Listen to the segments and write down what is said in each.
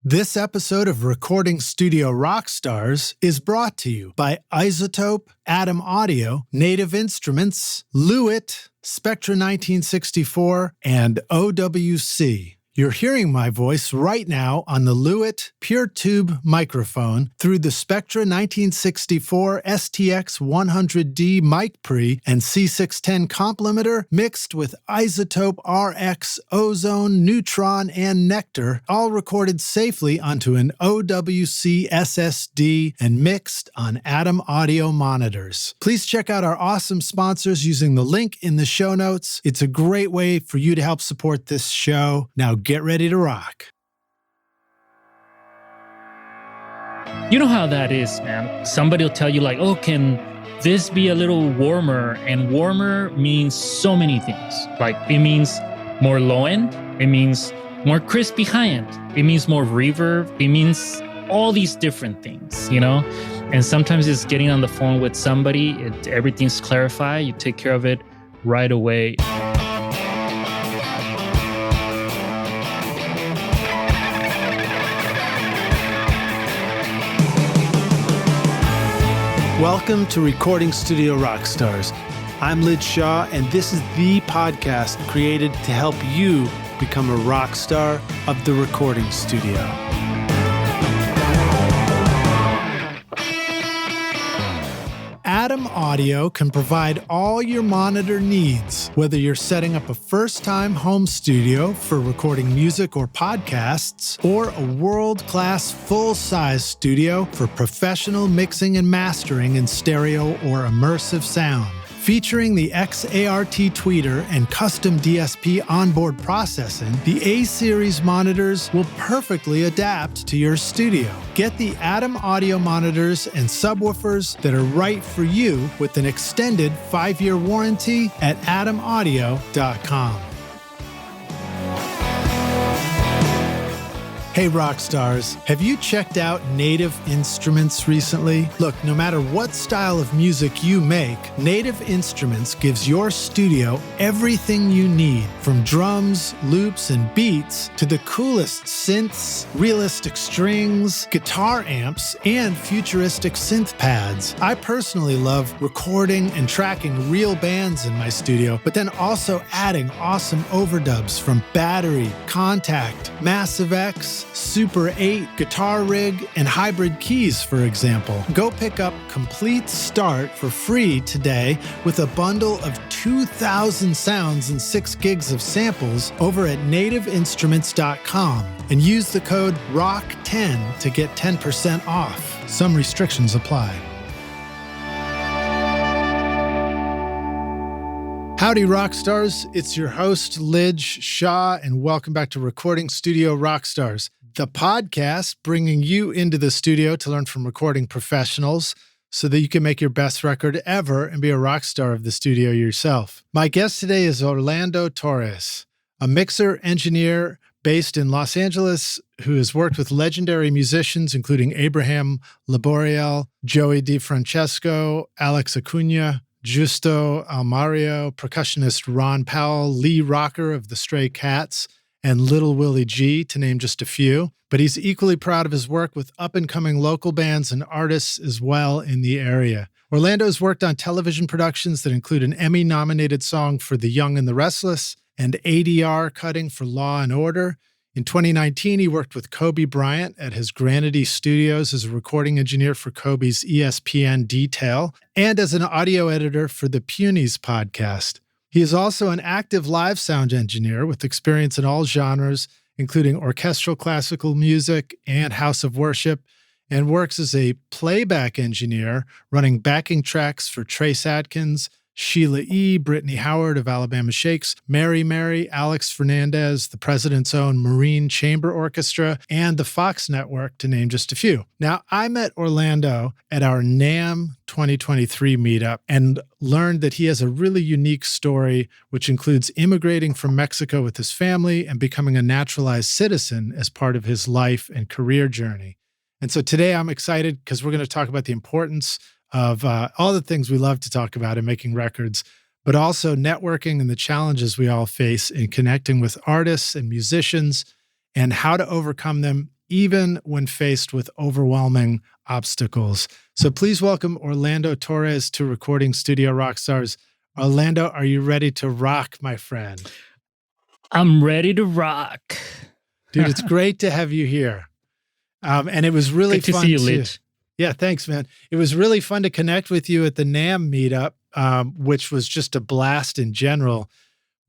This episode of Recording Studio Rockstars is brought to you by Isotope, Atom Audio, Native Instruments, Lewitt, Spectra 1964, and OWC. You're hearing my voice right now on the Lewitt Pure Tube microphone through the Spectra 1964 STX 100D mic pre and C610 complementer mixed with Isotope RX, Ozone, Neutron, and Nectar, all recorded safely onto an OWC SSD and mixed on Atom Audio monitors. Please check out our awesome sponsors using the link in the show notes. It's a great way for you to help support this show. Now get ready to rock. You know how that is, man. Somebody will tell you like, oh, can this be a little warmer? And warmer means so many things. Like it means more low end. It means more crispy high end. It means more reverb. It means all these different things, you know? And sometimes it's getting on the phone with somebody. Everything's clarified. You take care of it right away. Welcome to Recording Studio Rockstars. I'm Lid Shaw, and this is the podcast created to help you become a rock star of the recording studio. Atom Audio can provide all your monitor needs, whether you're setting up a first-time home studio for recording music or podcasts, or a world-class full-size studio for professional mixing and mastering in stereo or immersive sound. Featuring the XART tweeter and custom DSP onboard processing, the A-series monitors will perfectly adapt to your studio. Get the Atom Audio monitors and subwoofers that are right for you with an extended 5-year warranty at atomaudio.com. Hey Rockstars, have you checked out Native Instruments recently? Look, no matter what style of music you make, Native Instruments gives your studio everything you need, from drums, loops, and beats to the coolest synths, realistic strings, guitar amps, and futuristic synth pads. I personally love recording and tracking real bands in my studio, but then also adding awesome overdubs from Battery, Contact, Massive X, Super 8, Guitar Rig, and Hybrid Keys, for example. Go pick up Complete Start for free today with a bundle of 2,000 sounds and 6 gigs of samples over at nativeinstruments.com and use the code ROCK10 to get 10% off. Some restrictions apply. Howdy, Rockstars. It's your host, Lid Shaw, and welcome back to Recording Studio Rockstars, the podcast bringing you into the studio to learn from recording professionals so that you can make your best record ever and be a rock star of the studio yourself. My guest today is Orlando Torres, a mixer engineer based in Los Angeles who has worked with legendary musicians including Abraham Laboriel, Joey DeFrancesco, Alex Acuña, Justo Almario, percussionist Ron Powell, Lee Rocker of the Stray Cats, and Little Willie G, to name just a few. But he's equally proud of his work with up-and-coming local bands and artists as well in the area. Orlando's worked on television productions that include an Emmy-nominated song for The Young and the Restless and ADR cutting for Law and Order. In 2019, he worked with Kobe Bryant at his Granity Studios as a recording engineer for Kobe's ESPN Detail and as an audio editor for the Punies podcast. He is also an active live sound engineer with experience in all genres, including orchestral classical music and house of worship, and works as a playback engineer, running backing tracks for Trace Adkins, Sheila E., Brittany Howard of Alabama Shakes, Mary Mary, Alex Fernandez, the President's Own Marine Chamber Orchestra, and the Fox Network, to name just a few. Now, I met Orlando at our NAMM 2023 meetup and learned that he has a really unique story, which includes immigrating from Mexico with his family and becoming a naturalized citizen as part of his life and career journey. And so today I'm excited because we're going to talk about the importance of all the things we love to talk about in making records, but also networking and the challenges we all face in connecting with artists and musicians and how to overcome them even when faced with overwhelming obstacles. So please welcome Orlando Torres to Recording Studio Rockstars. Orlando, are you ready to rock, my friend? I'm ready to rock. Dude, it's great to have you here. And it was really Good to fun see you, Lidge. Yeah, thanks, man. It was really fun to connect with you at the NAMM meetup, which was just a blast in general.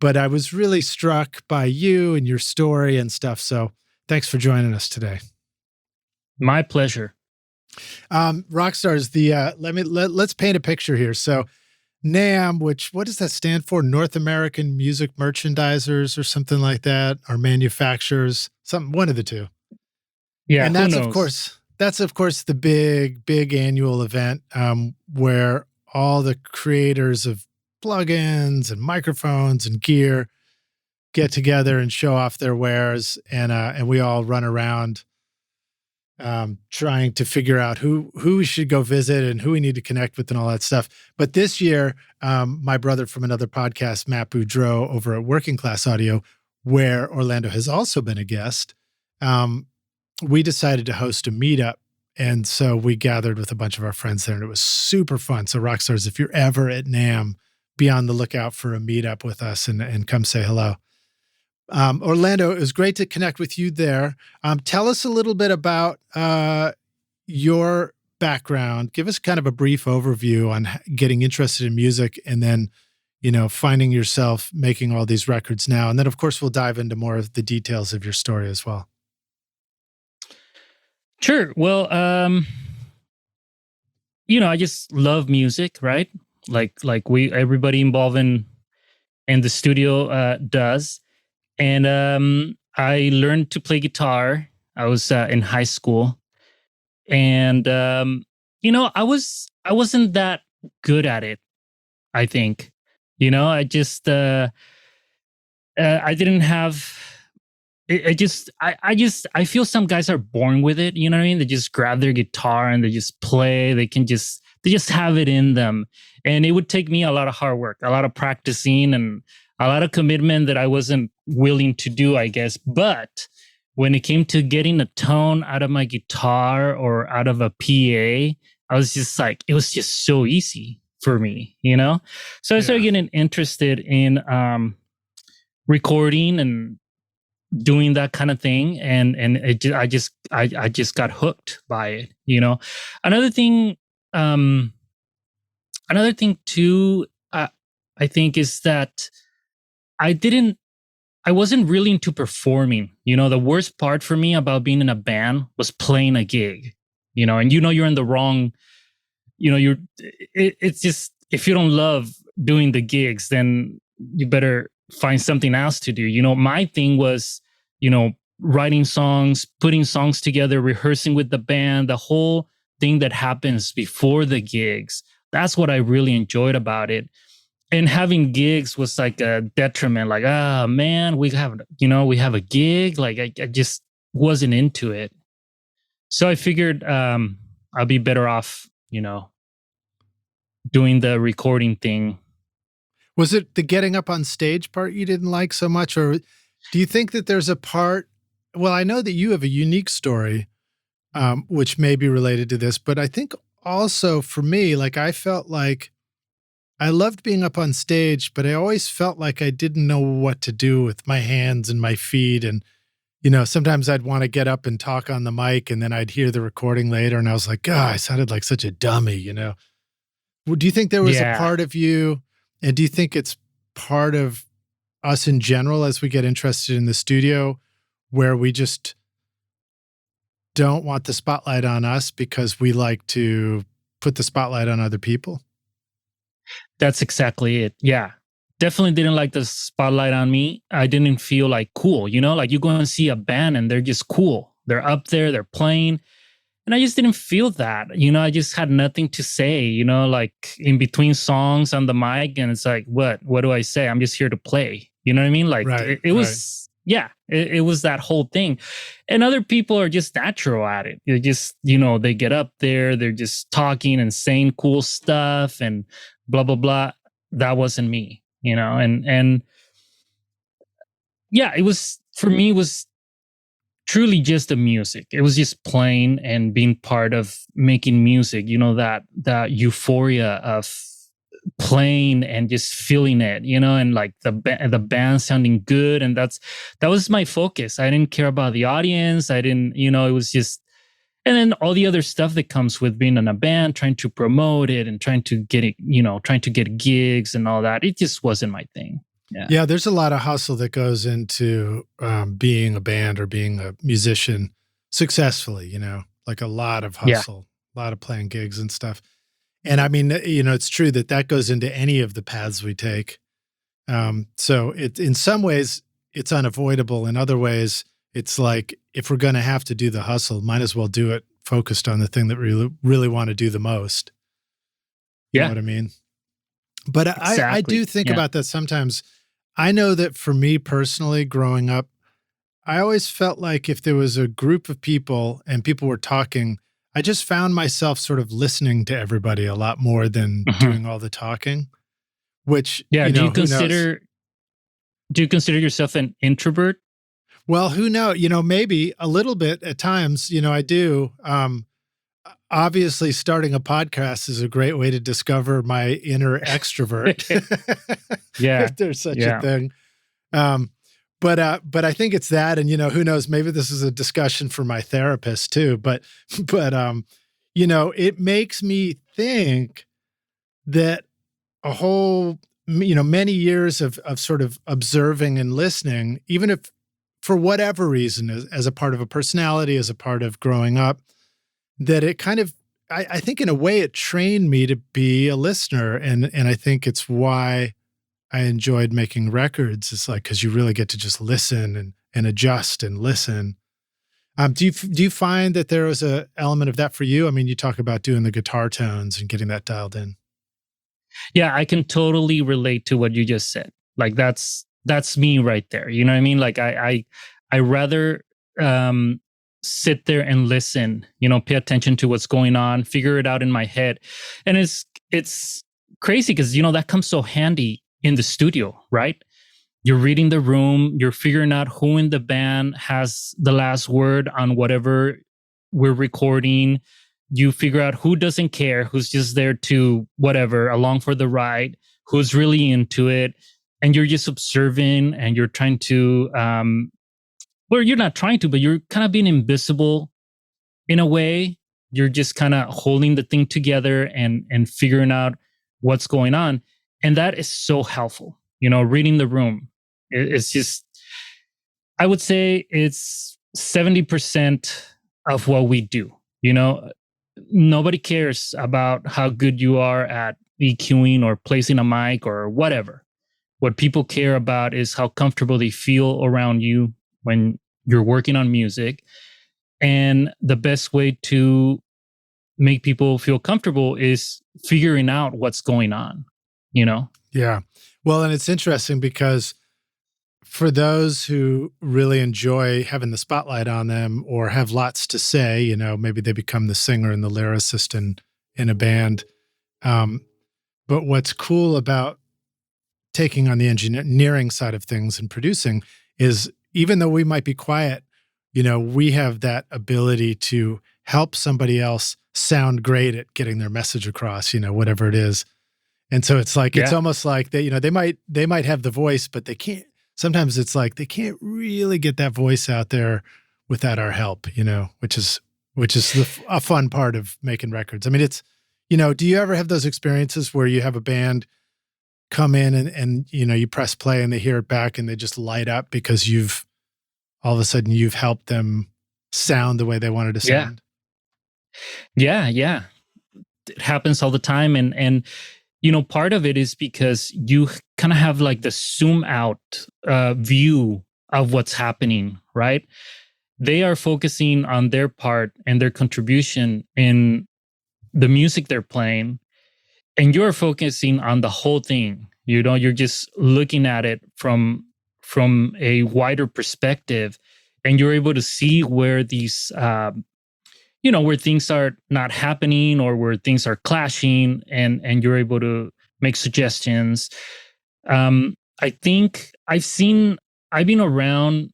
But I was really struck by you and your story and stuff. So thanks for joining us today. My pleasure. Rockstars, let's paint a picture here. So NAMM, what does that stand for? North American Music Merchandisers or something like that, or manufacturers, one of the two. Yeah, and who knows? That's of course the big annual event where all the creators of plugins and microphones and gear get together and show off their wares, and we all run around trying to figure out who we should go visit and who we need to connect with and all that stuff. But this year, my brother from another podcast, Matt Boudreau, over at Working Class Audio, where Orlando has also been a guest, we decided to host a meetup. And so we gathered with a bunch of our friends there, and it was super fun. So Rockstars, if you're ever at NAMM, be on the lookout for a meetup with us and come say hello. Orlando, it was great to connect with you there. Tell us a little bit about your background. Give us kind of a brief overview on getting interested in music and then, finding yourself making all these records now. And then, of course, we'll dive into more of the details of your story as well. Sure. Well, I just love music, right? Like everybody involved in the studio does. And I learned to play guitar. I was in high school, and I wasn't that good at it. I think, I just I didn't have. I feel some guys are born with it. You know what I mean? They just grab their guitar and they just play. They just have it in them. And it would take me a lot of hard work, a lot of practicing, and a lot of commitment that I wasn't willing to do, I guess. But when it came to getting a tone out of my guitar or out of a PA, I was just like, it was just so easy for me, So I started getting interested in recording and doing that kind of thing, and I just got hooked by it. Another thing too, I think, is that I wasn't really into performing. The worst part for me about being in a band was playing a gig, and you're in the wrong, it's just, if you don't love doing the gigs, then you better find something else to do. My thing was, writing songs, putting songs together, rehearsing with the band, the whole thing that happens before the gigs. That's what I really enjoyed about it. And having gigs was like a detriment. Like, man, we have a gig. Like, I just wasn't into it. So I figured I'll be better off, doing the recording thing. Was it the getting up on stage part you didn't like so much? Or do you think that there's a part? Well, I know that you have a unique story, which may be related to this, but I think also for me, like, I felt like I loved being up on stage, but I always felt like I didn't know what to do with my hands and my feet. And, sometimes I'd want to get up and talk on the mic, and then I'd hear the recording later, and I was like, I sounded like such a dummy, Do you think there was a part of you, and do you think it's part of us in general as we get interested in the studio, where we just don't want the spotlight on us because we like to put the spotlight on other people? That's exactly it. Yeah. Definitely didn't like the spotlight on me. I didn't feel like cool, like you go and see a band and they're just cool. They're up there, they're playing. And I just didn't feel that, I just had nothing to say, like in between songs on the mic. And it's like, what do I say? I'm just here to play. You know what I mean? Like it was, it was that whole thing. And other people are just natural at it. They just, they get up there, they're just talking and saying cool stuff and blah, blah, blah. That wasn't me, and yeah, it was, for me, it was truly just the music. It was just playing and being part of making music. That euphoria of playing and just feeling it, and like the band sounding good, and that was my focus. I didn't care about the audience. I didn't, it was just, and then all the other stuff that comes with being in a band, trying to promote it and trying to get it, trying to get gigs and all that. It just wasn't my thing. Yeah, there's a lot of hustle that goes into being a band or being a musician successfully, like a lot of hustle, a lot of playing gigs and stuff. And I mean, it's true that goes into any of the paths we take. So in some ways, it's unavoidable. In other ways, it's like, if we're going to have to do the hustle, might as well do it focused on the thing that we really want to do the most. You know what I mean? But exactly. I do think about that sometimes. I know that for me personally, growing up, I always felt like if there was a group of people and people were talking, I just found myself sort of listening to everybody a lot more than doing all the talking, which, do you consider yourself an introvert? Well, who knows? Maybe a little bit at times, I do. Obviously, starting a podcast is a great way to discover my inner extrovert. If there's such a thing. But I think it's that, and who knows? Maybe this is a discussion for my therapist too. But it makes me think that a whole many years of sort of observing and listening, even if for whatever reason, as a part of a personality, as a part of growing up, that it kind of, I think in a way it trained me to be a listener. And I think it's why I enjoyed making records. It's like, because you really get to just listen and adjust and listen. Do you find that there was a element of that for you? I mean, you talk about doing the guitar tones and getting that dialed in. Yeah, I can totally relate to what you just said. Like that's me right there. You know what I mean? Like I rather sit there and listen, pay attention to what's going on, figure it out in my head. And it's crazy because, that comes so handy in the studio, right? You're reading the room, you're figuring out who in the band has the last word on whatever we're recording. You figure out who doesn't care, who's just there to whatever, along for the ride, who's really into it. And you're just observing and you're trying to, you're not trying to, but you're kind of being invisible in a way. You're just kind of holding the thing together and figuring out what's going on. And that is so helpful. Reading the room. It's just, I would say it's 70% of what we do. Nobody cares about how good you are at EQing or placing a mic or whatever. What people care about is how comfortable they feel around you when you're working on music. And the best way to make people feel comfortable is figuring out what's going on, Yeah. Well, and it's interesting because for those who really enjoy having the spotlight on them or have lots to say, maybe they become the singer and the lyricist in a band. But what's cool about taking on the engineering side of things and producing is, even though we might be quiet, we have that ability to help somebody else sound great at getting their message across, whatever it is. And so it's like, it's almost like they might have the voice, but they can't, sometimes it's like, they can't really get that voice out there without our help, which is a fun part of making records. I mean, it's, do you ever have those experiences where you have a band come in and you press play and they hear it back and they just light up because all of a sudden you've helped them sound the way they wanted to sound? Yeah. It happens all the time. And part of it is because you kind of have like the zoom out view of what's happening, right? They are focusing on their part and their contribution in the music they're playing. And you're focusing on the whole thing. You're just looking at it from a wider perspective, and you're able to see where these, where things are not happening or where things are clashing, and you're able to make suggestions. I think I've been around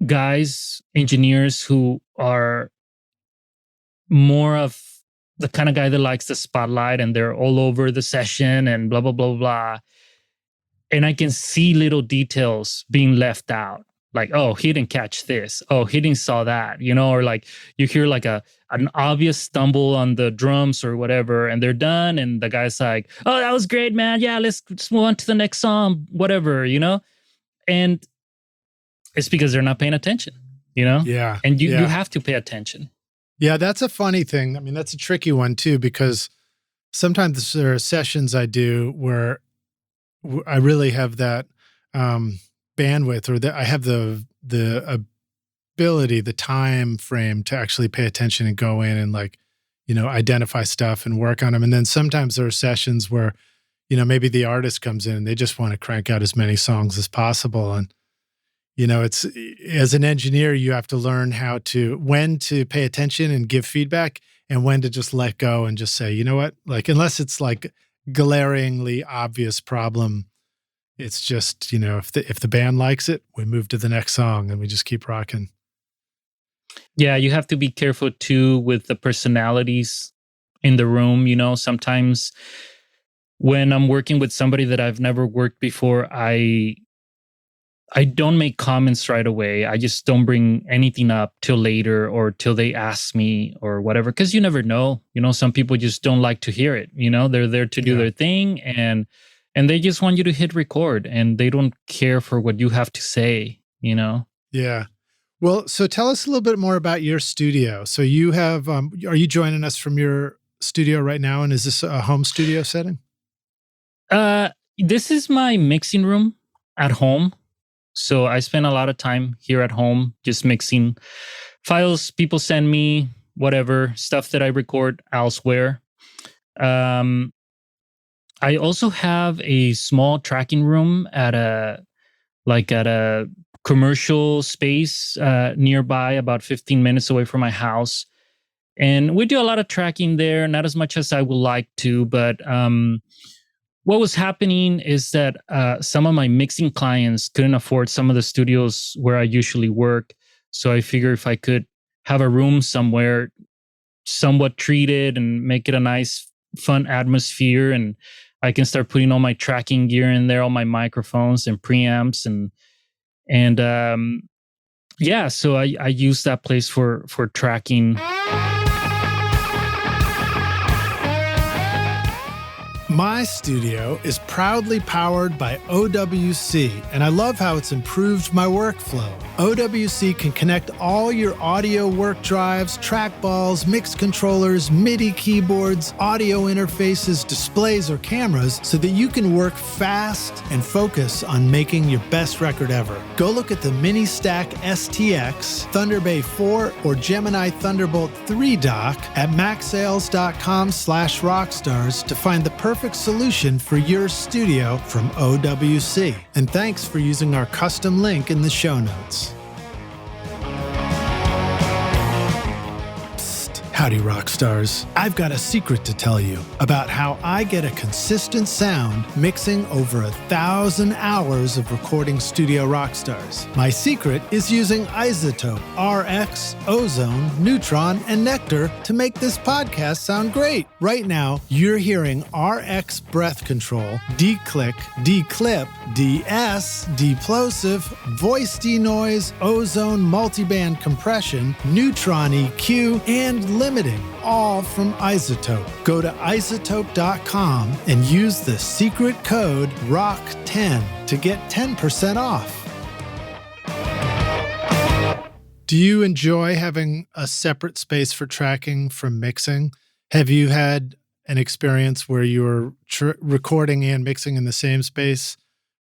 guys, engineers who are more of the kind of guy that likes the spotlight and they're all over the session and blah, blah, blah, blah. And I can see little details being left out. Like, oh, he didn't catch this. Oh, he didn't saw that, or like you hear like an obvious stumble on the drums or whatever, and they're done. And the guy's like, oh, that was great, man. Yeah, let's move on to the next song, whatever, And it's because they're not paying attention, Yeah. And you have to pay attention. Yeah, that's a funny thing. I mean, that's a tricky one too, because sometimes there are sessions I do where I really have that bandwidth, or that I have the ability, the time frame to actually pay attention and go in and identify stuff and work on them. And then sometimes there are sessions where, maybe the artist comes in and they just want to crank out as many songs as possible. And, it's, as an engineer, you have to learn when to pay attention and give feedback, and when to just let go and just say, you know what, unless it's glaringly obvious problem, it's just, if the band likes it, we move to the next song and we just keep rocking. Yeah, you have to be careful too with the personalities in the room. Sometimes when I'm working with somebody that I've never worked before, I don't make comments right away. I just don't bring anything up till later or till they ask me or whatever, because you never know. Some people just don't like to hear it. They're there to do their thing, and they just want you to hit record, and they don't care for what you have to say, Yeah. Well, so tell us a little bit more about your studio. So you have, are you joining us from your studio right now? And is this a home studio setting? This is my mixing room at home. So I spend a lot of time here at home just mixing files people send me, whatever, stuff that I record elsewhere. I also have a small tracking room at a commercial space nearby, about 15 minutes away from my house. And we do a lot of tracking there, not as much as I would like to, but what was happening is that some of my mixing clients couldn't afford some of the studios where I usually work. So I figured if I could have a room somewhere somewhat treated and make it a nice, fun atmosphere, and I can start putting all my tracking gear in there, all my microphones and preamps, so I use that place for tracking. My studio is proudly powered by OWC, and I love how it's improved my workflow. OWC can connect all your audio work drives, trackballs, mix controllers, MIDI keyboards, audio interfaces, displays, or cameras so that you can work fast and focus on making your best record ever. Go look at the Mini Stack STX, Thunder Bay 4, or Gemini Thunderbolt 3 dock at maxsales.com/rockstars to find the perfect solution for your studio from OWC. And thanks for using our custom link in the show notes. Howdy, rock stars. I've got a secret to tell you about how I get a consistent sound mixing over 1,000 hours of recording studio rock stars. My secret is using Isotope, RX, Ozone, Neutron, and Nectar to make this podcast sound great. Right now, you're hearing RX breath control, declick, declip, DS, deplosive, voice denoise, Ozone multiband compression, Neutron EQ, and limiting, all from Isotope. Go to isotope.com and use the secret code ROCK10 to get 10% off. Do you enjoy having a separate space for tracking from mixing? Have you had an experience where you were recording and mixing in the same space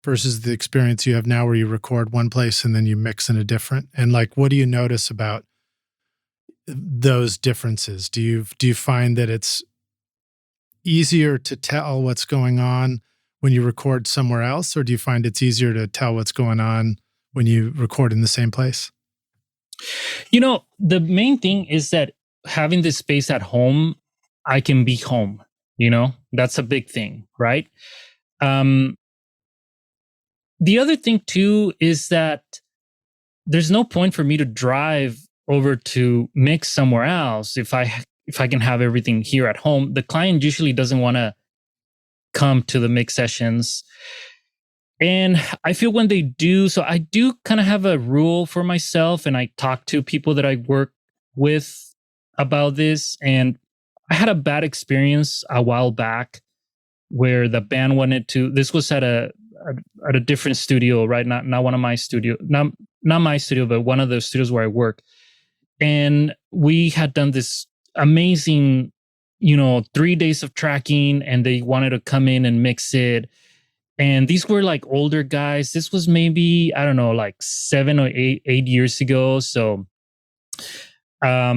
versus the experience you have now where you record one place and then you mix in a different? And what do you notice about those differences? Do you find that it's easier to tell what's going on when you record somewhere else, or do you find it's easier to tell what's going on when you record in the same place? The main thing is that having this space at home, I can be home, that's a big thing, right? The other thing too is that there's no point for me to drive over to mix somewhere else if I can have everything here at home. The client usually doesn't want to come to the mix sessions. And I feel when they do, so I do kind of have a rule for myself, and I talk to people that I work with about this. And I had a bad experience a while back where the band wanted to. This was at a different studio, right? Not one of my studio, not my studio, but one of the studios where I work. And we had done this amazing, 3 days of tracking, and they wanted to come in and mix it. And these were like older guys. This was maybe, I don't know, like 7 or 8 years ago. So, I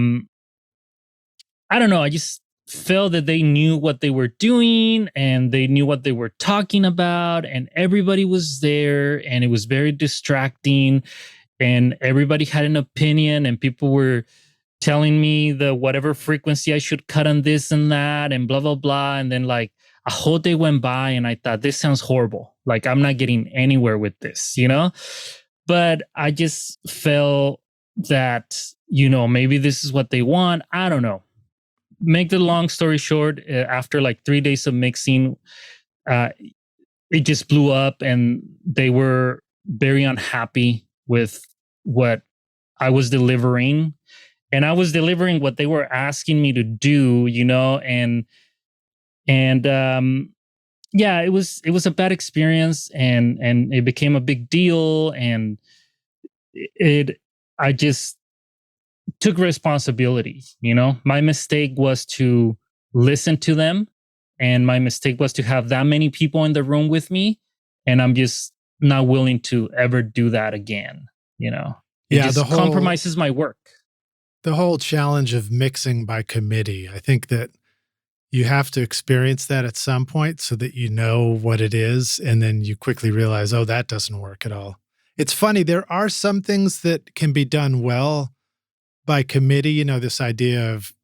don't know. I just felt that they knew what they were doing and they knew what they were talking about, and everybody was there, and it was very distracting, and everybody had an opinion, and people were telling me the whatever frequency I should cut on this and that and blah, blah, blah. And then like a whole day went by and I thought, this sounds horrible. Like I'm not getting anywhere with this, But I just felt that, maybe this is what they want. I don't know. Make the long story short, after like 3 days of mixing, it just blew up and they were very unhappy with what I was delivering. And I was delivering what they were asking me to do, and yeah, it was a bad experience, and it became a big deal, and I just took responsibility. My mistake was to listen to them, and my mistake was to have that many people in the room with me, and I'm just not willing to ever do that again. It just compromises my work. The whole challenge of mixing by committee, I think that you have to experience that at some point so that you know what it is, and then you quickly realize, oh, that doesn't work at all. It's funny, there are some things that can be done well by committee, this idea of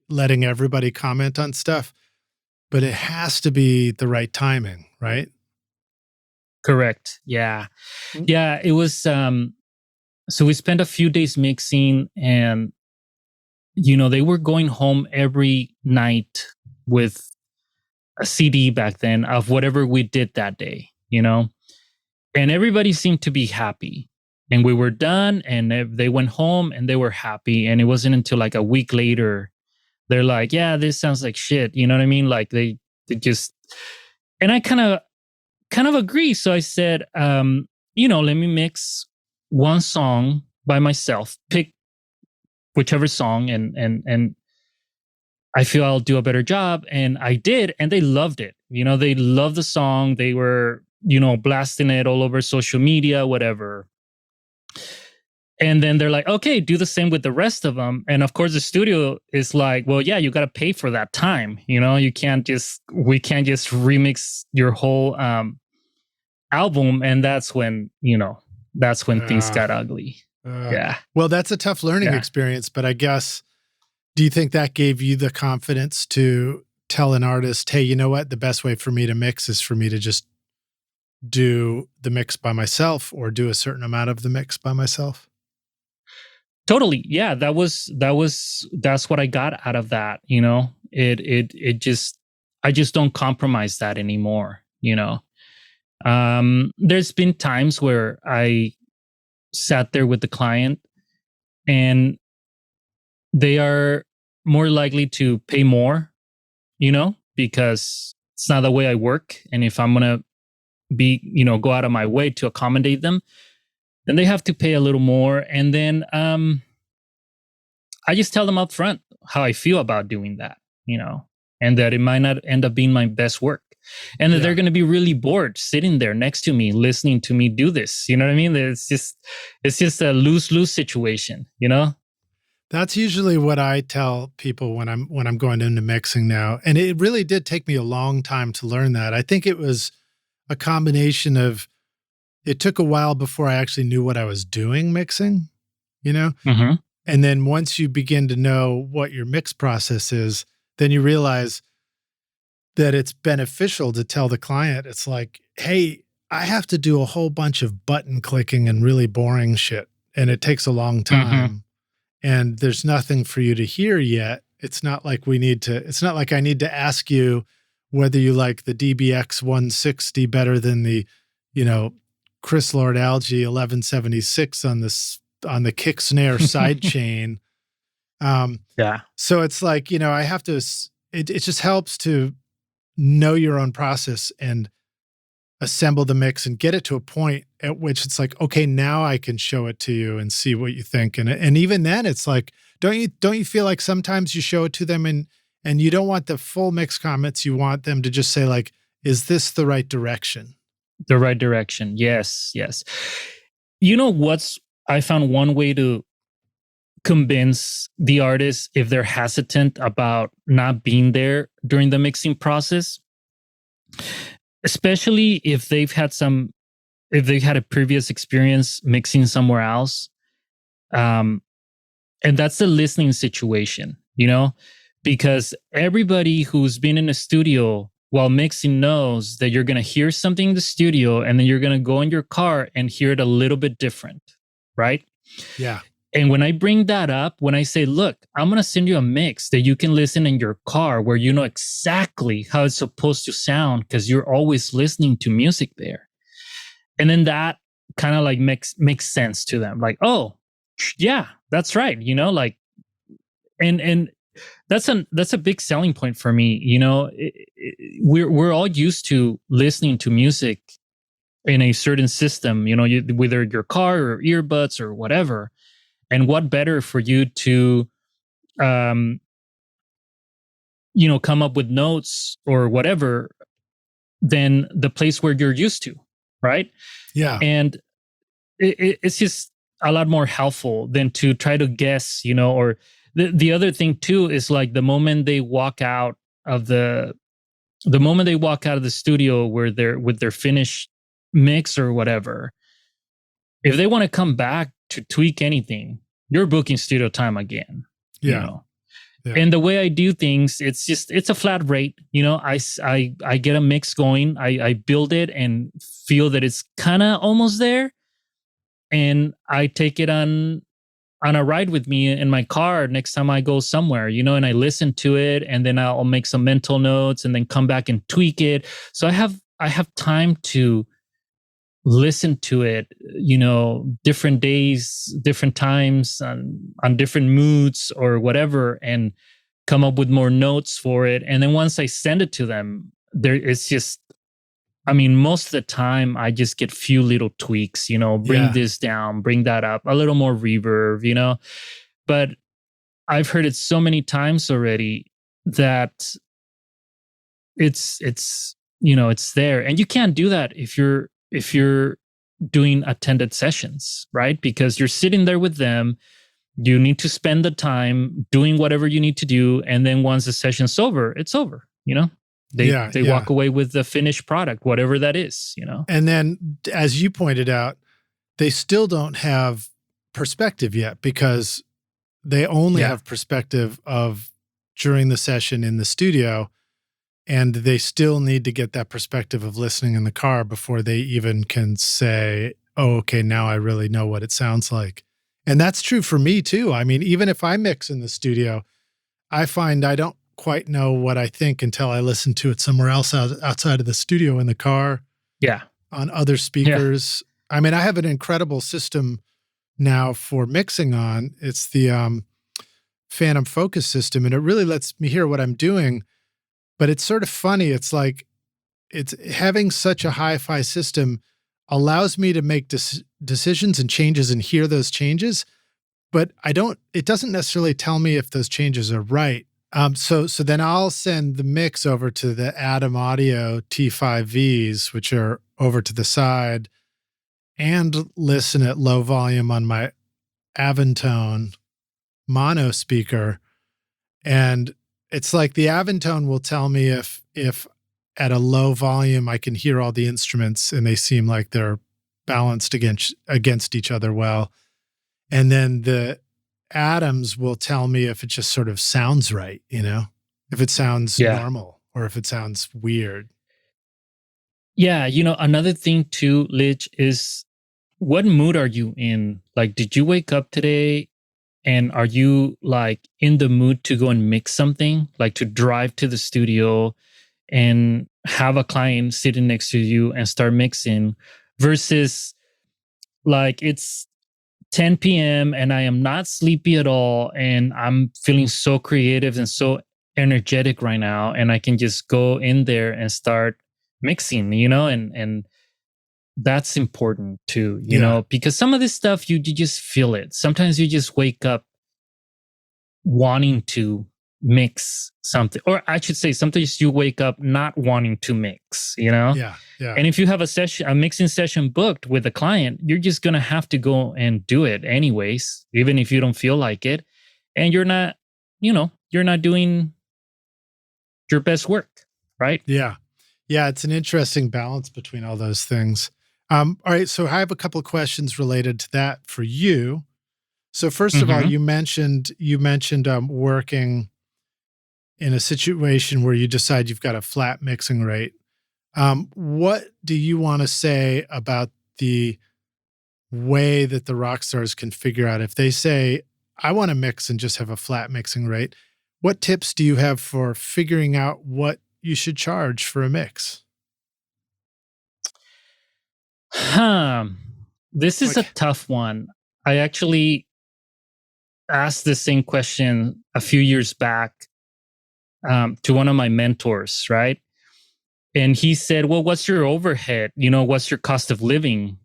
letting everybody comment on stuff, but it has to be the right timing, right? Correct. Yeah. Yeah, it was so we spent a few days mixing, and they were going home every night with a CD back then of whatever we did that day, and everybody seemed to be happy, and we were done, and they went home and they were happy. And it wasn't until like a week later, they're like, yeah, this sounds like shit. You know what I mean? Like they just, and I kind of agree. So I said, let me mix one song by myself, pick whichever song, and I feel I'll do a better job. And I did, and they loved it. They loved the song. They were, blasting it all over social media, whatever. And then they're like, okay, do the same with the rest of them. And of course the studio is like, well, yeah, you got to pay for that time. We can't just remix your whole album. And that's when things got ugly. Yeah. Well, that's a tough learning experience, but I guess, do you think that gave you the confidence to tell an artist, hey, you know what? The best way for me to mix is for me to just do the mix by myself, or do a certain amount of the mix by myself? Totally. Yeah. That's what I got out of that. I just don't compromise that anymore. There's been times where I sat there with the client and they are more likely to pay more, because it's not the way I work. And if I'm going to go out of my way to accommodate them, then they have to pay a little more. And then I just tell them up front how I feel about doing that, and that it might not end up being my best work. And that they're going to be really bored sitting there next to me, listening to me do this. You know what I mean? It's just a lose-lose situation, That's usually what I tell people when I'm going into mixing now. And it really did take me a long time to learn that. I think it was a combination of, it took a while before I actually knew what I was doing mixing, Mm-hmm. And then once you begin to know what your mix process is, then you realize that it's beneficial to tell the client, it's like, hey, I have to do a whole bunch of button clicking and really boring shit and it takes a long time, and there's nothing for you to hear yet. It's not like it's not like I need to ask you whether you like the DBX 160 better than the, Chris Lord Algae 1176 on the kick snare side chain. So it's like, I have to, it just helps to know your own process and assemble the mix and get it to a point at which it's like, okay, now I can show it to you and see what you think. And even then it's like, don't you feel like sometimes you show it to them and you don't want the full mix comments. You want them to just say like, is this the right direction? The right direction. Yes. I found one way to convince the artist if they're hesitant about not being there during the mixing process, especially if they've had a previous experience mixing somewhere else. And that's the listening situation, because everybody who's been in a studio while mixing knows that you're going to hear something in the studio and then you're going to go in your car and hear it a little bit different, right? Yeah. And when I bring that up, when I say, look, I'm going to send you a mix that you can listen in your car where you know exactly how it's supposed to sound because you're always listening to music there. And then that kind of like makes sense to them. Like, oh, yeah, that's right. And that's a big selling point for me. We're all used to listening to music in a certain system, whether your car or earbuds or whatever. And what better for you to, come up with notes or whatever than the place where you're used to, right? Yeah. And it's just a lot more helpful than to try to guess, or the other thing too is like the moment they walk out of the studio where they're with their finished mix or whatever, if they want to come back to tweak anything, you're booking studio time again. Yeah. And the way I do things, it's a flat rate. I get a mix going, I build it and feel that it's kind of almost there, and I take it on a ride with me in my car next time I go somewhere, and I listen to it, and then I'll make some mental notes and then come back and tweak it. So I have time to listen to it, different days, different times, on different moods or whatever, and come up with more notes for it. And then once I send it to them, it's just, most of the time I just get few little tweaks, bring this down, bring that up, a little more reverb, but I've heard it so many times already that it's there. And you can't do that if you're doing attended sessions, right? Because you're sitting there with them, you need to spend the time doing whatever you need to do, and then once the session's over, it's over. They walk away with the finished product, whatever that is. And then, as you pointed out, they still don't have perspective yet because they only have perspective of during the session in the studio. And they still need to get that perspective of listening in the car before they even can say, oh, okay, now I really know what it sounds like. And that's true for me too. Even if I mix in the studio, I find I don't quite know what I think until I listen to it somewhere else outside of the studio in the car. Yeah. On other speakers. Yeah. I have an incredible system now for mixing on. It's the Phantom Focus system, and it really lets me hear what I'm doing. But it's sort of funny. It's like it's having such a hi-fi system allows me to make decisions and changes and hear those changes, but it doesn't necessarily tell me if those changes are right. So then I'll send the mix over to the Atom Audio T5Vs, which are over to the side, and listen at low volume on my Aventone mono speaker. And it's like the Aventone will tell me if at a low volume I can hear all the instruments and they seem like they're balanced against each other well. And then the Atoms will tell me if it just sort of sounds right, if it sounds normal or if it sounds weird. Yeah, another thing too, Lich, is what mood are you in? Like, did you wake up today and are you like in the mood to go and mix something, like to drive to the studio and have a client sitting next to you and start mixing, versus like it's 10 p.m. and I am not sleepy at all and I'm feeling so creative and so energetic right now, and I can just go in there and start mixing, and that's important too, Yeah. because some of this stuff you just feel it. Sometimes you just wake up wanting to mix something, or I should say sometimes you wake up not wanting to mix. Yeah. Yeah. And if you have a mixing session booked with a client, you're just going to have to go and do it anyways, even if you don't feel like it. And you're not doing your best work, right? Yeah. Yeah. It's an interesting balance between all those things. All right. So I have a couple of questions related to that for you. So first of all, Mhm. you mentioned working in a situation where you decide you've got a flat mixing rate. What do you want to say about the way that the rock stars can figure out if they say, I want to mix and just have a flat mixing rate? What tips do you have for figuring out what you should charge for a mix? Huh. This is a Like, tough one. I actually asked the same question a few years back, to one of my mentors, right? And he said, well, what's your overhead? What's your cost of living?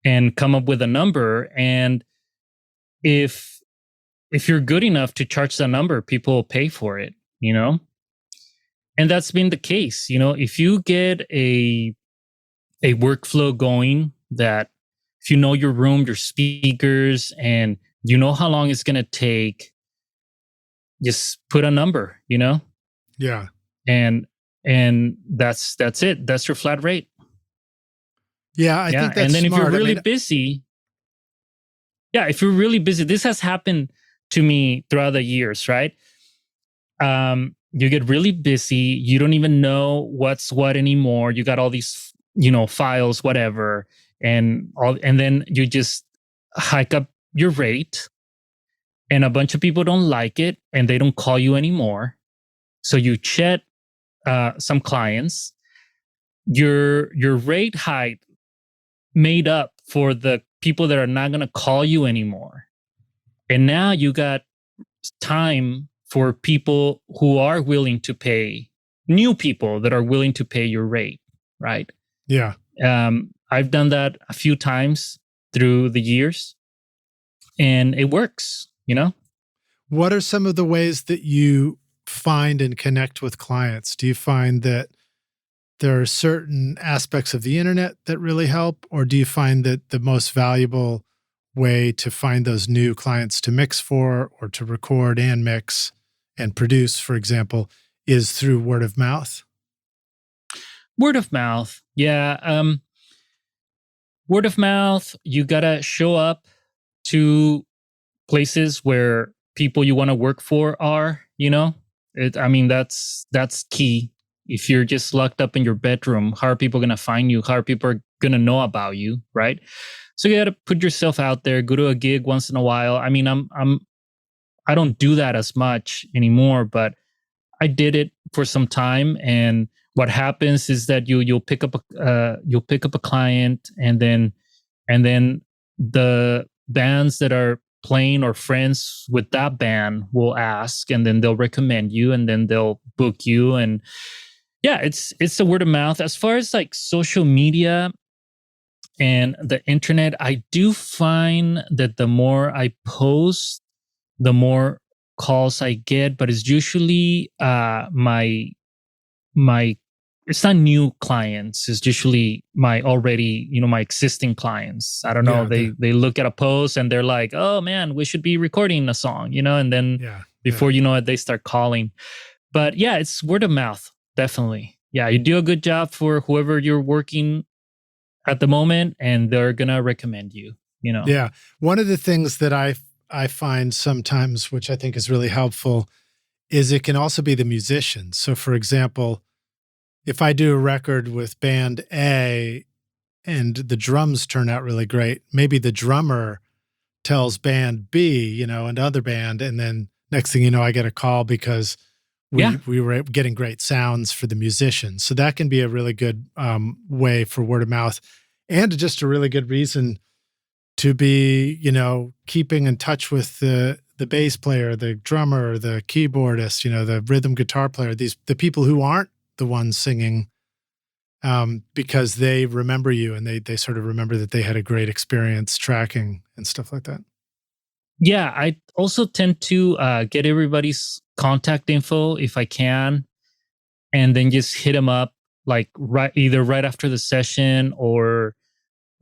And come up with a number. And if you're good enough to charge that number, people will pay for it. And that's been the case. If you get a workflow going, that if you know your room, your speakers, and you know how long it's gonna take, just put a number. yeah. And that's it. That's your flat rate. Yeah, I Yeah. think And that's then if you're smart. I really mean, busy, if you're really busy, this has happened to me throughout the years, right? You get really busy, you don't even know what's what anymore. You got all these, files, whatever, and then you just hike up your rate, and a bunch of people don't like it and they don't call you anymore. So you chat some clients. Your rate hike made up for the people that are not going to call you anymore. And now you got time for people who are willing to pay, new people that are willing to pay your rate, right? yeah. I've done that a few times through the years, and it works. What are some of the ways that you find and connect with clients? Do you find that there are certain aspects of the internet that really help, or do you find that the most valuable way to find those new clients to mix for, or to record and mix and produce, for example, is through word of mouth? Word of mouth. Yeah. Word of mouth, you gotta show up to places where people you want to work for are. I mean, that's key. If you're just locked up in your bedroom, how are people going to find you? How are people going to know about you, right? So you got to put yourself out there, go to a gig once in a while. I mean, I don't do that as much anymore, but I did it for some time. And what happens is that you'll pick up a client, and then the bands that are playing or friends with that band will ask, and then they'll recommend you, and then they'll book you. And yeah, it's the word of mouth. As far as like social media and the internet, I do find that the more I post, the more calls I get, but it's usually my it's not new clients. It's usually my already, my existing clients. I don't know. Yeah. They look at a post and they're like, oh man, we should be recording a song. And then Yeah. before you know it, they start calling. But yeah, it's word of mouth, definitely. Yeah, you do a good job for whoever you're working at the moment, and they're gonna recommend you. Yeah. One of the things that I find sometimes, which I think is really helpful, is it can also be the musicians. So for example, if I do a record with band A and the drums turn out really great. Maybe the drummer tells band B, another band, and then next thing you know, I get a call because we were getting great sounds for the musicians. So that can be a really good way for word of mouth, and just a really good reason to be, keeping in touch with the bass player, the drummer, the keyboardist, the rhythm guitar player, the people who aren't the ones singing, because they remember you and they sort of remember that they had a great experience tracking and stuff like that. Yeah, I also tend to get everybody's contact info if I can, and then just hit them up like either right after the session or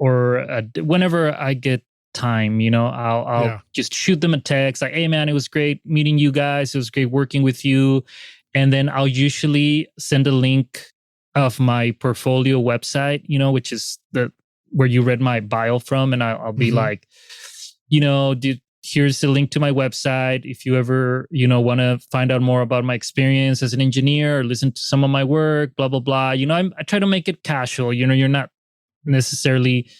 whenever I get time. I'll just shoot them a text like, "Hey, man, it was great meeting you guys. It was great working with you," and then I'll usually send a link of my portfolio website, which is where you read my bio from, and I'll be like, here's the link to my website. If you ever, want to find out more about my experience as an engineer or listen to some of my work, blah, blah, blah. I try to make it casual. You're not necessarily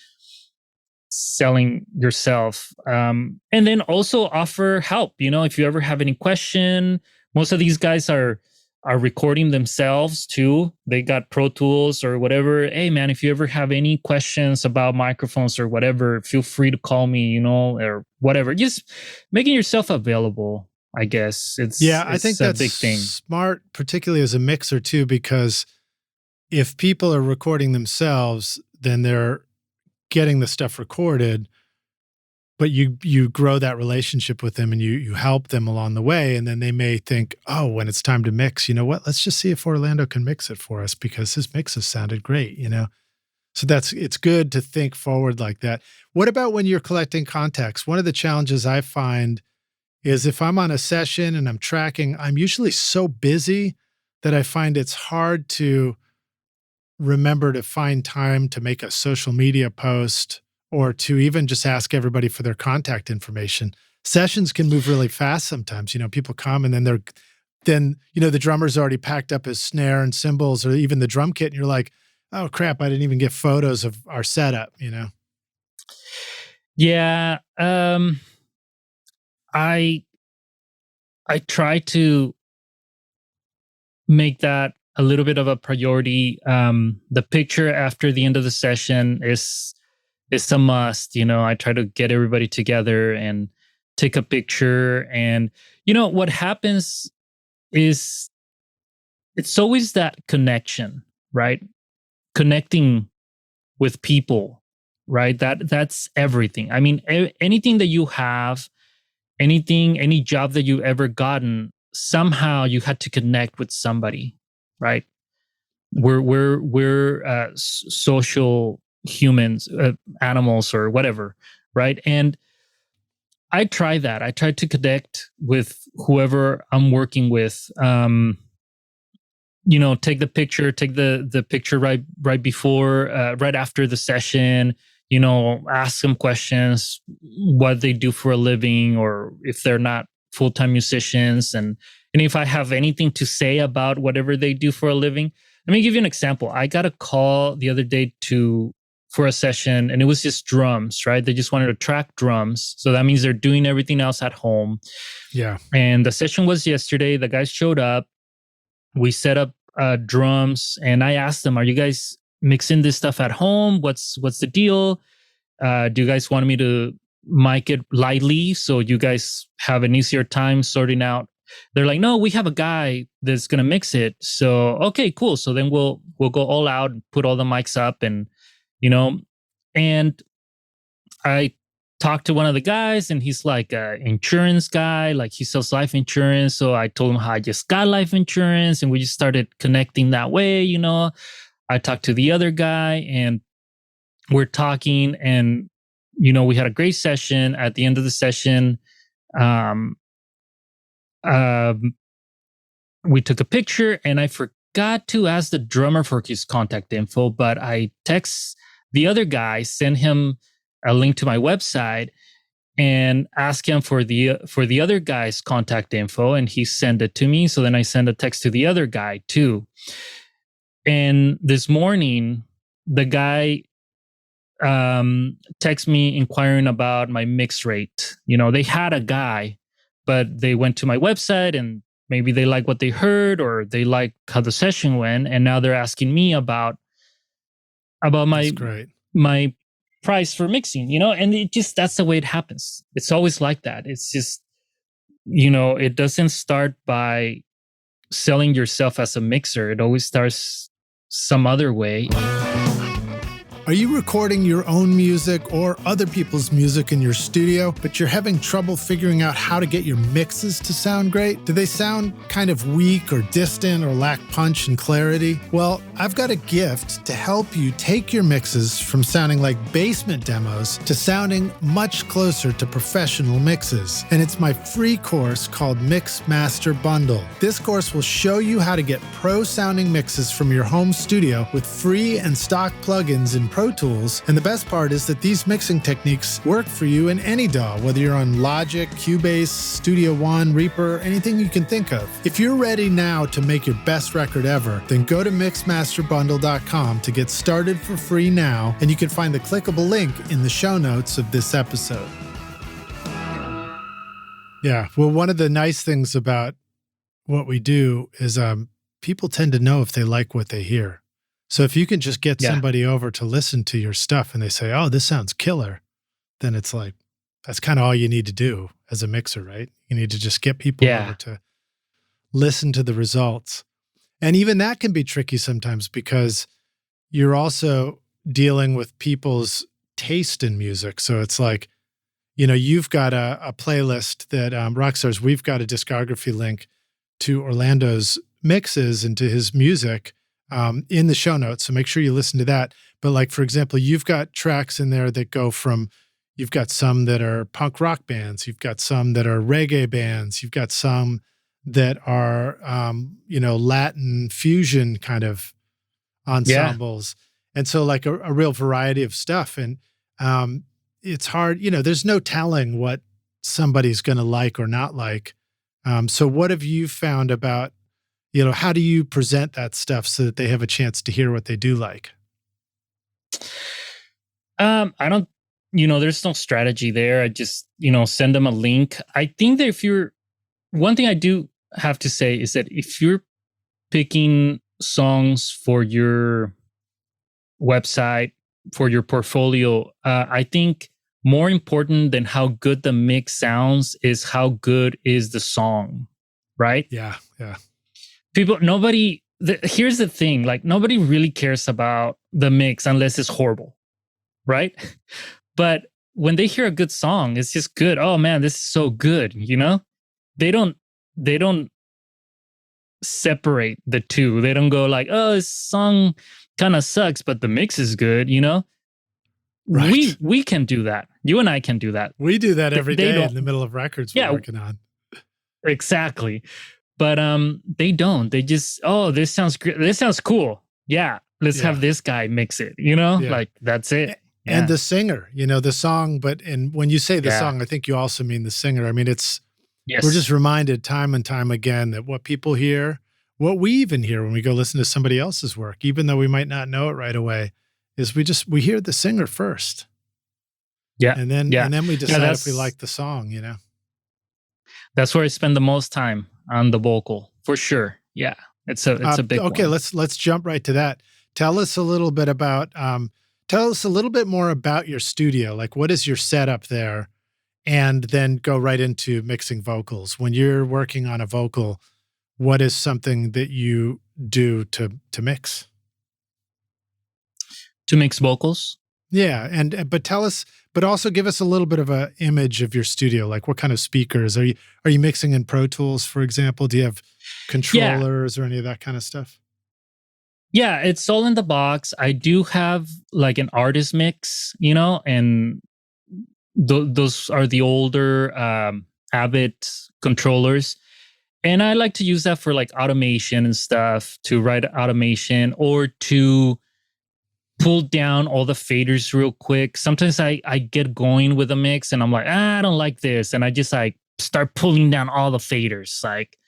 selling yourself. And then also offer help. If you ever have any question, most of these guys are recording themselves too. They got Pro Tools or whatever. Hey man, if you ever have any questions about microphones or whatever, feel free to call me, or whatever. Just making yourself available, I guess. I think that's a big thing. Smart, particularly as a mixer too, because if people are recording themselves, then they're getting the stuff recorded, but you grow that relationship with them and you help them along the way. And then they may think, oh, when it's time to mix, you know what, let's just see if Orlando can mix it for us because his mixes sounded great, So it's good to think forward like that. What about when you're collecting contacts? One of the challenges I find is if I'm on a session and I'm tracking, I'm usually so busy that I find it's hard to remember to find time to make a social media post or to even just ask everybody for their contact information. Sessions can move really fast sometimes. People come and then the drummer's already packed up his snare and cymbals or even the drum kit, and you're like, oh crap, I didn't even get photos of our setup, Yeah. I try to make that a little bit of a priority. The picture after the end of the session is a must. I try to get everybody together and take a picture. And what happens is it's always that connection, right? Connecting with people, right? That's everything. I mean, anything that you have, any job that you've ever gotten, somehow you had to connect with somebody, right? We're social humans, animals or whatever, right? And I try that. I try to connect with whoever I'm working with. Take the picture right before, right after the session. Ask them questions, what they do for a living, or if they're not full-time musicians, and if I have anything to say about whatever they do for a living. Let me give you an example. I got a call the other day for a session, and it was just drums, right? They just wanted to track drums. So that means they're doing everything else at home. Yeah. And the session was yesterday. The guys showed up. We set up drums, and I asked them, are you guys mixing this stuff at home? What's the deal? Do you guys want me to mic it lightly so you guys have an easier time sorting out? They're like, no, we have a guy that's going to mix it. So, okay, cool. So then we'll go all out and put all the mics up, and, and I talked to one of the guys, and he's like an insurance guy, like he sells life insurance. So I told him how I just got life insurance, and we just started connecting that way. I talked to the other guy, and we're talking, and, we had a great session. At the end of the session, we took a picture, and I forgot to ask the drummer for his contact info, but I text the other guy, sent him a link to my website, and ask him for the other guy's contact info, and he sent it to me. So then I sent a text to the other guy too. And this morning, the guy text me inquiring about my mix rate. They had a guy, but they went to my website and maybe they like what they heard or they like how the session went, and now they're asking me about That's great. my price for mixing. And that's the way it happens. It's always like that. It's just, it doesn't start by selling yourself as a mixer. It always starts some other way. Are you recording your own music or other people's music in your studio, but you're having trouble figuring out how to get your mixes to sound great? Do they sound kind of weak or distant or lack punch and clarity? Well, I've got a gift to help you take your mixes from sounding like basement demos to sounding much closer to professional mixes. And it's my free course called Mix Master Bundle. This course will show you how to get pro-sounding mixes from your home studio with free and stock plugins in Pro Tools, and the best part is that these mixing techniques work for you in any DAW, whether you're on Logic, Cubase, Studio One, Reaper, anything you can think of. If you're ready now to make your best record ever, then go to mixmasterbundle.com to get started for free now, and you can find the clickable link in the show notes of this episode. Yeah, well, one of the nice things about what we do is people tend to know if they like what they hear. So if you can just get somebody over to listen to your stuff and they say, oh, this sounds killer, then it's like, that's kind of all you need to do as a mixer, right? You need to just get people over to listen to the results. And even that can be tricky sometimes because you're also dealing with people's taste in music. So it's like, you've got a playlist that Rockstars, we've got a discography link to Orlando's mixes and to his music in the show notes. So make sure you listen to that. But like, for example, you've got tracks in there that go from, you've got some that are punk rock bands. You've got some that are reggae bands. You've got some that are, Latin fusion kind of ensembles. Yeah. And so like a real variety of stuff. And it's hard, there's no telling what somebody's going to like or not like. So what have you found about, how do you present that stuff so that they have a chance to hear what they do like? I don't, there's no strategy there. I just, send them a link. I think that one thing I do have to say is that if you're picking songs for your website, for your portfolio, I think more important than how good the mix sounds is how good is the song, right? Yeah, yeah. Here's the thing, like nobody really cares about the mix unless it's horrible, right? But when they hear a good song, it's just good. Oh man, this is so good, They don't separate the two. They don't go like, oh, this song kind of sucks, but the mix is good, Right. We can do that. You and I can do that. We do that every day in the middle of records we're working on. Exactly. But they don't. They just, oh, this sounds great. This sounds cool. Yeah, let's have this guy mix it. Like that's it. And the singer, the song. And when you say the song, I think you also mean the singer. I mean, we're just reminded time and time again that what people hear, what we even hear when we go listen to somebody else's work, even though we might not know it right away, is we hear the singer first. Yeah. And then we decide if we like the song, That's where I spend the most time on the vocal, for sure. Yeah, it's a big one. Okay, let's jump right to that. Tell us a little bit more about your studio. Like, what is your setup there? And then go right into mixing vocals. When you're working on a vocal, what is something that you do to mix? To mix vocals? Yeah, but tell us, but also give us a little bit of an image of your studio. Like, what kind of speakers are you mixing in Pro Tools, for example? Do you have controllers or any of that kind of stuff? Yeah, it's all in the box. I do have like an artist mix, and those are the older Avid controllers, and I like to use that for like automation and stuff, to write automation or to pull down all the faders real quick. Sometimes I get going with a mix and I'm like, I don't like this. And I just like start pulling down all the faders, like,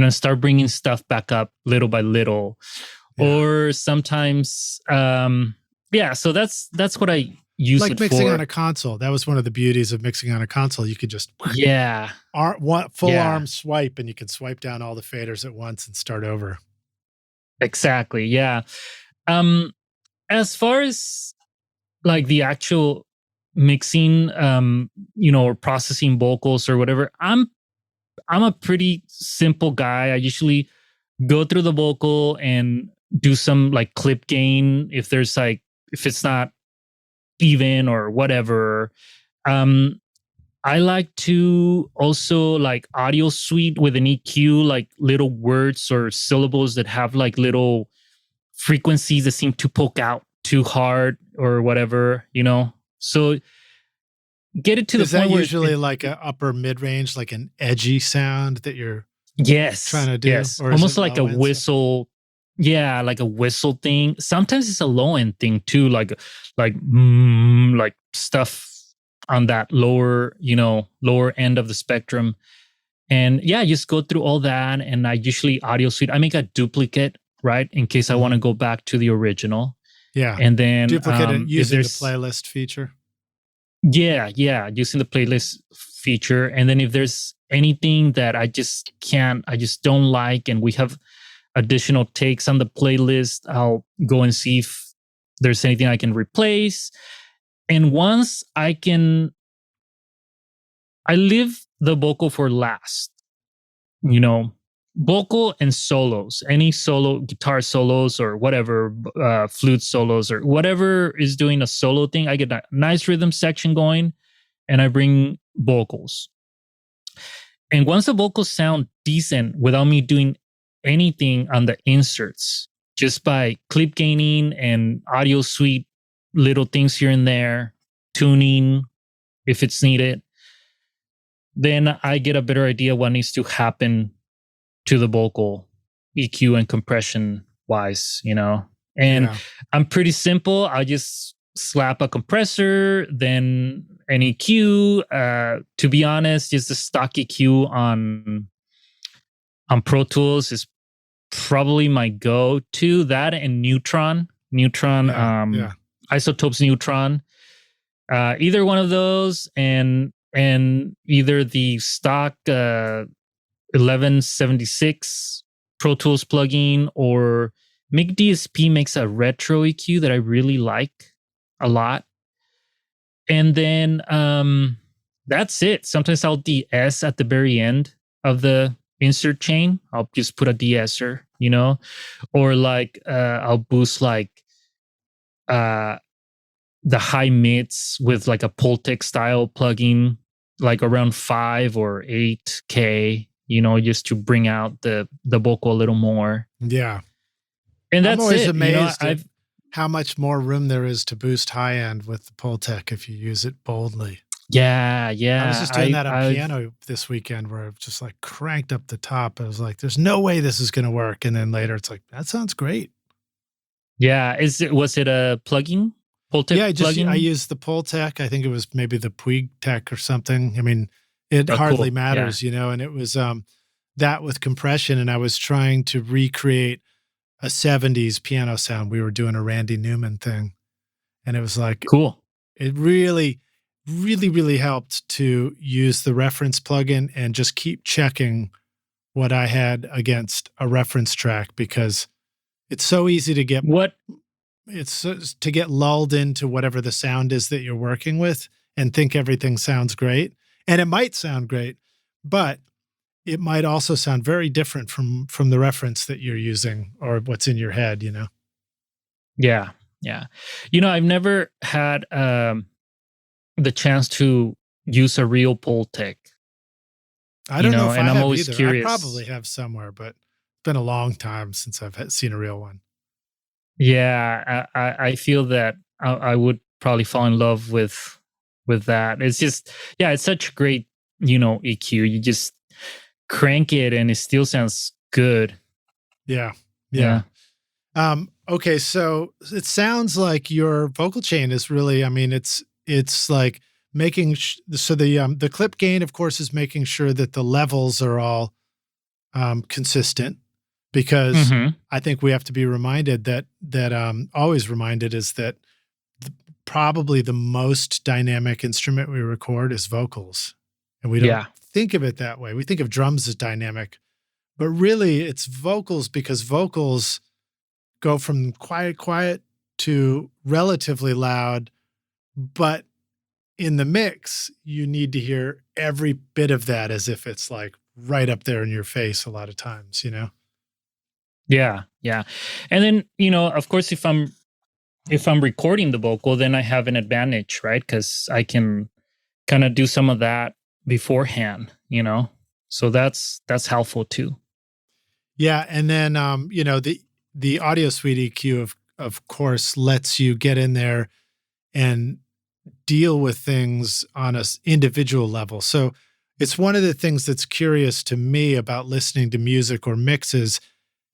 start bringing stuff back up little by little. Yeah. Or sometimes, so that's what I use like it mixing for. on a console. That was one of the beauties of mixing on a console. You could just Yeah. full Yeah. arm swipe, and you can swipe down all the faders at once and start over. Exactly. Yeah. As far as like the actual mixing, or processing vocals or whatever, I'm a pretty simple guy. I usually go through the vocal and do some like clip gain if it's not even or whatever. I like to also like audio suite with an EQ, like little words or syllables that have like little frequencies that seem to poke out too hard or whatever, So get it to the Is that point where usually like a upper mid range, like an edgy sound that you're trying yes, to do, yes, or is it almost like a low end stuff? whistle. Yeah, like a whistle thing. Sometimes it's a low end thing too, like like stuff on that lower end of the spectrum. And yeah, I just go through all that, and I usually audio suite. I make a duplicate, right, in case I want to go back to the original. Yeah, And then duplicate it if using the there's playlist feature. yeah, using the playlist feature. And then if there's anything that I just don't like, and we have additional takes on the playlist, I'll go and see if there's anything I can replace. And once I leave the vocal for last, vocal and solos, any solo guitar solos or whatever, flute solos or whatever is doing a solo thing. I get a nice rhythm section going, and I bring vocals. And once the vocals sound decent without me doing anything on the inserts, just by clip gaining and audio suite, little things here and there, tuning if it's needed, then I get a better idea what needs to happen to the vocal, EQ and compression wise, And I'm pretty simple. I just slap a compressor, then an EQ. To be honest, just the stock EQ on Pro Tools is probably my go-to. That and Neutron, Isotopes Neutron. Either one of those, and either the stock 1176 Pro Tools plugin, or MIG DSP makes a retro EQ that I really like a lot. And then that's it. Sometimes I'll DS at the very end of the insert chain. I'll just put a de-esser, or like I'll boost like the high mids with like a Pultec style plugin, like around 5 or 8K, just to bring out the vocal a little more. Yeah. And that's I'm always it. amazed at how much more room there is to boost high end with the Pultec if you use it boldly. Yeah. I was just doing that on piano this weekend, where I've just like cranked up the top. I was like, there's no way this is going to work. And then later it's like, that sounds great. Yeah. Was it a plugin? Pultec plugin? I used the Pultec. I think it was maybe the Puig Tech or something. I mean, it hardly matters, and it was that with compression, and I was trying to recreate a 70s piano sound. We were doing a Randy Newman thing, and it was like, cool. It really, really, really helped to use the reference plugin and just keep checking what I had against a reference track, because it's so easy to get to get lulled into whatever the sound is that you're working with and think everything sounds great. And it might sound great, but it might also sound very different from the reference that you're using or what's in your head, Yeah. Yeah. I've never had the chance to use a real Pultec. I don't know if and I I'm have always either. curious. I probably have somewhere, but it's been a long time since I've seen a real one. Yeah, I feel that I would probably fall in love with that. It's just, it's such a great, EQ. You just crank it and it still sounds good. Yeah. Okay, so it sounds like your vocal chain is really, it's like making so the clip gain, of course, is making sure that the levels are all consistent, because I think we have to be reminded that always reminded is that probably the most dynamic instrument we record is vocals. And we don't think of it that way. We think of drums as dynamic, but really it's vocals, because vocals go from quiet to relatively loud. But in the mix, you need to hear every bit of that as if it's like right up there in your face a lot of times, you know? Yeah. And then, you know, of course, if I'm recording the vocal, then I have an advantage, right? Because I can kind of do some of that beforehand, you know? So that's helpful too. Yeah. And then, you know, the Audio Suite EQ, of course, lets you get in there and deal with things on an individual level. So it's one of the things that's curious to me about listening to music or mixes.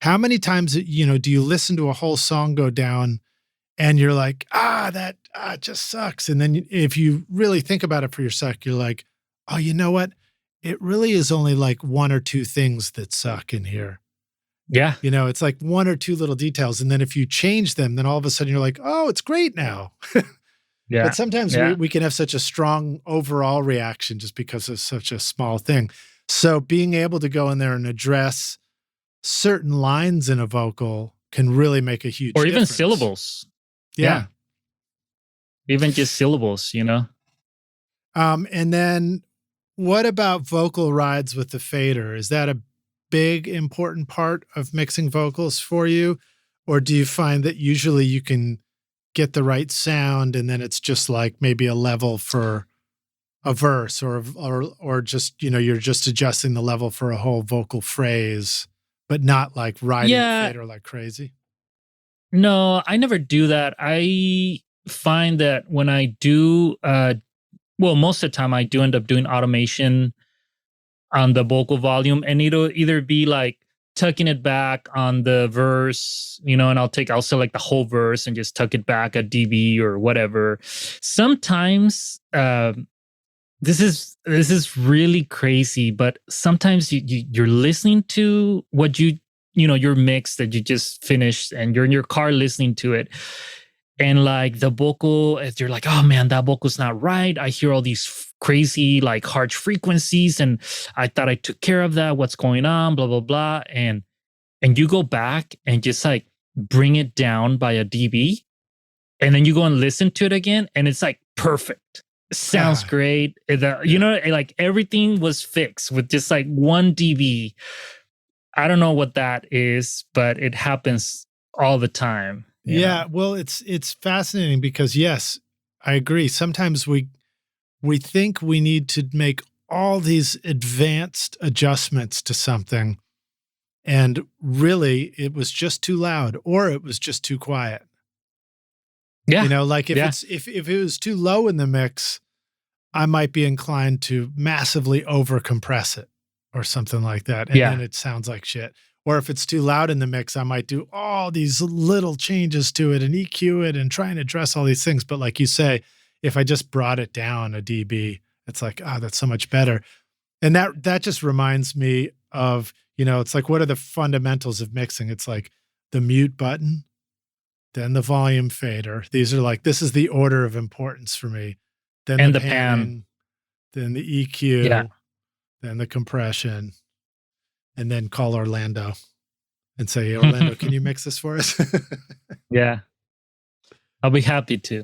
How many times, you know, do you listen to a whole song go down and you're like, that just sucks. And then if you really think about it for yourself, you're like, oh, you know what? It really is only like one or two things that suck in here. Yeah. You know, it's like one or two little details. And then if you change them, then all of a sudden you're like, oh, it's great now. Yeah. But sometimes we can have such a strong overall reaction just because of such a small thing. So being able to go in there and address certain lines in a vocal can really make a huge difference. Or even syllables. Yeah. Even just syllables, you know? And then what about vocal rides with the fader? Is that a big, important part of mixing vocals for you? Or do you find that usually you can get the right sound and then it's just like maybe a level for a verse or just, you know, you're just adjusting the level for a whole vocal phrase, but not like riding the fader like crazy? No, I never do that. I find that when I do, most of the time I do end up doing automation on the vocal volume, and it'll either be like tucking it back on the verse, you know, and I'll select the whole verse and just tuck it back a dB or whatever. Sometimes, this is really crazy, but sometimes you're listening to what your mix that you just finished and you're in your car listening to it. And like the vocal, you're like, oh man, that vocal's not right. I hear all these crazy like harsh frequencies and I thought I took care of that. What's going on? Blah, blah, blah. And you go back and just like bring it down by a dB. And then you go and listen to it again. And it's like perfect. Sounds great. You know, like everything was fixed with just like 1 dB. I don't know what that is, but it happens all the time. Yeah, well, it's fascinating because yes, I agree. Sometimes we think we need to make all these advanced adjustments to something, and really it was just too loud or it was just too quiet. Yeah, you know, like if it was too low in the mix, I might be inclined to massively over compress it or something like that, and then it sounds like shit. Or if it's too loud in the mix, I might do all these little changes to it and EQ it and try and address all these things. But like you say, if I just brought it down a dB, it's like, that's so much better. And that just reminds me of, you know, it's like, what are the fundamentals of mixing? It's like the mute button, then the volume fader. These are like, this is the order of importance for me. Then the pan, then the EQ, then the compression. And then call Orlando and say, hey, Orlando, can you mix this for us? Yeah. I'll be happy to.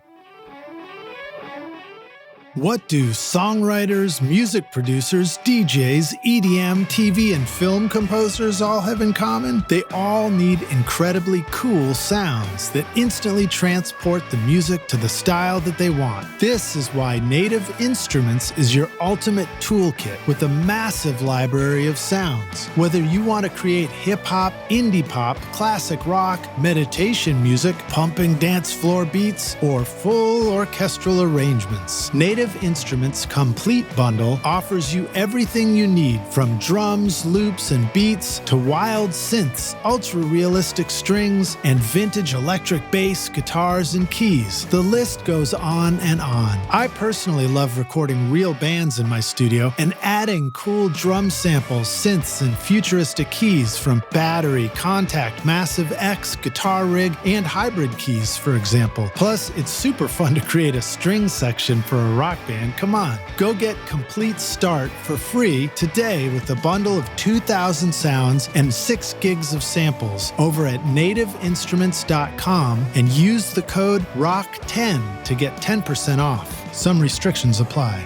What do songwriters, music producers, DJs, EDM, TV, and film composers all have in common? They all need incredibly cool sounds that instantly transport the music to the style that they want. This is why Native Instruments is your ultimate toolkit with a massive library of sounds. Whether you want to create hip-hop, indie pop, classic rock, meditation music, pumping dance floor beats, or full orchestral arrangements, Native Native Instruments Complete Bundle offers you everything you need, from drums, loops, and beats to wild synths, ultra-realistic strings, and vintage electric bass, guitars, and keys. The list goes on and on. I personally love recording real bands in my studio and adding cool drum samples, synths, and futuristic keys from Battery, Contact, Massive X, Guitar Rig, and Hybrid keys, for example. Plus, it's super fun to create a string section for a rock band. Come on, go get Complete Start for free today with a bundle of 2,000 sounds and 6 gigs of samples over at nativeinstruments.com and use the code ROCK10 to get 10% off. Some restrictions apply.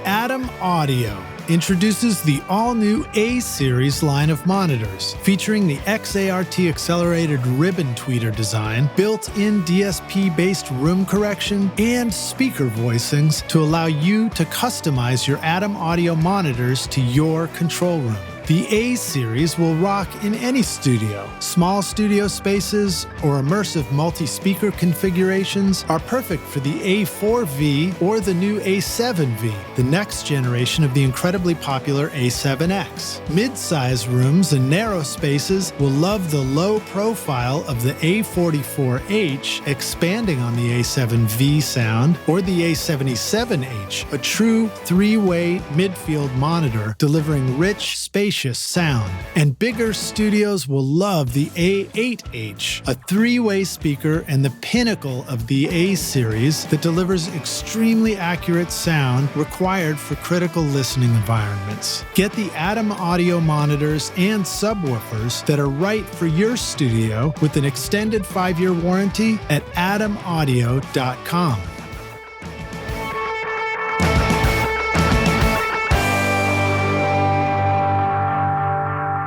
Adam Audio introduces the all-new A-Series line of monitors, featuring the XART accelerated ribbon tweeter design, built-in DSP-based room correction, and speaker voicings to allow you to customize your Adam Audio monitors to your control room. The A-Series will rock in any studio. Small studio spaces or immersive multi-speaker configurations are perfect for the A4V or the new A7V, the next generation of the incredibly popular A7X. Mid-size rooms and narrow spaces will love the low profile of the A44H, expanding on the A7V sound, or the A77H, a true three-way midfield monitor delivering rich, spacious sound. And bigger studios will love the A8H, a three-way speaker and the pinnacle of the A-Series that delivers extremely accurate sound required for critical listening environments. Get the Adam Audio monitors and subwoofers that are right for your studio with an extended 5-year warranty at adamaudio.com.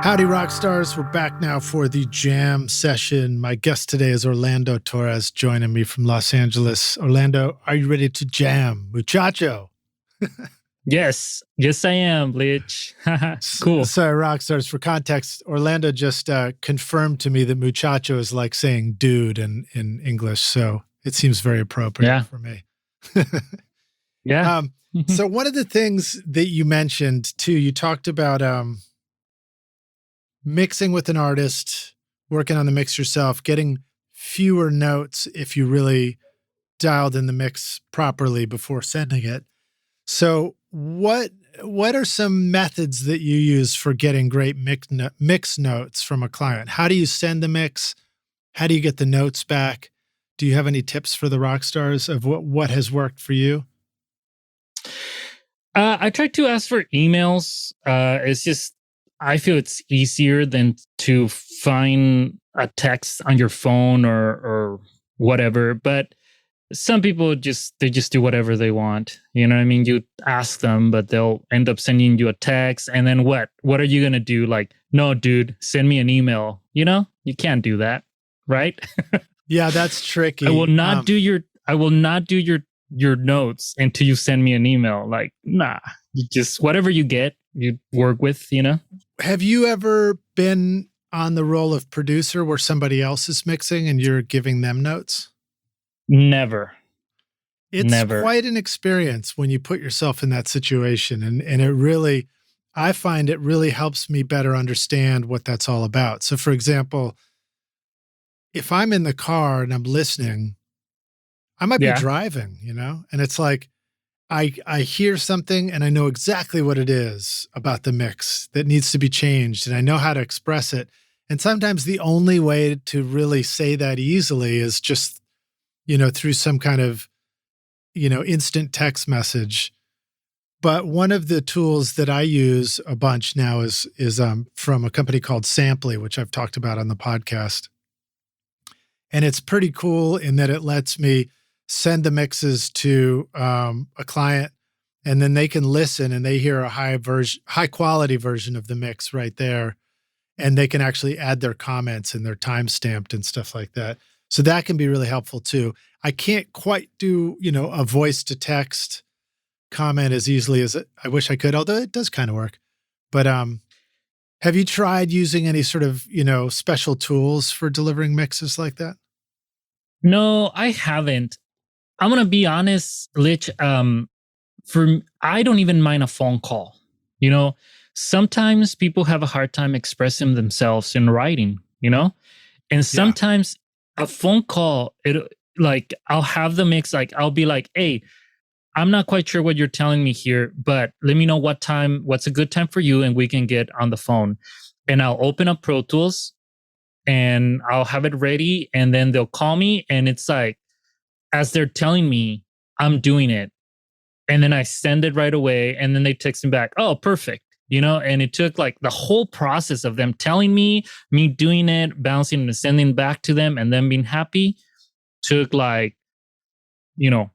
Howdy, rock stars. We're back now for the jam session. My guest today is Orlando Torres, joining me from Los Angeles. Orlando, are you ready to jam, muchacho? Yes, I am, Lich. Cool. Sorry, rock stars. For context, Orlando just confirmed to me that muchacho is like saying dude in English, so it seems very appropriate for me. Yeah. So one of the things that you mentioned too, you talked about mixing with an artist, working on the mix yourself, getting fewer notes if you really dialed in the mix properly before sending it. So what are some methods that you use for getting great mix notes from a client? How do you send the mix? How do you get the notes back? Do you have any tips for the rock stars of what has worked for you? I try to ask for emails. It's just, I feel it's easier than to find a text on your phone or whatever. But some people just do whatever they want. You know what I mean? You ask them, but they'll end up sending you a text. And then what? What are you going to do? Like, no, dude, send me an email. You know, you can't do that. Right? Yeah, that's tricky. I will not do your notes until you send me an email. Like, nah, you just, whatever you get, you work with, you know? Have you ever been on the role of producer where somebody else is mixing and you're giving them notes? Never. It's Never. Quite an experience when you put yourself in that situation. And it really, I find it really helps me better understand what that's all about. So for example, if I'm in the car and I'm listening, I might be driving, you know, and it's like, I hear something and I know exactly what it is about the mix that needs to be changed, and I know how to express it. And sometimes the only way to really say that easily is just, you know, through some kind of, you know, instant text message. But one of the tools that I use a bunch now is from a company called Samply, which I've talked about on the podcast. And it's pretty cool in that it lets me send the mixes to a client, and then they can listen and they hear a high quality version of the mix right there. And they can actually add their comments and their time stamped and stuff like that. So that can be really helpful too. I can't quite do, you know, a voice to text comment as easily as I wish I could, although it does kind of work. But Have you tried using any sort of, special tools for delivering mixes like that? No, I haven't. I'm gonna be honest, Lich. I don't even mind a phone call. You know, sometimes people have a hard time expressing themselves in writing. And Yeah. sometimes a phone call, I'll have the mix. Like I'll be like, "Hey, I'm not quite sure what you're telling me here, but let me know what's a good time for you, and we can get on the phone." And I'll open up Pro Tools and I'll have it ready, and then they'll call me, and it's like as they're telling me, I'm doing it. And then I send it right away. And then they text me back, "Oh, perfect." And it took like the whole process of them telling me doing it, bouncing and sending back to them, and then being happy took like, you know,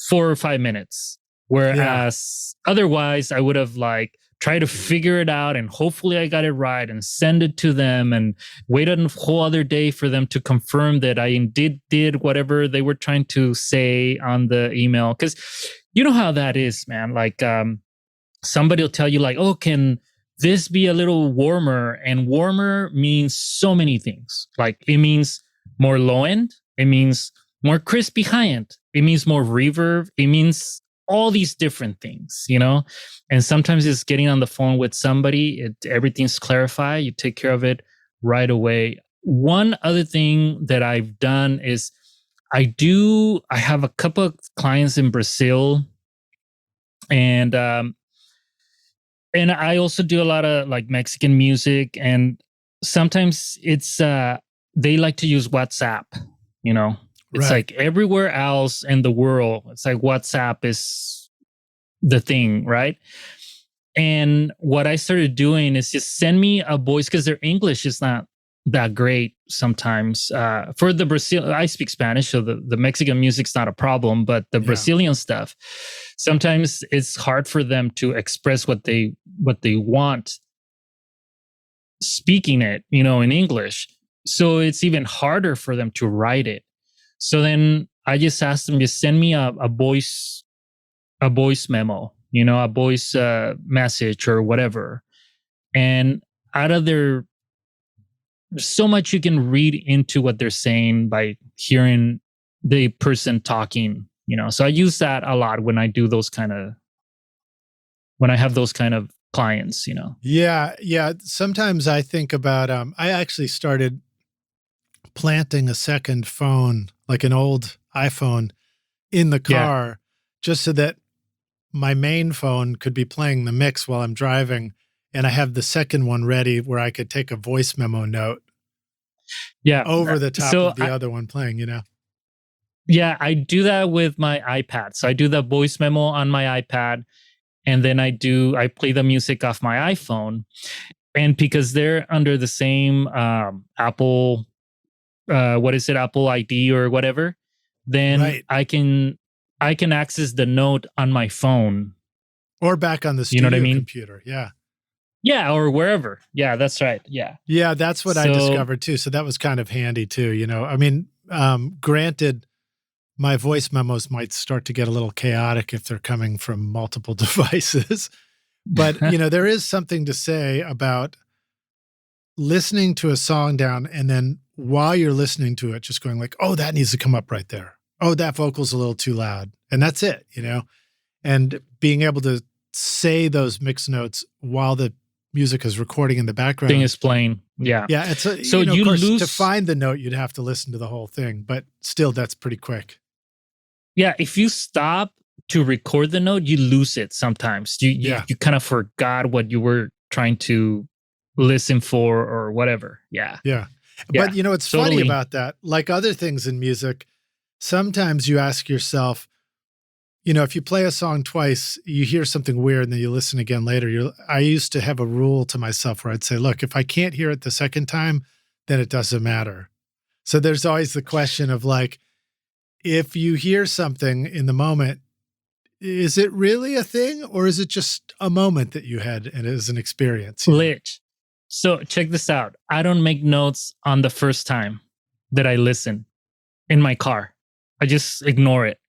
4 or 5 minutes. Yeah. Whereas otherwise, I would have like tried to figure it out and hopefully I got it right and send it to them and waited a whole other day for them to confirm that I indeed did whatever they were trying to say on the email. Because you know how that is, man. Like somebody will tell you like, "Oh, can this be a little warmer?" And warmer means so many things. Like it means more low end. It means more crispy high end. It means more reverb. It means all these different things. And sometimes it's getting on the phone with somebody. Everything's clarified. You take care of it right away. One other thing that I've done is I have a couple of clients in Brazil, and I also do a lot of like Mexican music, and sometimes it's they like to use WhatsApp. It's Right. like everywhere else in the world, it's like WhatsApp is the thing, right? And what I started doing is just send me a voice because their English is not that great sometimes. For the Brazil, I speak Spanish, so the Mexican music's not a problem, but the Yeah. Brazilian stuff, sometimes it's hard for them to express what they want speaking it, in English. So it's even harder for them to write it. So then I just asked them to send me a voice memo, a voice message or whatever. And out of there's so much you can read into what they're saying by hearing the person talking. So I use that a lot when I do when I have those kind of clients. Yeah. Yeah. Sometimes I think about, I actually started planting a second phone, like an old iPhone, in the Yeah. car just so that my main phone could be playing the mix while I'm driving. And I have the second one ready where I could take a voice memo note Yeah. over the top So of the other one playing. yeah, I do that with my iPad. So I do the voice memo on my iPad, and then I play the music off my iPhone. And because they're under the same Apple, what is it, Apple ID or whatever, then Right. I can access the note on my phone. Or back on the You know what I studio mean? computer. Yeah. Yeah, or wherever. Yeah, that's right. Yeah. Yeah. That's what I So discovered too. So that was kind of handy too. I mean, granted, my voice memos might start to get a little chaotic if they're coming from multiple devices. But, there is something to say about listening to a song down and then while you're listening to it, just going like, "Oh, that needs to come up right there. Oh, that vocal's a little too loud." And that's it. And being able to say those mix notes while the music is recording in the background. thing is playing. Yeah. Yeah. It's So of you course, to lose. find the note, you'd have to listen to the whole thing, but still that's pretty quick. Yeah, if you stop to record the note, you lose it sometimes. Yeah. You kind of forgot what you were trying to listen for or whatever. Yeah. Yeah. Yeah. But it's funny Totally. about that. Like other things in music, sometimes you ask yourself, if you play a song twice, you hear something weird and then you listen again later. I used to have a rule to myself where I'd say, look, if I can't hear it the second time, then it doesn't matter. So there's always the question of like, if you hear something in the moment, is it really a thing or is it just a moment that you had and it was an experience? Lit. So check this out. I don't make notes on the first time that I listen in my car. I just ignore it.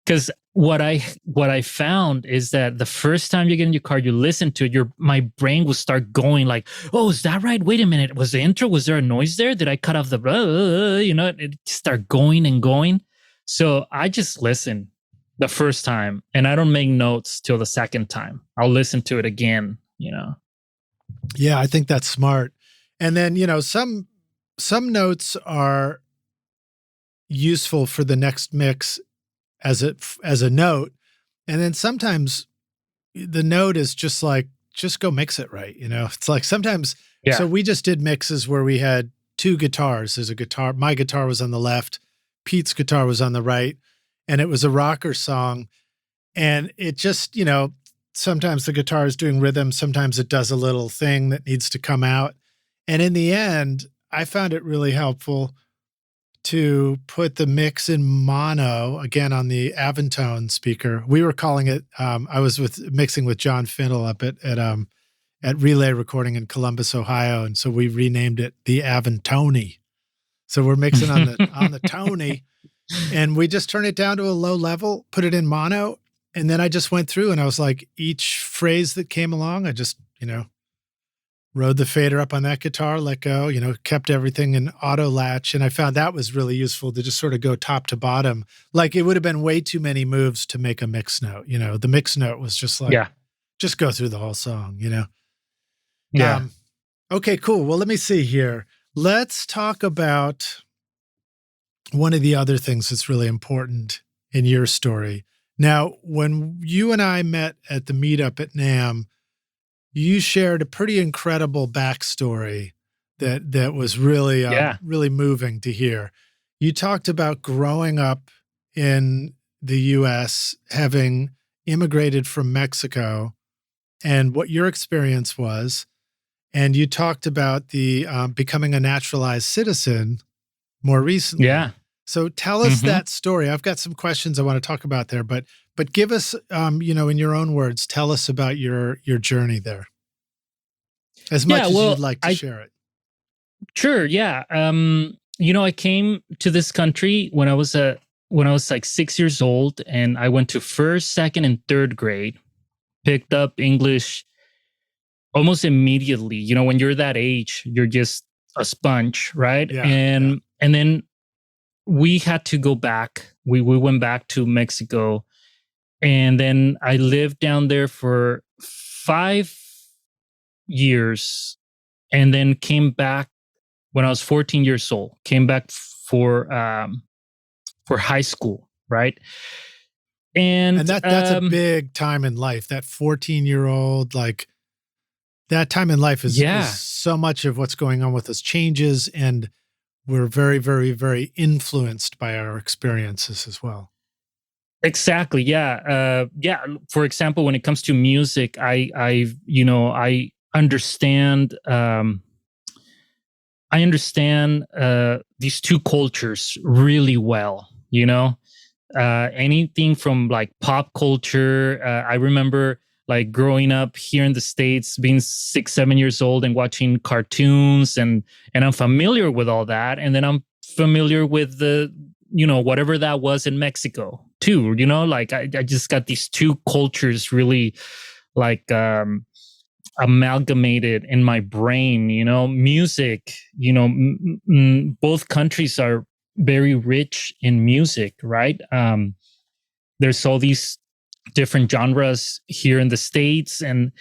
Because what I found is that the first time you get in your car, you listen to it, my brain will start going like, oh, is that right? Wait a minute. Was the intro? Was there a noise there? Did I cut off the it start going and going. So I just listen the first time and I don't make notes till the second time. I'll listen to it again, Yeah, I think that's smart. And then, some notes useful for the next mix as a note. And then sometimes the note is just like, just go mix it right. It's like sometimes, So we just did mixes where we had two guitars. There's a guitar. My guitar was on the left. Pete's guitar was on the right. And it was a rocker song. And it just, sometimes the guitar is doing rhythm. Sometimes it does a little thing that needs to come out. And in the end, I found it really helpful to put the mix in mono, again, on the Aventone speaker. We were calling it, I was mixing with John Findle up at Relay Recording in Columbus, Ohio. And so we renamed it the Aventone. So we're mixing on the Tony, and we just turn it down to a low level, put it in mono. And then I just went through and I was like, each phrase that came along, I just, rode the fader up on that guitar, let go, kept everything in auto latch. And I found that was really useful to just sort of go top to bottom. Like it would have been way too many moves to make a mix note. The mix note was just like, just go through the whole song, Yeah. Okay, cool. Well, let me see here. Let's talk about one of the other things that's really important in your story. Now, when you and I met at the meetup at NAMM, you shared a pretty incredible backstory that was really, really moving to hear. You talked about growing up in the U.S., having immigrated from Mexico, and what your experience was. And you talked about the becoming a naturalized citizen more recently. Yeah. So tell us that story. I've got some questions I want to talk about there, but give us, in your own words, tell us about your journey there. As much as you'd like to share it. Sure. Yeah. I came to this country when I was like 6 years old, and I went to first, second, and third grade. Picked up English almost immediately. When you're that age, you're just a sponge, right? Yeah, and then we had to go back. We went back to Mexico, and then I lived down there for 5 years, and then came back when I was 14 years old. Came back for high school, right? And that's a big time in life. That 14-year-old, like that time in life is so much of what's going on with us changes, and we're very, very, very influenced by our experiences as well. Exactly. Yeah. For example, when it comes to music, I understand. I understand these two cultures really well. Anything from like pop culture. I remember like growing up here in the States, being 6, 7 years old and watching cartoons, and I'm familiar with all that. And then I'm familiar with the, whatever that was in Mexico too, like I just got these two cultures really like amalgamated in my brain, music, both countries are very rich in music, right? There's all these different genres here in the States, and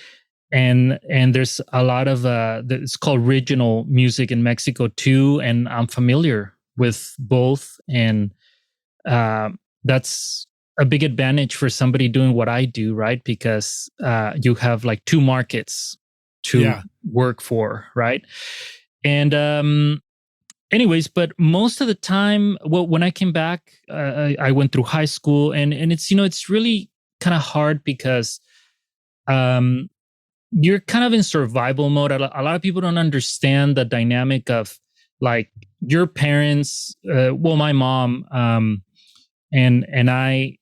there's a lot of it's called regional music in Mexico too, and I'm familiar with both, and that's a big advantage for somebody doing what I do, right? Because you have like two markets to work for, right? And anyways, but most of the time, when I came back, I went through high school, and it's it's really kind of hard because you're kind of in survival mode. A lot of people don't understand the dynamic of like your parents. My mom and I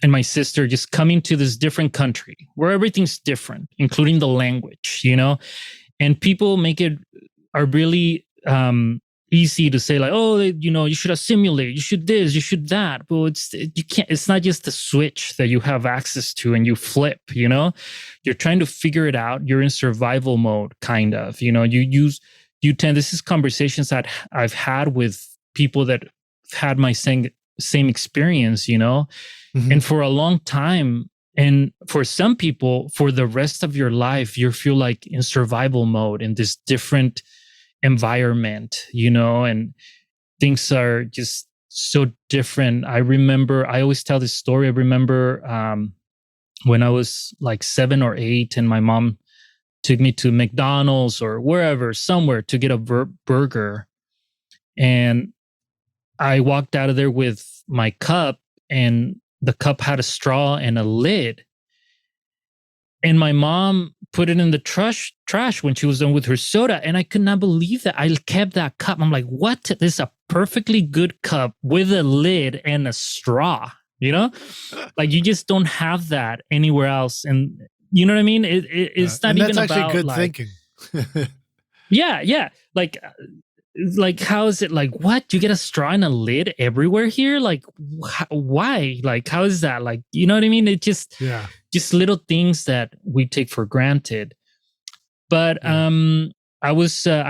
and my sister just coming to this different country where everything's different, including the language, and people are really easy to say like, oh, you should assimilate, you should this, you should that. Well, you can't. It's not just a switch that you have access to and you flip. You're trying to figure it out. You're in survival mode, kind of. You tend. This is conversations that I've had with people that had my same experience. And for a long time. And for some people, for the rest of your life, you feel like in survival mode in this different environment, and things are just so different. I always tell this story. I remember when I was like 7 or 8 and my mom took me to McDonald's or somewhere to get a burger. And I walked out of there with my cup, and the cup had a straw and a lid. And my mom put it in the trash when she was done with her soda. And I could not believe that. I kept that cup. I'm like, what? This is a perfectly good cup with a lid and a straw, Like you just don't have that anywhere else. And you know what I mean? It's not even about... That's actually good thinking. Yeah. Like, how is it like, what? You get a straw and a lid everywhere here? Like, why? Like, how is that? Like, you know what I mean? It just little things that we take for granted. But I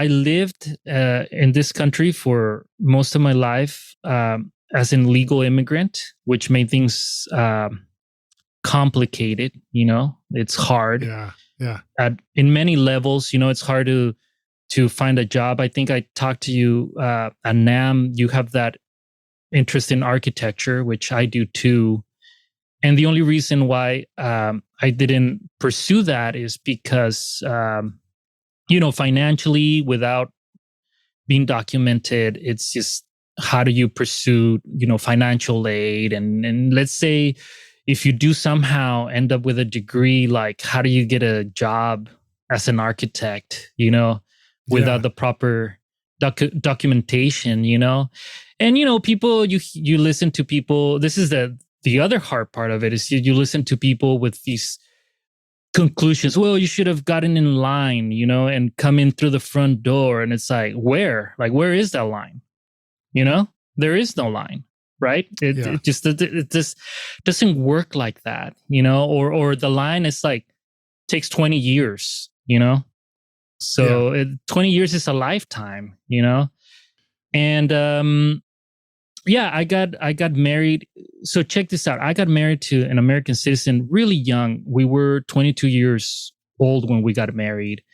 lived in this country for most of my life as an legal immigrant, which made things complicated. It's hard. Yeah. In many levels, it's hard to find a job. I think I talked to you at NAM. You have that interest in architecture, which I do too. And the only reason why I didn't pursue that is because, financially, without being documented, it's just how do you pursue, financial aid? And let's say if you do somehow end up with a degree, like how do you get a job as an architect, without the proper documentation, and people, you listen to people. This is the other hard part of it is you listen to people with these conclusions. Well, you should have gotten in line, and come in through the front door. And it's like, where is that line? There is no line, right? It just doesn't work like that, or the line is like takes 20 years, So 20 years is a lifetime, and I got married. So check this out. I got married to an American citizen really young. We were 22 years old when we got married,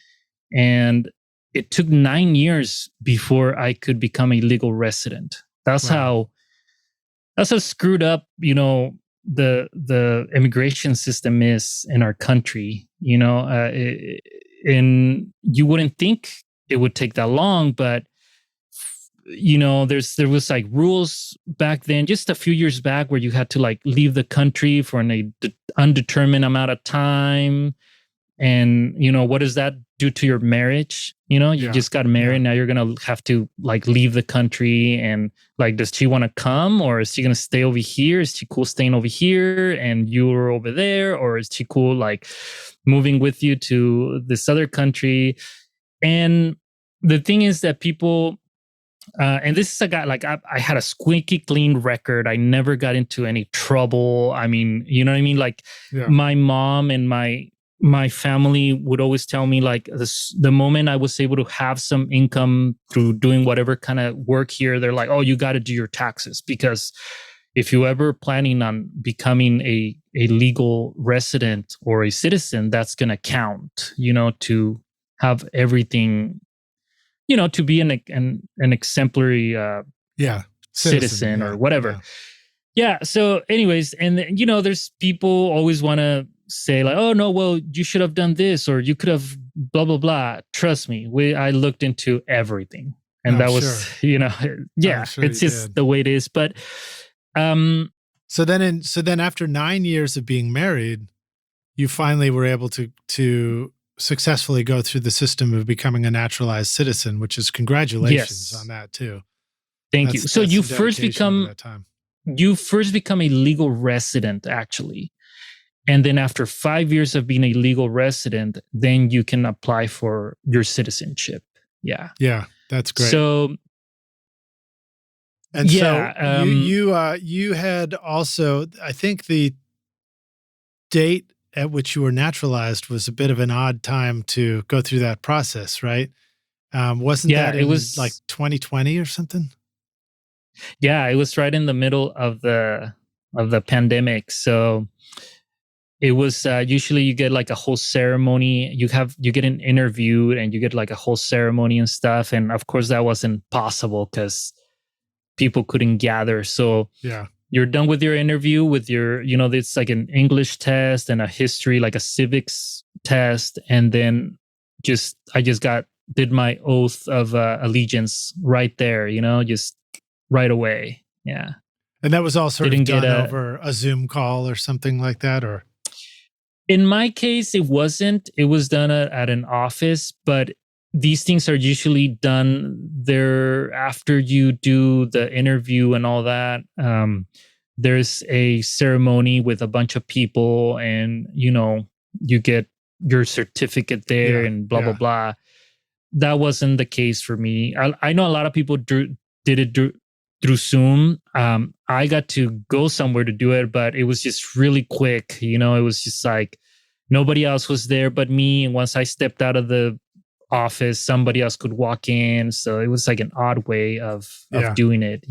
and it took 9 years before I could become a legal resident. That's how screwed up, the immigration system is in our country. And you wouldn't think it would take that long, but there was like rules back then, just a few years back, where you had to like leave the country for an undetermined amount of time. And what does that do to your marriage? You just got married. Now you're gonna have to like leave the country, and like, does she want to come, or is she gonna stay over here? Is she cool staying over here and you're over there, or is she cool like moving with you to this other country? And the thing is that people, and this is a guy, like I had a squeaky clean record. I never got into any trouble. I mean, you know what I mean? Like my mom and my family would always tell me, like, the moment I was able to have some income through doing whatever kind of work here, they're like, oh, you got to do your taxes, because if you ever planning on becoming a legal resident or a citizen, that's going to count, to have everything, to be an exemplary citizen or whatever. Yeah. So anyways, and there's people always want to say like, oh no, well, you should have done this, or you could have blah, blah, blah. Trust me, I looked into everything, and that was, it's just the way it is. But, so then after 9 years of being married, you finally were able to successfully go through the system of becoming a naturalized citizen, which is congratulations on that too. Thank you. So you first become a legal resident, actually. And then after 5 years of being a legal resident, then you can apply for your citizenship. Yeah. Yeah, that's great. So And Yeah, so you had also, I think the date at which you were naturalized was a bit of an odd time to go through that process, right? Wasn't yeah, that it in like was 2020 or something? yeah, it was right in the middle of the pandemic. So it was usually you get like a whole ceremony. You get an interview and you get like a whole ceremony and stuff. And of course that wasn't possible because people couldn't gather. So Yeah. you're done with your interview with your, it's like an English test and a history, like a civics test. And then I just did my oath of allegiance right there, just right away. Yeah. And that was all sort of Didn't get done over a Zoom call or something like that, or? in my case, it wasn't. It was done at an office, but these things are usually done there after you do the interview and all that. There's a ceremony with a bunch of people, and you get your certificate there, Yeah, and blah blah yeah. blah. That wasn't the case for me. I know a lot of people did it through Zoom. I got to go somewhere to do it, but it was just really quick. It was just like nobody else was there but me. And once I stepped out of the office, somebody else could walk in. So it was like an odd way of doing it.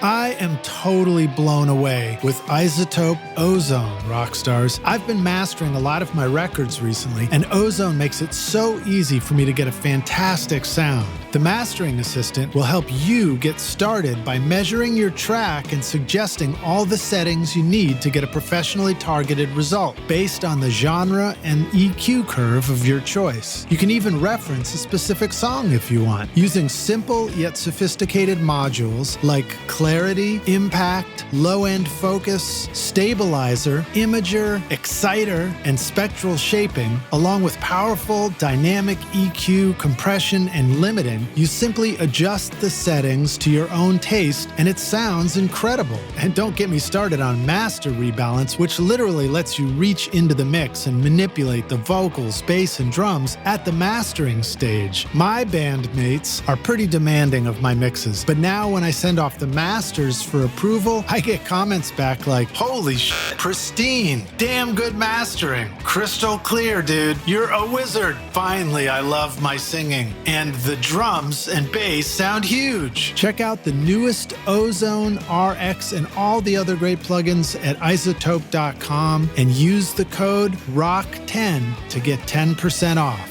I am totally blown away with Isotope Ozone, rock stars. I've been mastering a lot of my records recently, and Ozone makes it so easy for me to get a fantastic sound. The mastering assistant will help you get started by measuring your track and suggesting all the settings you need to get a professionally targeted result based on the genre and EQ curve of your choice. You can even reference a specific song if you want, using simple yet sophisticated modules like clarity, impact, low-end focus, stabilizer, imager, exciter, and spectral shaping, along with powerful dynamic EQ, compression, and limiting. You simply adjust the settings to your own taste, and it sounds incredible. And don't get me started on Master Rebalance, which literally lets you reach into the mix and manipulate the vocals, bass, and drums at the mastering stage. My bandmates are pretty demanding of my mixes, but now when I send off the masters for approval, I get comments back like, "Holy shit, pristine, damn good mastering, crystal clear, dude, you're a wizard. Finally, I love my singing, and the drums and bass sound huge." Check out the newest Ozone, RX, and all the other great plugins at isotope.com and use the code ROCK10 to get 10% off.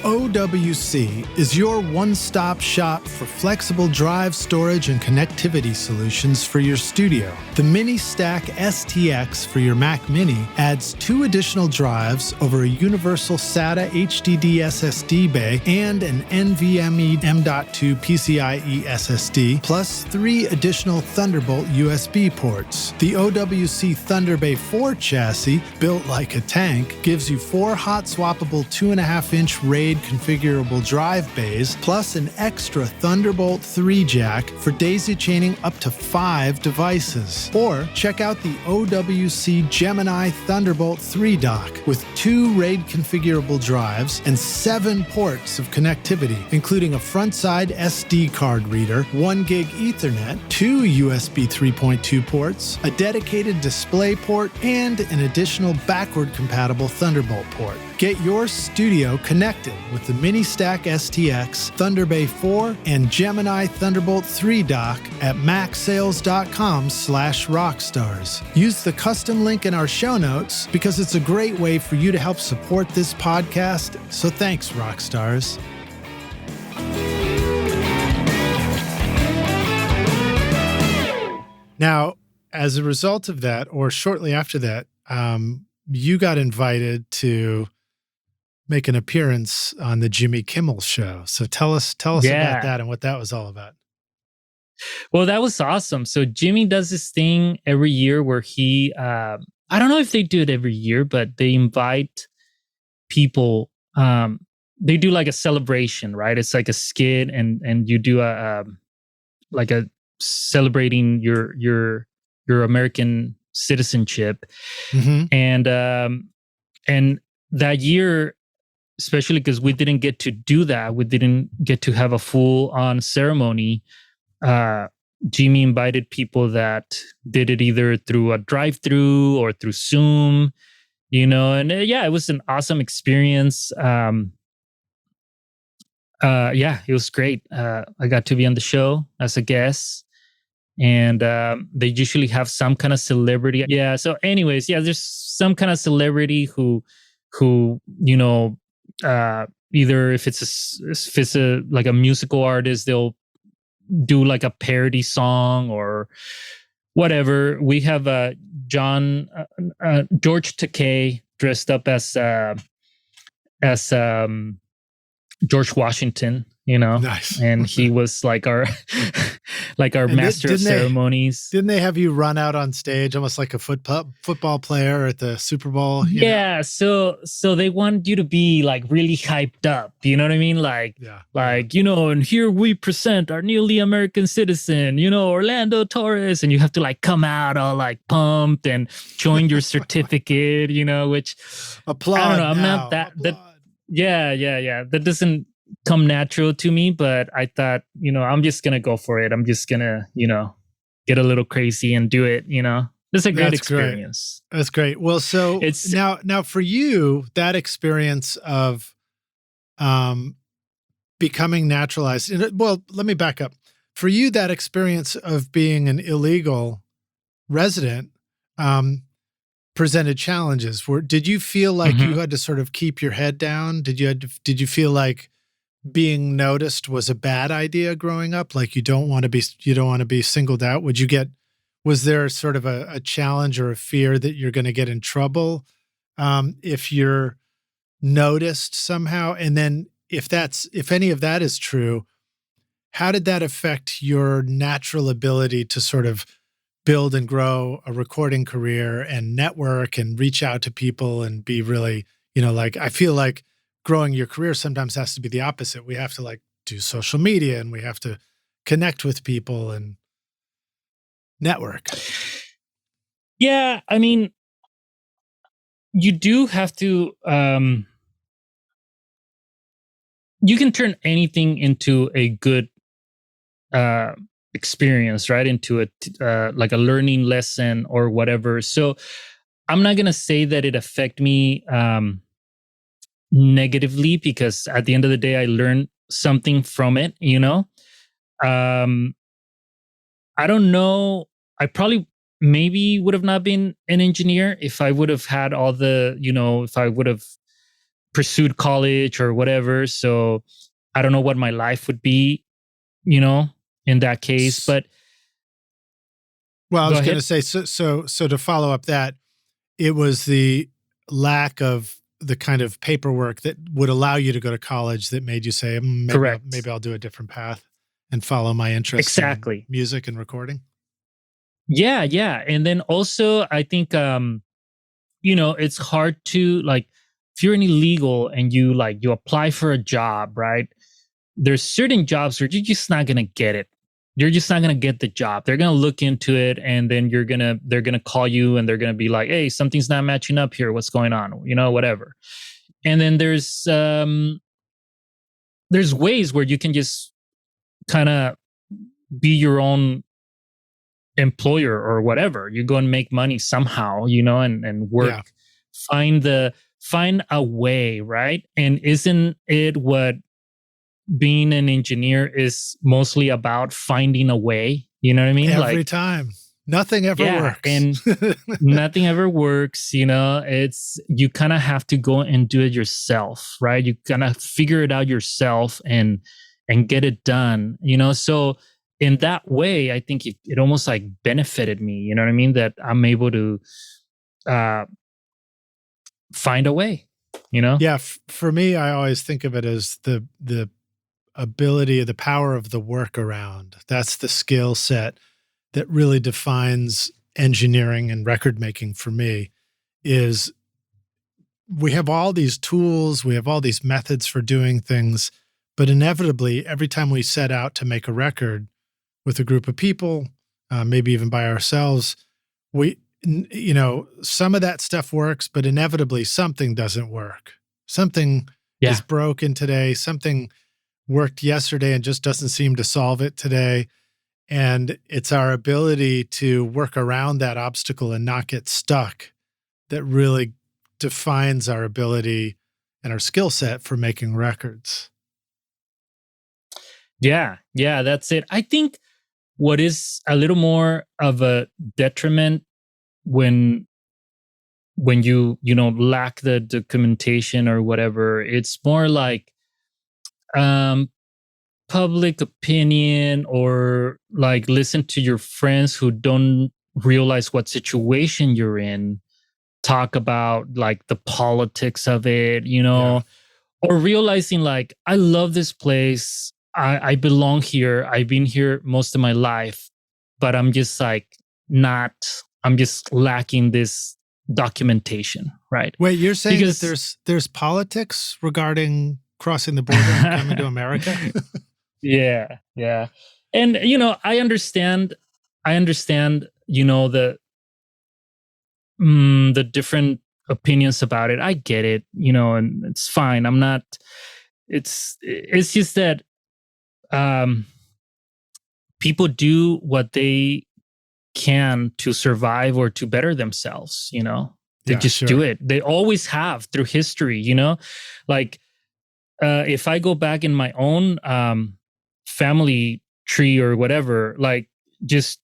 OWC is your one-stop shop for flexible drive storage and connectivity solutions for your studio. The Mini Stack STX for your Mac Mini adds 2 additional drives over a universal SATA HDD SSD bay and an NVMe M.2 PCIe SSD, plus 3 additional Thunderbolt USB ports. The OWC Thunder Bay 4 chassis, built like a tank, gives you 4 hot-swappable 2.5-inch RAID configurable drive bays, plus an extra Thunderbolt 3 jack for daisy chaining up to 5 devices. Or check out the OWC Gemini Thunderbolt 3 dock with 2 RAID configurable drives and 7 ports of connectivity, including a front-side SD card reader, 1 gig Ethernet, 2 USB 3.2 ports, a dedicated display port, and an additional backward-compatible Thunderbolt port. Get your studio connected with the Mini Stack STX, Thunder Bay 4, and Gemini Thunderbolt 3 dock at macsales.com/rockstars. Use the custom link in our show notes because it's a great way for you to help support this podcast. So thanks, Rockstars. Now, as a result of that, or shortly after that, you got invited to make an appearance on the Jimmy Kimmel show. So tell us about that and what that was all about. Well, that was awesome. So Jimmy does this thing every year where he, I don't know if they do it every year, but they invite people. They do like a celebration, right? It's like a skit, and you do a celebrating your American citizenship, and that year, especially because we didn't get to do that, we didn't get to have a full-on ceremony. Jimmy invited people that did it either through a drive-through or through Zoom, and it was an awesome experience. It was great. I got to be on the show as a guest, and they usually have some kind of celebrity. Yeah. So, anyways, there's some kind of celebrity who, either if it's a like a musical artist, they'll do like a parody song or whatever. We have George Takei dressed up as George Washington, Nice. And he was like our master of ceremonies. Didn't they have you run out on stage almost like a football player at the Super Bowl? Yeah. So they want you to be like really hyped up. You know what I mean? And here we present our newly American citizen, Orlando Torres, and you have to like come out all like pumped and showing your certificate, which applaud. I don't know. I'm not that. Yeah. That doesn't come natural to me, but I thought, I'm just going to go for it. I'm just going to, get a little crazy and do it, It's a great experience. Great. That's great. Well, so it's now for you, that experience of becoming naturalized. Well, let me back up. For you, that experience of being an illegal resident presented challenges. Did you feel like you had to sort of keep your head down? Did you feel like being noticed was a bad idea growing up? Like you don't want to be singled out? Was there sort of a challenge or a fear that you're going to get in trouble if you're noticed somehow? And then if any of that is true, how did that affect your natural ability to sort of build and grow a recording career and network and reach out to people and be really, I feel like growing your career sometimes has to be the opposite. We have to like do social media and we have to connect with people and network. Yeah. I mean, you do have to, you can turn anything into a good, experience, right? Into like a learning lesson or whatever. So I'm not going to say that it affected me negatively, because at the end of the day, I learned something from it, I don't know. I probably maybe would have not been an engineer if I would have had all the, if I would have pursued college or whatever. So I don't know what my life would be, in that case. But well, I was going to say, so to follow up that, it was the lack of the kind of paperwork that would allow you to go to college that made you say, maybe I'll do a different path and follow my interest in music and recording. Yeah. And then also I think, it's hard to like, if you're an illegal and you apply for a job, right? There's certain jobs where you're just not going to get it. You're just not going to get the job. They're going to look into it, and then they're going to call you and they're going to be like, hey, something's not matching up here. What's going on? Whatever. And then there's ways where you can just kind of be your own employer or whatever. You go and make money somehow, and work, find a way, right? And isn't it what being an engineer is mostly about, finding a way? You know what I mean? Every time. Nothing ever works. And nothing ever works. It's, you kind of have to go and do it yourself, right? You kind of figure it out yourself and get it done, So in that way, I think it almost like benefited me, you know what I mean? That I'm able to find a way, Yeah. For me, I always think of it as the ability, the power of the workaround. That's the skill set that really defines engineering and record making for me. Is we have all these tools, we have all these methods for doing things, but inevitably, every time we set out to make a record with a group of people, maybe even by ourselves, some of that stuff works, but inevitably something doesn't work. Something is broken today. Something worked yesterday and just doesn't seem to solve it today. And it's our ability to work around that obstacle and not get stuck that really defines our ability and our skill set for making records. Yeah, that's it. I think what is a little more of a detriment when you lack the documentation or whatever, it's more like public opinion, or like listen to your friends who don't realize what situation you're in, talk about like the politics of it, or realizing like, I love this place, I belong here, I've been here most of my life, but I'm just lacking this documentation, right? Wait, you're saying that there's politics regarding crossing the border and coming to America? Yeah. And I understand the different opinions about it. I get it, and it's fine. It's just that people do what they can to survive or to better themselves, they do it. They always have through history, like if I go back in my own family tree or whatever, like just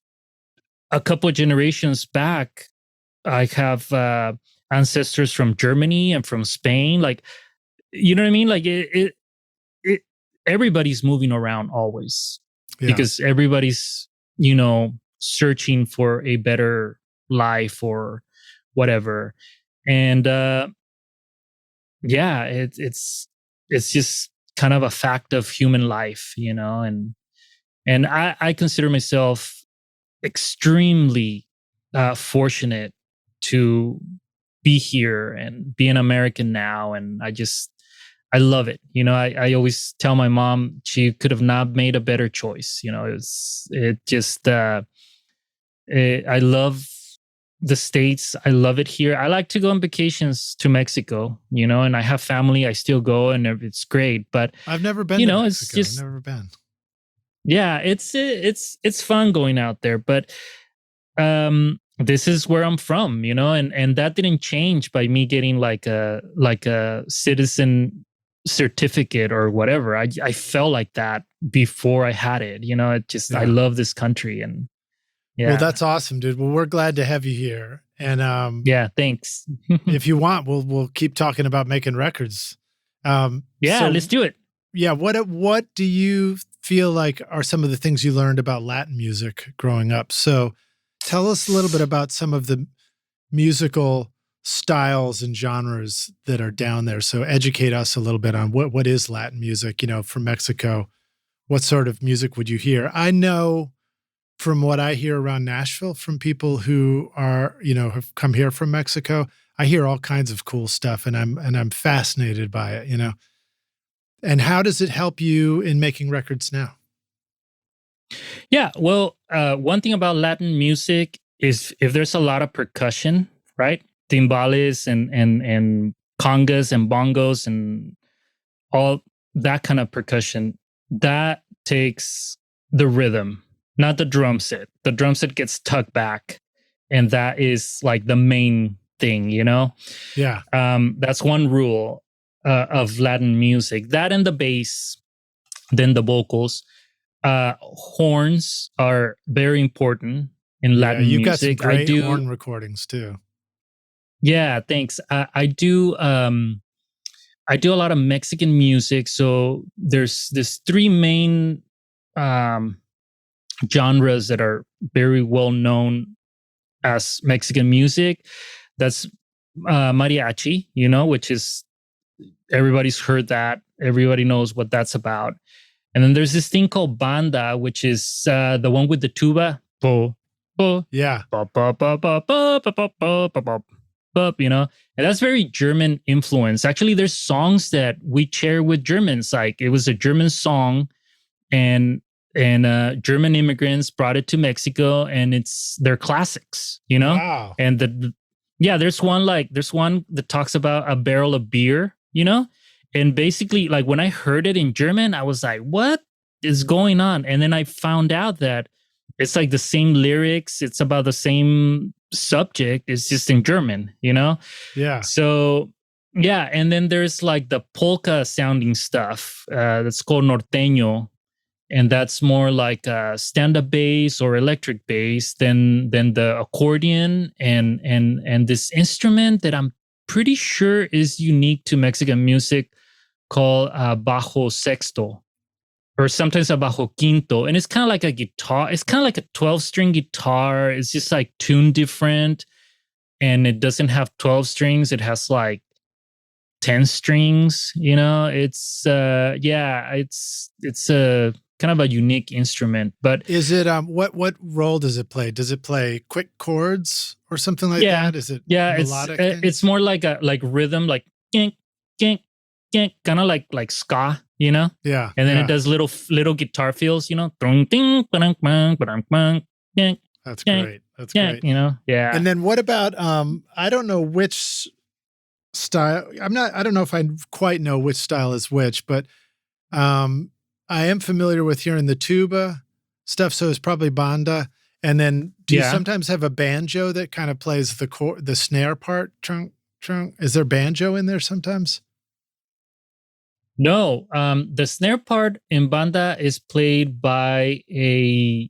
a couple of generations back, I have ancestors from Germany and from Spain, like, you know what I mean? Like it everybody's moving around always because everybody's, searching for a better life or whatever. And it's just kind of a fact of human life, and I consider myself extremely fortunate to be here and be an American now. And I love it. I always tell my mom she could have not made a better choice. I love the States. I love it here. I like to go on vacations to Mexico, and I have family. I still go and it's great, but I've never been to Mexico. I've never been. Yeah, it's fun going out there, but this is where I'm from, and that didn't change by me getting like a citizen certificate or whatever. I felt like that before I had it, I love this country. And well, that's awesome, dude. Well, we're glad to have you here. And thanks. If you want, we'll keep talking about making records. Let's do it. Yeah. What do you feel like are some of the things you learned about Latin music growing up? So tell us a little bit about some of the musical styles and genres that are down there. So educate us a little bit on what is Latin music, from Mexico. What sort of music would you hear? I know from what I hear around Nashville from people who are, have come here from Mexico, I hear all kinds of cool stuff, and I'm fascinated by it, And how does it help you in making records now? Yeah, well, one thing about Latin music is if there's a lot of percussion, right? Timbales and congas and bongos and all that kind of percussion, that takes the rhythm, not the drum set. The drum set gets tucked back, and that is like the main thing, Yeah. That's one rule of Latin music. That and the bass, then the vocals. Horns are very important in Latin music. You've got some great horn recordings too. Yeah, thanks. I do a lot of Mexican music. So there's three main genres that are very well known as Mexican music. That's mariachi, which is, everybody's heard that. Everybody knows what that's about. And then there's this thing called banda, which is the one with the tuba. Yeah. And that's very German influence. Actually, there's songs that we share with Germans. Like it was a German song, and German immigrants brought it to Mexico, and they're classics, you know. Wow. And there's one that talks about a barrel of beer, you know, and basically, like, when I heard it in German, I was like, what is going on? And then I found out that it's like the same lyrics, it's about the same subject, it's just in German, you know. Yeah. So yeah, and then there's like the polka sounding stuff that's called norteño, and that's more like a stand-up bass or electric bass than the accordion and this instrument that I'm pretty sure is unique to Mexican music called bajo sexto, or sometimes a bajo quinto, and it's kind of like a guitar. It's kind of like a 12-string guitar. It's just like tuned different, and it doesn't have 12 strings. It has like 10 strings. You know, it's it's a kind of a unique instrument. But is it what role does it play? Does it play quick chords or something like that? Is it melodic? It's more like a rhythm, like gink gink gink, kind of like ska, you know. Yeah. And then it does little guitar fills, you know. That's great. That's great. You know, yeah. And then what about I don't know which style. I don't know if I quite know which style is which, but I am familiar with hearing the tuba stuff, so it's probably banda. And then do you sometimes have a banjo that kind of plays the snare part? Trunk, trunk. Is there banjo in there sometimes? No, the snare part in banda is played by it's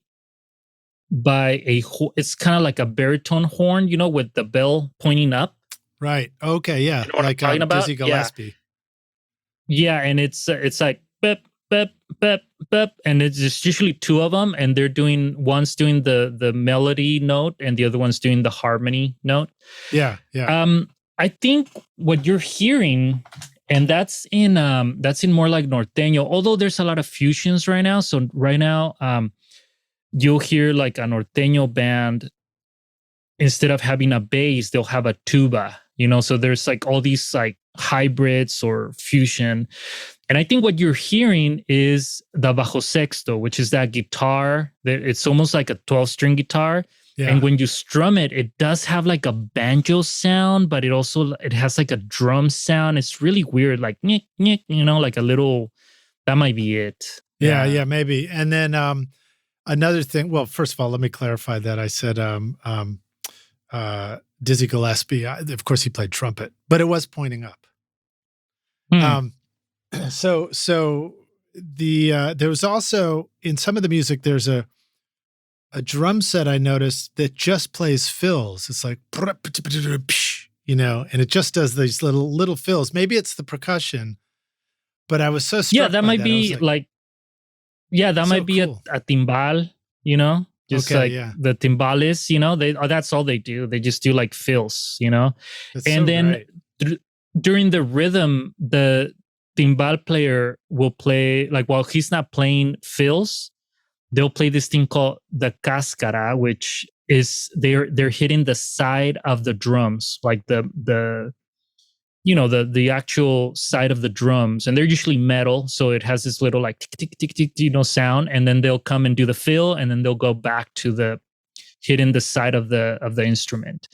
kind of like a baritone horn, you know, with the bell pointing up. Right. Okay. Yeah. You know like Dizzy Gillespie. Yeah, and it's like bep bep bep bep, and it's just usually two of them, and one's doing the melody note, and the other one's doing the harmony note. Yeah. Yeah. I think what you're hearing, and that's in more like norteño, although there's a lot of fusions right now. So right now, you'll hear like a norteño band, instead of having a bass, they'll have a tuba, you know. So there's like all these like hybrids or fusion. And I think what you're hearing is the bajo sexto, which is that guitar. It's almost like a 12-string guitar. Yeah. And when you strum it, it does have like a banjo sound, but it has like a drum sound. It's really weird, like nyek, nyek, you know, like a little. That might be it. Yeah, maybe. And then another thing. Well, first of all, let me clarify that I said Dizzy Gillespie. Of course, he played trumpet, but it was pointing up. So there was also in some of the music, there's a drum set I noticed that just plays fills. It's like, you know, and it just does these little fills. Maybe it's the percussion, but I was so struck. Yeah, that might be like that might be cool. a timbal, you know, just the timbales, you know, that's all they do. They just do like fills, you know. That's and then during the rhythm, the timbal player will play, like, while he's not playing fills, they'll play this thing called the cáscara, which is they're hitting the side of the drums, like the you know, the actual side of the drums, and they're usually metal, so it has this little like tick tick tick tick, you know, sound, and then they'll come and do the fill, and then they'll go back to the hitting the side of the instrument.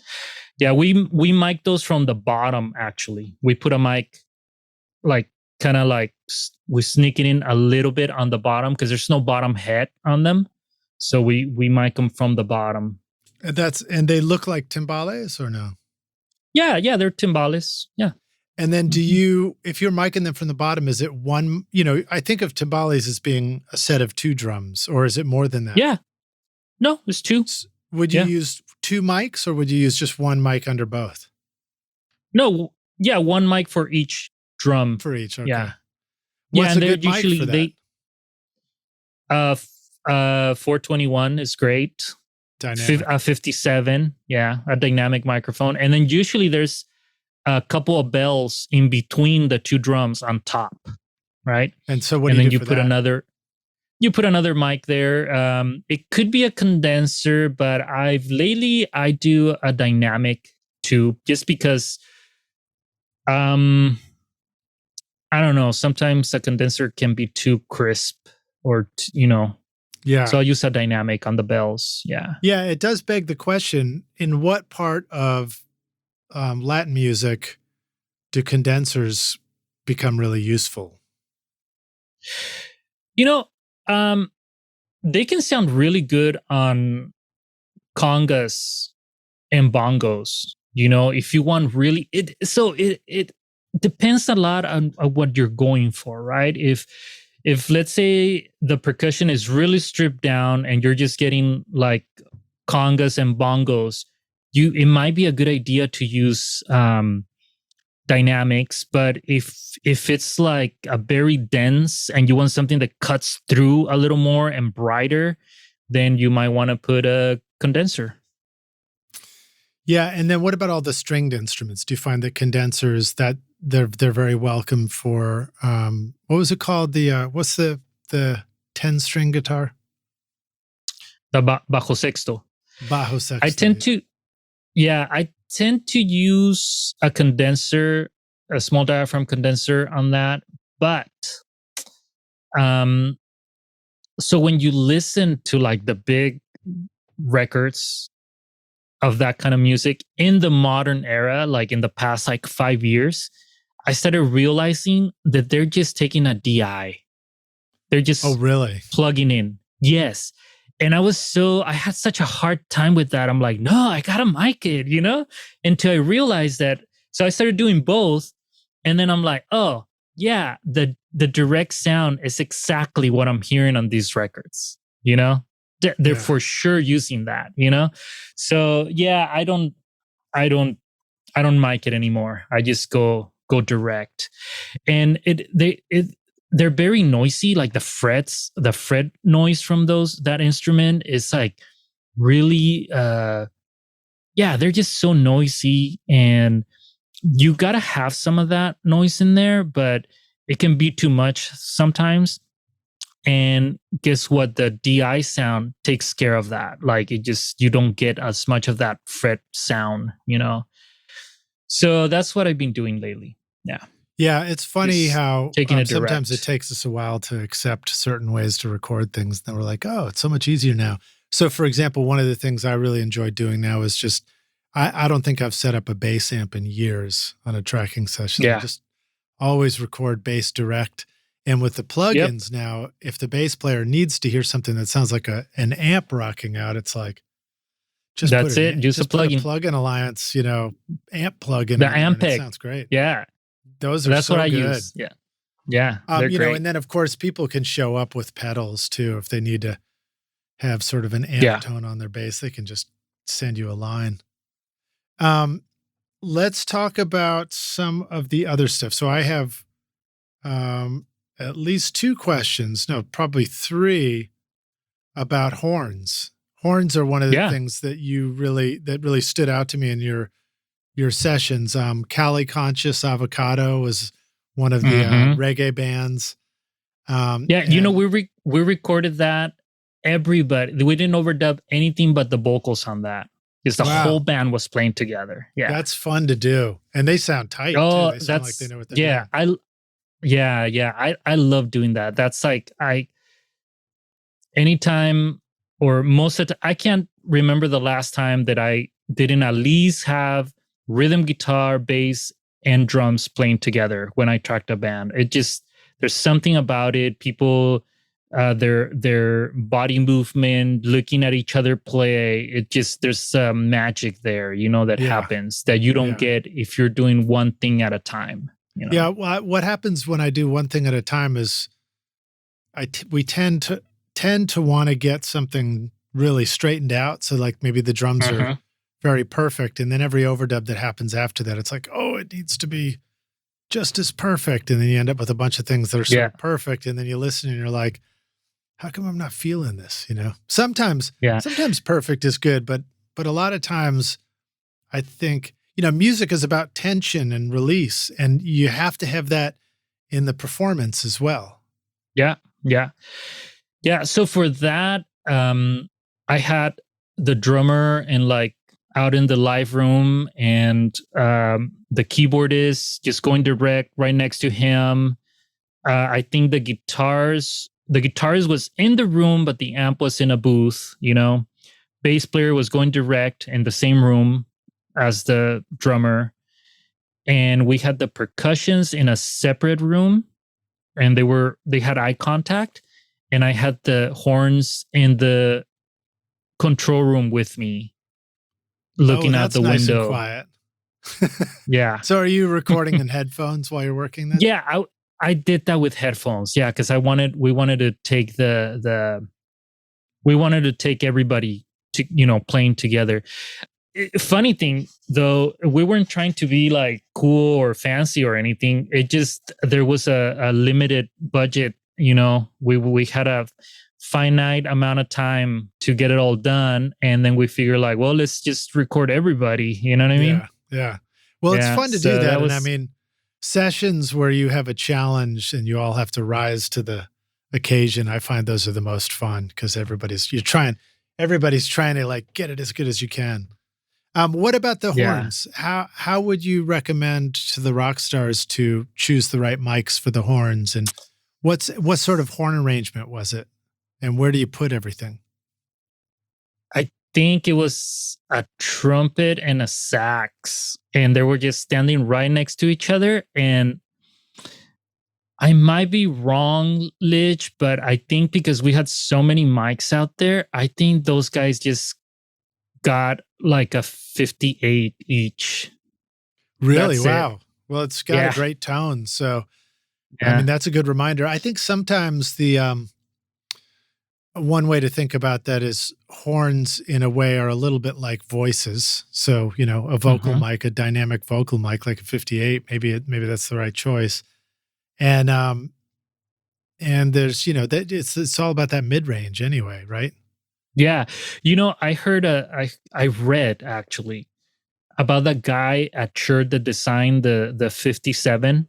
Yeah, we mic those from the bottom. Actually, we put a mic like kind of like we sneak it in a little bit on the bottom because there's no bottom head on them, so we mic them from the bottom. And they look like timbales or no? Yeah, they're timbales. Yeah. And then do you, if you're micing them from the bottom, is it one, you know, I think of timbales as being a set of two drums, or is it more than that? Yeah. No, it's two. Would you use two mics, or would you use just one mic under both? No, yeah, one mic for each drum. For each, okay. Yeah. What's a good mic for that? 421 is great. Dynamic. 57, a dynamic microphone. And then usually there's a couple of bells in between the two drums on top, right? And so what do you do for put that? You put another mic there. It could be a condenser, but I do a dynamic tube, just because I don't know, sometimes a condenser can be too crisp, or you know, Yeah. So I use a dynamic on the bells. Yeah. Yeah, it does beg the question, in what part of Latin music do condensers become really useful? You know, they can sound really good on congas and bongos. If you want really it depends a lot on what you're going for, right? If let's say the percussion is really stripped down and you're just getting like congas and bongos, it might be a good idea to use dynamics. But if it's like a very dense and you want something that cuts through a little more and brighter, then you might want to put a condenser. Yeah, and then what about all the stringed instruments? Do you find that condensers that they're very welcome for what was it called? What's the 10-string guitar? The bajo sexto. Bajo sexto. I tend to use a condenser, a small diaphragm condenser on that. But so when you listen to like the big records of that kind of music in the modern era, like in the past like 5 years, I started realizing that they're just taking a DI. They're just plugging in. Yes. And I had such a hard time with that. I'm like, no, I gotta mic it, until I realized that. So I started doing both. And then I'm like, oh, yeah, the direct sound is exactly what I'm hearing on these records, They're for sure using that, So yeah, I don't mic it anymore. I just go direct. And they're very noisy. Like the fret noise from that instrument is like really, they're just so noisy, and you gotta have some of that noise in there, but it can be too much sometimes. And guess what? The DI sound takes care of that. Like you don't get as much of that fret sound, So that's what I've been doing lately. Yeah. Yeah, it's funny how sometimes it takes us a while to accept certain ways to record things. Then we're like, oh, it's so much easier now. So, for example, one of the things I really enjoy doing now is just, I don't think I've set up a bass amp in years on a tracking session. Yeah. I just always record bass direct. And with the plugins now, if the bass player needs to hear something that sounds like an amp rocking out, it's like, just put a plug-in Alliance, amp plug-in. The amp pick. It sounds great. Yeah. That's what I use. Yeah. Yeah. Great. And then of course people can show up with pedals too. If they need to have sort of an amp tone on their bass, they can just send you a line. Let's talk about some of the other stuff. So I have at least 2 questions, no, probably 3, about horns. Horns are one of the things that really stood out to me in your sessions. Cali Conscious Avocado was one of the reggae bands. We recorded that. Everybody, we didn't overdub anything but the vocals on that. Because the whole band was playing together. Yeah, that's fun to do, and they sound tight. Oh, too. They sound like they know what they're doing. I love doing that. That's like anytime or most of the I can't remember the last time that I didn't at least have rhythm guitar, bass, and drums playing together when I tracked a band. There's something about it. People, their body movement, looking at each other play. There's magic there, that happens that you don't get if you're doing one thing at a time. Yeah. What happens when I do one thing at a time is we tend to want to get something really straightened out. So like maybe the drums are very perfect. And then every overdub that happens after that, it's like, oh, it needs to be just as perfect. And then you end up with a bunch of things that are so perfect. And then you listen and you're like, how come I'm not feeling this? Sometimes perfect is good, but a lot of times I think, music is about tension and release, and you have to have that in the performance as well. Yeah. So for that, I had the drummer and like out in the live room, and the keyboardist just going direct right next to him. I think the guitars the guitarist was in the room, but the amp was in a booth, bass player was going direct in the same room as the drummer. And we had the percussions in a separate room, and they had eye contact. And I had the horns in the control room with me, looking out the nice window. And quiet. Yeah. So are you recording in headphones while you're working then? Yeah, I did that with headphones. Yeah, because we wanted to take we wanted to take everybody to playing together. Funny thing though, we weren't trying to be like cool or fancy or anything. It just there was a limited budget. We had a finite amount of time to get it all done, and then we figured like, well, let's just record everybody. You know what I mean? Yeah. Well, it's fun to do that. That was, and I mean, sessions where you have a challenge and you all have to rise to the occasion, I find those are the most fun because everybody's trying to like get it as good as you can. What about the horns? How would you recommend to the rock stars to choose the right mics for the horns? And what sort of horn arrangement was it? And where do you put everything? I think it was a trumpet and a sax, and they were just standing right next to each other. And I might be wrong, Lidge, but I think because we had so many mics out there, I think those guys just got like a 58 each. Really? Wow. Well, it's got a great tone. So, I mean, that's a good reminder. I think sometimes the one way to think about that is horns in a way are a little bit like voices. So, a vocal mic, a dynamic vocal mic, like a 58, maybe that's the right choice. And there's, it's all about that mid-range anyway, right? Yeah. I heard, I read actually about that guy at Church that designed the 57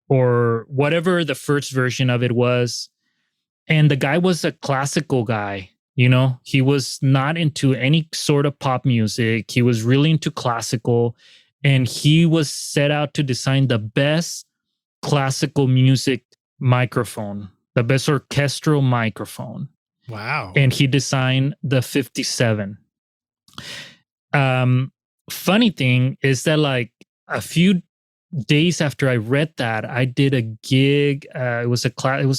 or whatever the first version of it was. And the guy was a classical guy, he was not into any sort of pop music. He was really into classical, and he was set out to design the best classical music microphone, the best orchestral microphone. Wow. And he designed the 57. Funny thing is that like a few days after I read that, I did a gig. It was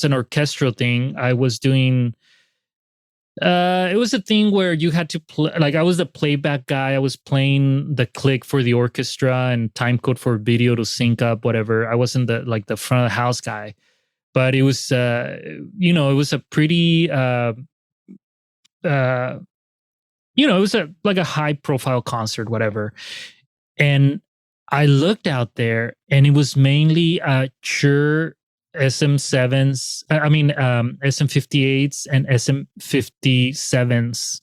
an orchestral thing. I was doing it was a thing where you had to play, like I was the playback guy. I was playing the click for the orchestra and time code for video to sync up, whatever. I wasn't the front of the house guy, but it was it was a pretty it was a high profile concert, whatever. And I looked out there, and it was mainly Shure SM7s, SM58s and SM57s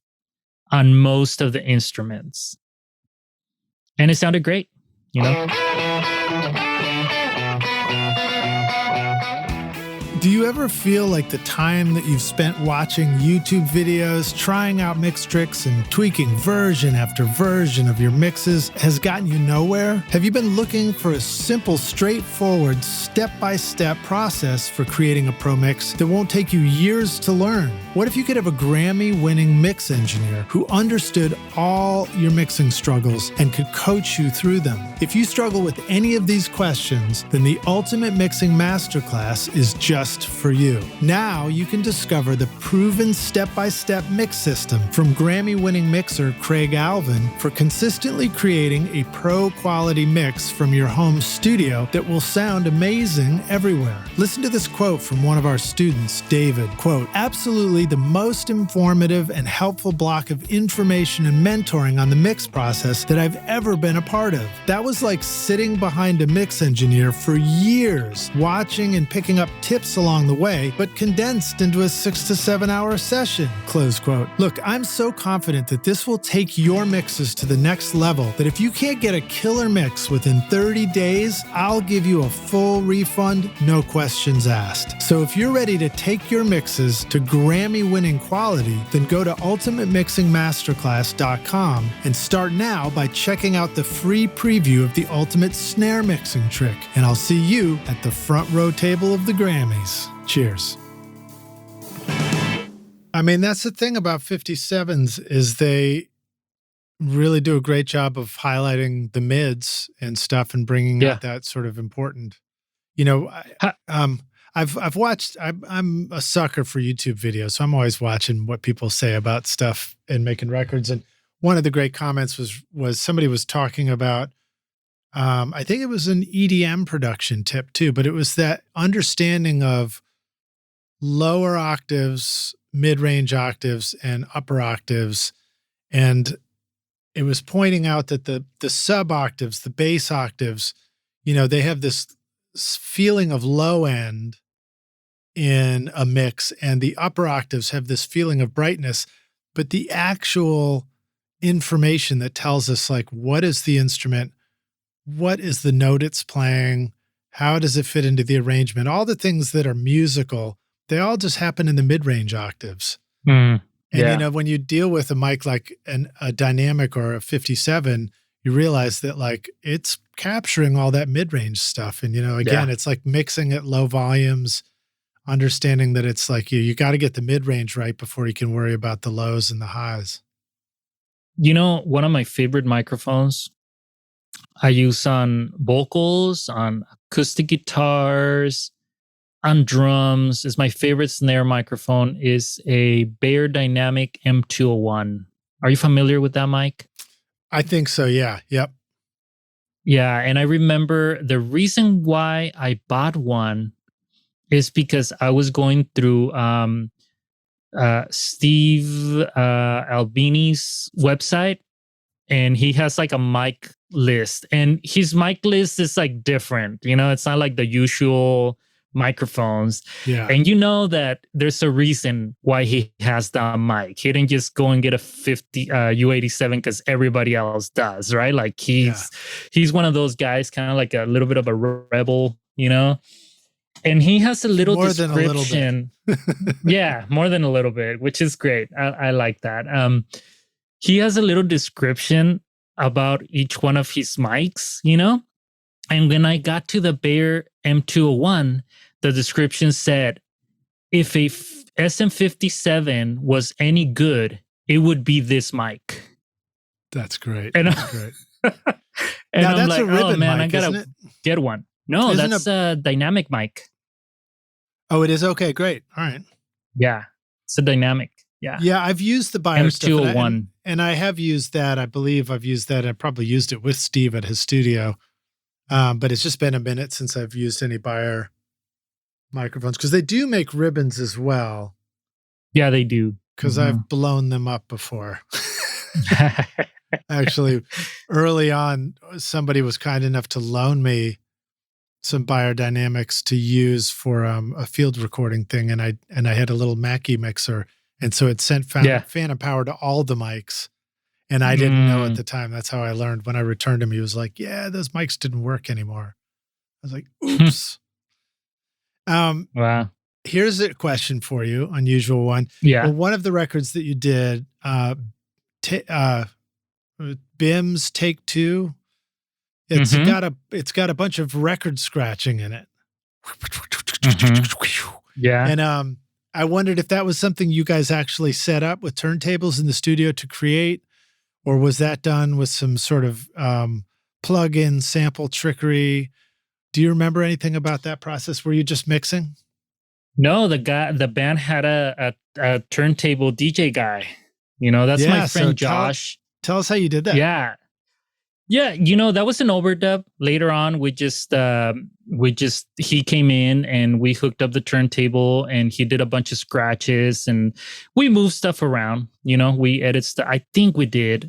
on most of the instruments. And it sounded great, Do you ever feel like the time that you've spent watching YouTube videos, trying out mix tricks, and tweaking version after version of your mixes has gotten you nowhere? Have you been looking for a simple, straightforward, step-by-step process for creating a pro mix that won't take you years to learn? What if you could have a Grammy-winning mix engineer who understood all your mixing struggles and could coach you through them? If you struggle with any of these questions, then the Ultimate Mixing Masterclass is just for you. Now you can discover the proven step-by-step mix system from Grammy-winning mixer Craig Alvin for consistently creating a pro-quality mix from your home studio that will sound amazing everywhere. Listen to this quote from one of our students, David. Quote, "Absolutely the most informative and helpful block of information and mentoring on the mix process that I've ever been a part of. That was like sitting behind a mix engineer for years, watching and picking up tips along the way, but condensed into a 6 to 7 hour session." Close quote. Look, I'm so confident that this will take your mixes to the next level that if you can't get a killer mix within 30 days, I'll give you a full refund, no questions asked. So if you're ready to take your mixes to Grammy-winning quality, then go to ultimatemixingmasterclass.com and start now by checking out the free preview of the Ultimate Snare Mixing Trick. And I'll see you at the front row table of the Grammys. Cheers. I mean, that's the thing about 57s is they really do a great job of highlighting the mids and stuff and bringing Yeah. out that sort of important, you know, I've watched, I'm a sucker for YouTube videos. So I'm always watching what people say about stuff and making records. And one of the great comments was somebody was talking about, I think it was an EDM production tip too, but it was that understanding of lower octaves, mid-range octaves, and upper octaves. And it was pointing out that the sub octaves, the bass octaves, you know, they have this feeling of low end in a mix, and the upper octaves have this feeling of brightness. But the actual information that tells us, like, what is the instrument, what is the note it's playing, how does it fit into the arrangement, all the things that are musical, they all just happen in the mid-range octaves. And, you know, when you deal with a mic like a dynamic or a 57, you realize that, like, it's capturing all that mid-range stuff. And, you know, again, it's like mixing at low volumes, understanding that it's like you got to get the mid-range right before you can worry about the lows and the highs. You know, one of my favorite microphones I use on vocals, on acoustic guitars, on drums, is my favorite snare microphone is a Bear Dynamic M201. Are you familiar with that mic? I think so. Yeah. Yep. Yeah. And I remember the reason why I bought one is because I was going through Steve Albini's website, and he has like a mic list, and his mic list is like different. You know, it's not like the usual microphones. Yeah. And you know that there's a reason why he has that mic. He didn't just go and get a 50 U87 because everybody else does, right? Like he's one of those guys, kind of like a little bit of a rebel, you know? And he has a little more description. Than a little bit. Yeah, more than a little bit, which is great. I like that. He has a little description about each one of his mics, you know? And when I got to the Bear M201, the description said, if a SM57 was any good, it would be this mic. That's great. And that's great. And now, I'm that's like, a ribbon oh man, mic, I gotta get one. No, isn't that's a dynamic mic. Oh, it is? Okay, great. All right. Yeah, it's a dynamic. Yeah. Yeah, I've used the Beyer M201. stuff. And I have used that. I believe I've used that. I probably used it with Steve at his studio. But it's just been a minute since I've used any Beyer microphones, because they do make ribbons as well. Yeah, they do. Because I've blown them up before. Actually, early on, somebody was kind enough to loan me some Beyer Dynamics to use for a field recording thing, and I had a little Mackie mixer, and so it sent phantom power to all the mics, and I didn't know at the time. That's how I learned. When I returned him, he was like, "Yeah, those mics didn't work anymore." I was like, "Oops." Wow. Here's a question for you, unusual one. Yeah. Well, one of the records that you did, Bim's Take Two. It's got a bunch of record scratching in it. Yeah. And I wondered if that was something you guys actually set up with turntables in the studio to create, or was that done with some sort of plug-in sample trickery? Do you remember anything about that process? Were you just mixing? No, the band had a turntable DJ guy. You know, that's my friend Josh. Tell us how you did that. Yeah. Yeah, you know, that was an overdub. Later on, he came in and we hooked up the turntable, and he did a bunch of scratches, and we moved stuff around. You know, we edited stuff. I think we did.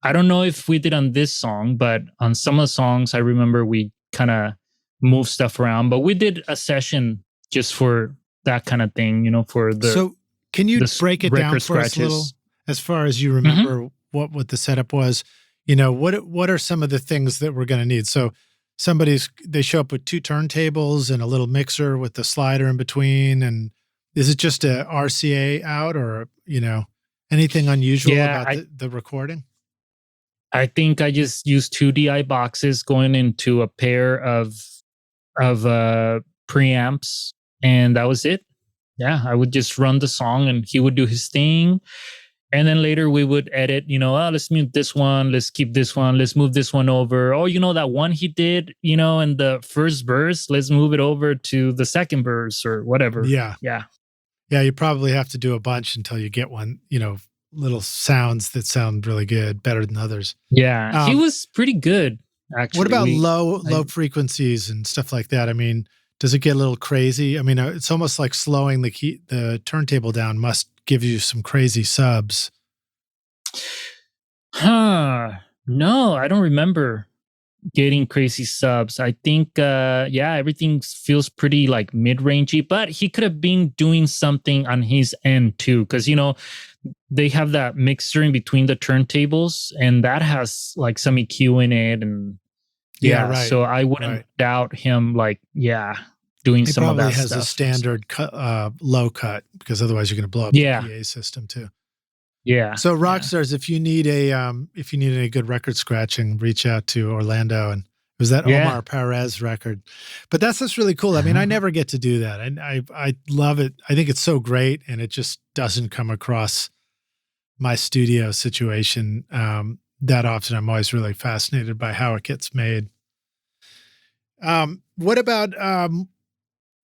I don't know if we did on this song, but on some of the songs, I remember we kind of moved stuff around. But we did a session just for that kind of thing, you know, for the. So can you break it down for us a little, as far as you remember what the setup was? You know, what are some of the things that we're going to need? So they show up with two turntables and a little mixer with the slider in between. And is it just a RCA out, or, you know, anything unusual about the recording? I think I just used two DI boxes going into a pair of preamps, and that was it. I would just run the song and he would do his thing. And then later we would edit, let's mute this one, let's keep this one, let's move this one over. Oh, that one he did, in the first verse, let's move it over to the second verse or whatever. Yeah. Yeah. Yeah, you probably have to do a bunch until you get one, little sounds that sound really good, better than others. Yeah, he was pretty good, actually. What about low frequencies and stuff like that? I mean, does it get a little crazy? I mean, it's almost like slowing the turntable down must give you some crazy subs. No, I don't remember getting crazy subs. I think, everything feels pretty like mid-rangey, but he could have been doing something on his end too. Cause they have that mixer in between the turntables and that has like some EQ in it. And right. So I wouldn't doubt him doing some of that stuff. He probably has a standard low cut because otherwise you're going to blow up the PA system too. Yeah. So Rockstars, if you need a good record scratching, reach out to Orlando. And it was that Omar Perez record. But that's really cool. I mean, I never get to do that. And I love it. I think it's so great. And it just doesn't come across my studio situation that often. I'm always really fascinated by how it gets made. What about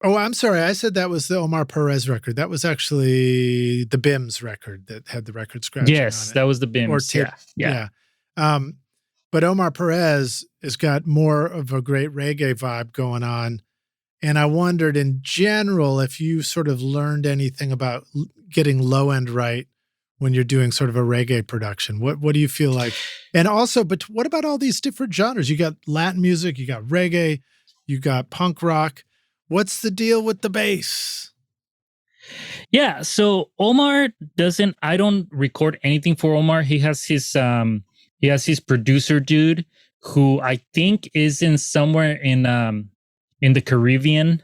I'm sorry. I said that was the Omar Perez record. That was actually the BIMS record that had the record scratching on it. That was the BIMS. Yeah. But Omar Perez has got more of a great reggae vibe going on. And I wondered in general if you sort of learned anything about getting low end right when you're doing sort of a reggae production. What do you feel like? And also, but what about all these different genres? You got Latin music, you got reggae, you got punk rock. What's the deal with the bass? Yeah, so Omar I don't record anything for Omar. He has his producer dude who I think is somewhere in the Caribbean,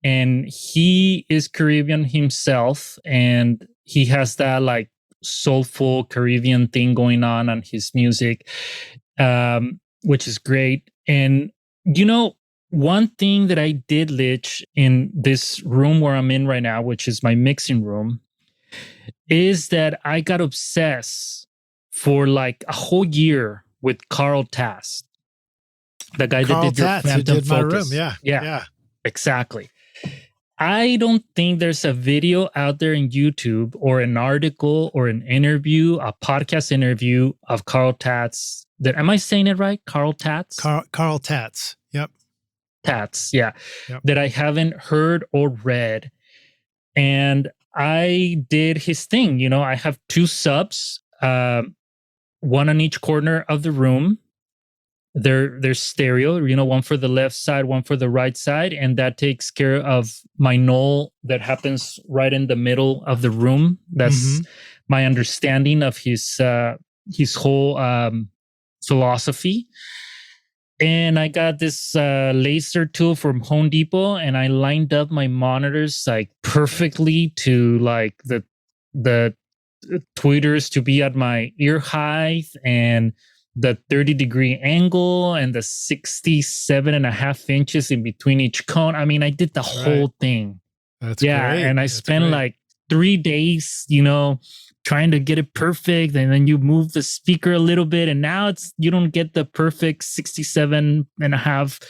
and he is Caribbean himself, and he has that like soulful Caribbean thing going on his music, which is great. And one thing that I did, Lich, in this room where I'm in right now, which is my mixing room, is that I got obsessed for like a whole year with Carl Tast, the guy that did your Phantom Focus. My room. Yeah. Exactly. I don't think there's a video out there in YouTube or an article or an interview, a podcast interview of Carl Tast. Am I saying it right? Carl Tast? Carl Tast. Yep. Tats, yeah, that I haven't heard or read. And I did his thing. I have two subs, one on each corner of the room. They're stereo, one for the left side, one for the right side. And that takes care of my null that happens right in the middle of the room. That's my understanding of his whole philosophy. And I got this laser tool from Home Depot, and I lined up my monitors like perfectly to like the tweeters to be at my ear height and the 30-degree angle and the 67.5 inches in between each cone. I mean, I did the whole thing. That's great. And I spent like 3 days, trying to get it perfect, and then you move the speaker a little bit, and now you don't get the perfect 67.5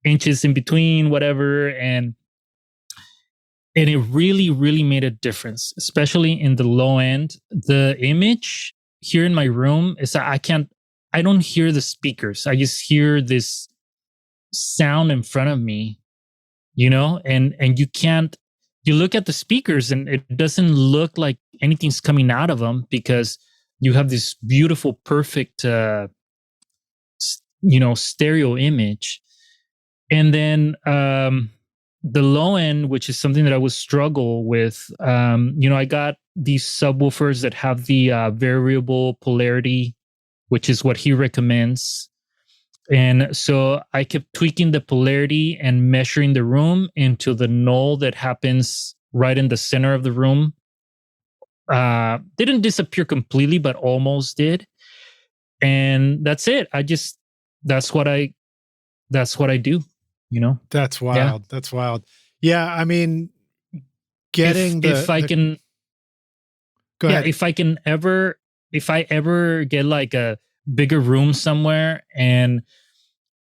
inches in between, whatever, and it really, really made a difference, especially in the low end. The image here in my room is I don't hear the speakers. I just hear this sound in front of me, and you look at the speakers and it doesn't look like anything's coming out of them because you have this beautiful, perfect, stereo image. And then the low end, which is something that I would struggle with, I got these subwoofers that have the variable polarity, which is what he recommends. And so I kept tweaking the polarity and measuring the room into the null that happens right in the center of the room. Didn't disappear completely, but almost did. And that's it. That's what I do, That's wild. Yeah. That's wild. Yeah. I mean, getting if I can, go ahead. if I ever get like a bigger room somewhere, and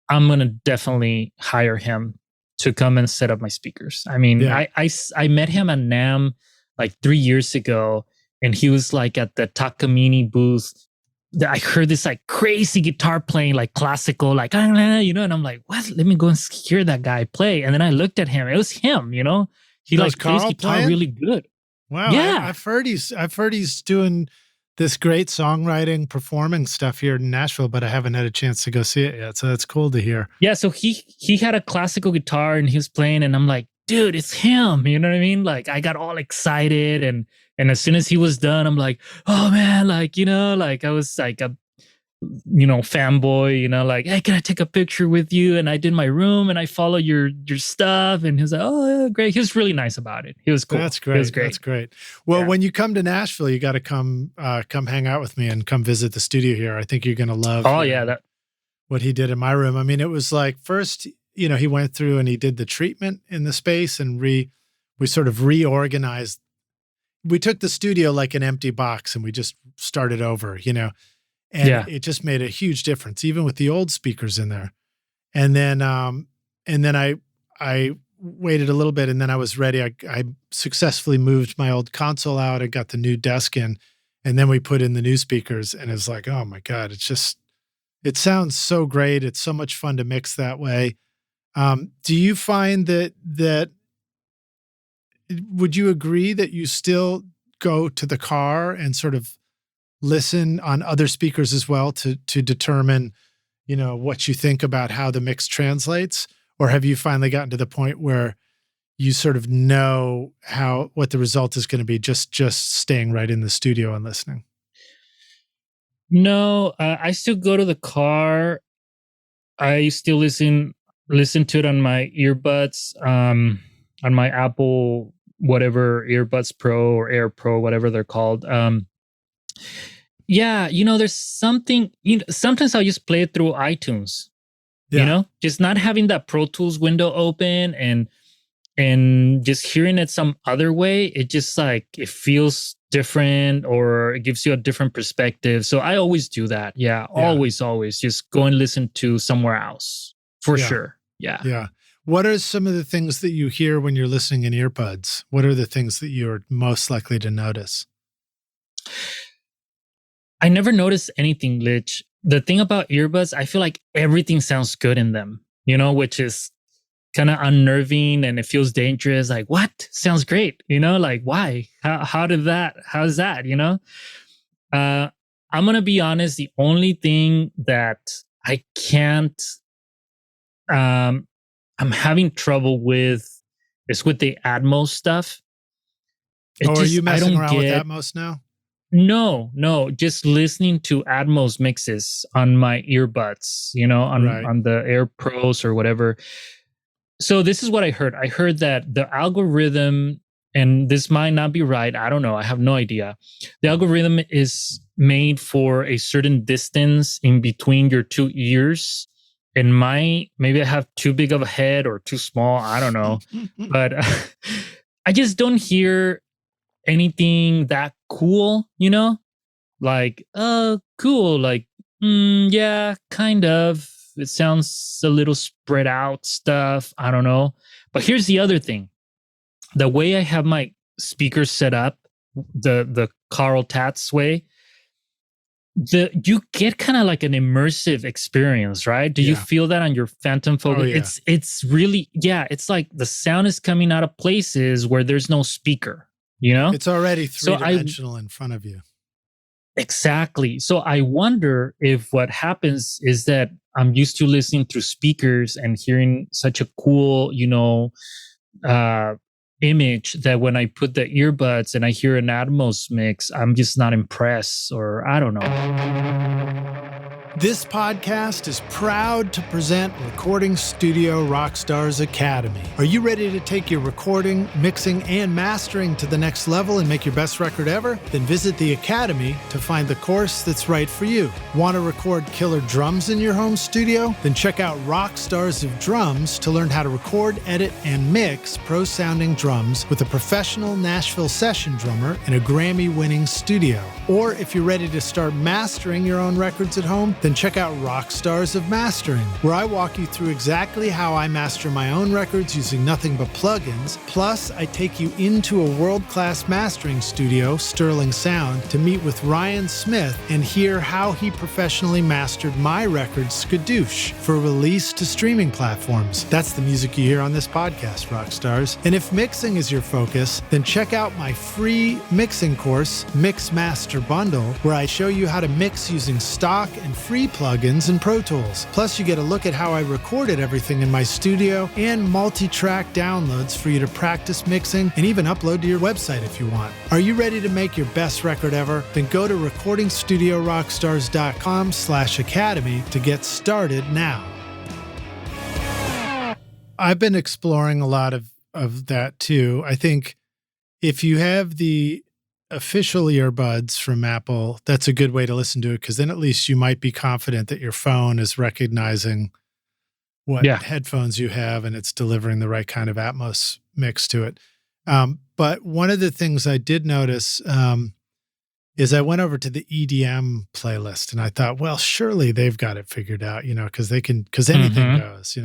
I'm gonna definitely hire him to come and set up my speakers. I mean, Yeah. I met him at NAMM like 3 years ago, and he was like at the Takamine booth. I heard this like crazy guitar playing, like classical, like, you know, and I'm like, what? Let me go and hear that guy play. And then I looked at him. It was him, you know. He That like was plays Carl guitar playing? really good. Wow. Yeah. I've heard he's doing this great songwriting, performing stuff here in Nashville, but I haven't had a chance to go see it yet. So that's cool to hear. Yeah, so he had a classical guitar and he was playing, and I'm like, dude, it's him. You know what I mean? Like I got all excited, and as soon as he was done, I'm like, oh man, like, you know, like I was like a, you know, fanboy, you know, like, hey, can I take a picture with you? And I did my room and I follow your stuff. And he was like, oh, yeah, great. He was really nice about it. He was cool. That's great. He was great. That's great. Well, Yeah. when you come to Nashville, you got to come hang out with me and come visit the studio here. I think you're going to love. Oh yeah, what he did in my room. I mean, it was like first, you know, he went through and he did the treatment in the space, and we sort of reorganized. We took the studio like an empty box and we just started over, you know, and it just made a huge difference, even with the old speakers in there. And then I waited a little bit, and then I was ready. I successfully moved my old console out. I got the new desk in, and then we put in the new speakers, and it was like, oh my God, it sounds so great. It's so much fun to mix that way. Do you find that would you agree that you still go to the car and sort of listen on other speakers as well to determine, you know, what you think about how the mix translates? Or have you finally gotten to the point where you sort of know what the result is going to be, just staying right in the studio and listening? No, I still go to the car. I still listen to it on my earbuds, on my Apple whatever earbuds Pro or Air Pro, whatever they're called. Yeah, you know, there's something. You know, sometimes I'll just play it through iTunes. Yeah. You know, just not having that Pro Tools window open and just hearing it some other way. It just like it feels different, or it gives you a different perspective. So I always do that. Yeah. Always just go and listen to somewhere else for sure. Yeah. Yeah. What are some of the things that you hear when you're listening in earbuds? What are the things that you're most likely to notice? I never noticed anything, Lich. The thing about earbuds, I feel like everything sounds good in them, you know, which is kind of unnerving, and it feels dangerous. Like, what? Sounds great. You know, like, why? How's that? You know? I'm going to be honest. The only thing that I can't, I'm having trouble with is with the Atmos stuff. Are you messing around with Atmos now? No, just listening to Atmos mixes on my earbuds, you know, on the Air Pros or whatever. So this is what I heard. I heard that the algorithm, and this might not be right, I don't know, I have no idea. The algorithm is made for a certain distance in between your two ears. And maybe I have too big of a head or too small, I don't know. But I just don't hear anything that cool, you know, like cool, like yeah, kind of. It sounds a little spread out stuff, I don't know. But here's the other thing: the way I have my speakers set up, the Carl Tatz way, you get kind of like an immersive experience, right? Do you feel that on your Phantom Focus? Oh, yeah. It's really, it's like the sound is coming out of places where there's no speaker. You know, it's already three-dimensional in front of you. Exactly. So I wonder if what happens is that I'm used to listening through speakers and hearing such a cool, you know, image, that when I put the earbuds and I hear an Atmos mix, I'm just not impressed, or I don't know. This podcast is proud to present Recording Studio Rockstars Academy. Are you ready to take your recording, mixing, and mastering to the next level and make your best record ever? Then visit the Academy to find the course that's right for you. Want to record killer drums in your home studio? Then check out Rockstars of Drums to learn how to record, edit, and mix pro-sounding drums with a professional Nashville session drummer in a Grammy-winning studio. Or if you're ready to start mastering your own records at home, then check out Rockstars of Mastering, where I walk you through exactly how I master my own records using nothing but plugins. Plus, I take you into a world-class mastering studio, Sterling Sound, to meet with Ryan Smith and hear how he professionally mastered my record, Skadoosh, for release to streaming platforms. That's the music you hear on this podcast, Rockstars. And if mixing is your focus, then check out my free mixing course, Mix Master Bundle, where I show you how to mix using stock and free plugins and Pro Tools. Plus, you get a look at how I recorded everything in my studio and multi-track downloads for you to practice mixing and even upload to your website if you want. Are you ready to make your best record ever? Then go to recordingstudiorockstars.com/academy to get started now. I've been exploring a lot of that too. I think if you have the official earbuds from Apple, that's a good way to listen to it, because then at least you might be confident that your phone is recognizing what headphones you have and it's delivering the right kind of Atmos mix to it. But one of the things I did notice is I went over to the EDM playlist and I thought, well, surely they've got it figured out, because anything goes,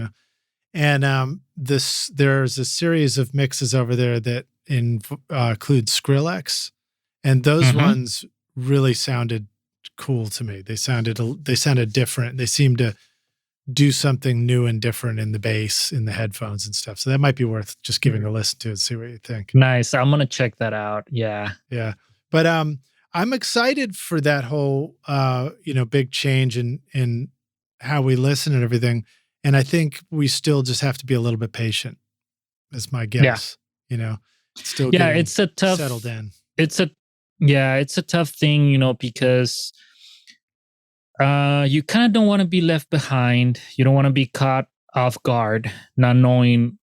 And there's a series of mixes over there that include Skrillex. And those ones really sounded cool to me. They sounded different. They seemed to do something new and different in the bass, in the headphones and stuff. So that might be worth just giving a listen to and see what you think. Nice. I'm going to check that out. Yeah. Yeah. But I'm excited for that whole, big change in how we listen and everything. And I think we still just have to be a little bit patient, is my guess. Still it's a tough, settled in. It's a tough thing, because you kind of don't want to be left behind. You don't want to be caught off guard, not knowing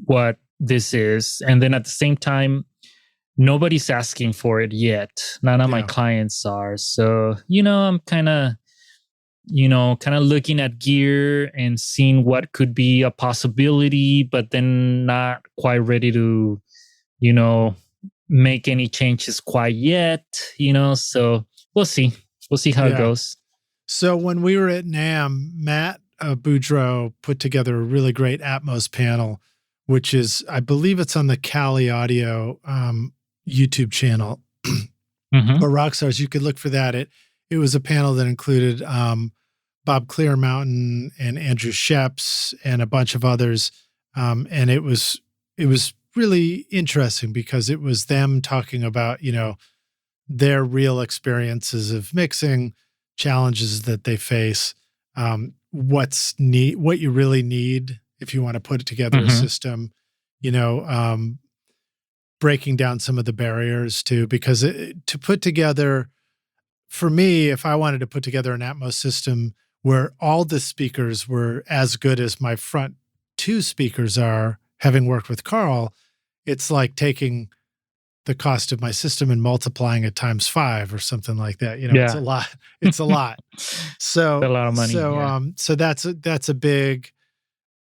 what this is. And then at the same time, nobody's asking for it yet. None of my clients are. So, I'm kind of looking at gear and seeing what could be a possibility, but then not quite ready to, make any changes quite yet, so we'll see how it goes. So when we were at NAMM, Matt Boudreau put together a really great Atmos panel, which is, I believe it's on the Cali Audio YouTube channel. But Rockstars, you could look for that. It was a panel that included Bob Clearmountain and Andrew Sheps and a bunch of others. And it was really interesting because it was them talking about, their real experiences of mixing, challenges that they face, what you really need if you want to put together a system, breaking down some of the barriers too, because to put together, for me, if I wanted to put together an Atmos system where all the speakers were as good as my front two speakers are, having worked with Carl, it's like taking the cost of my system and multiplying it times 5 or something like that. It's a lot. It's a lot. So a lot of money. So that's a big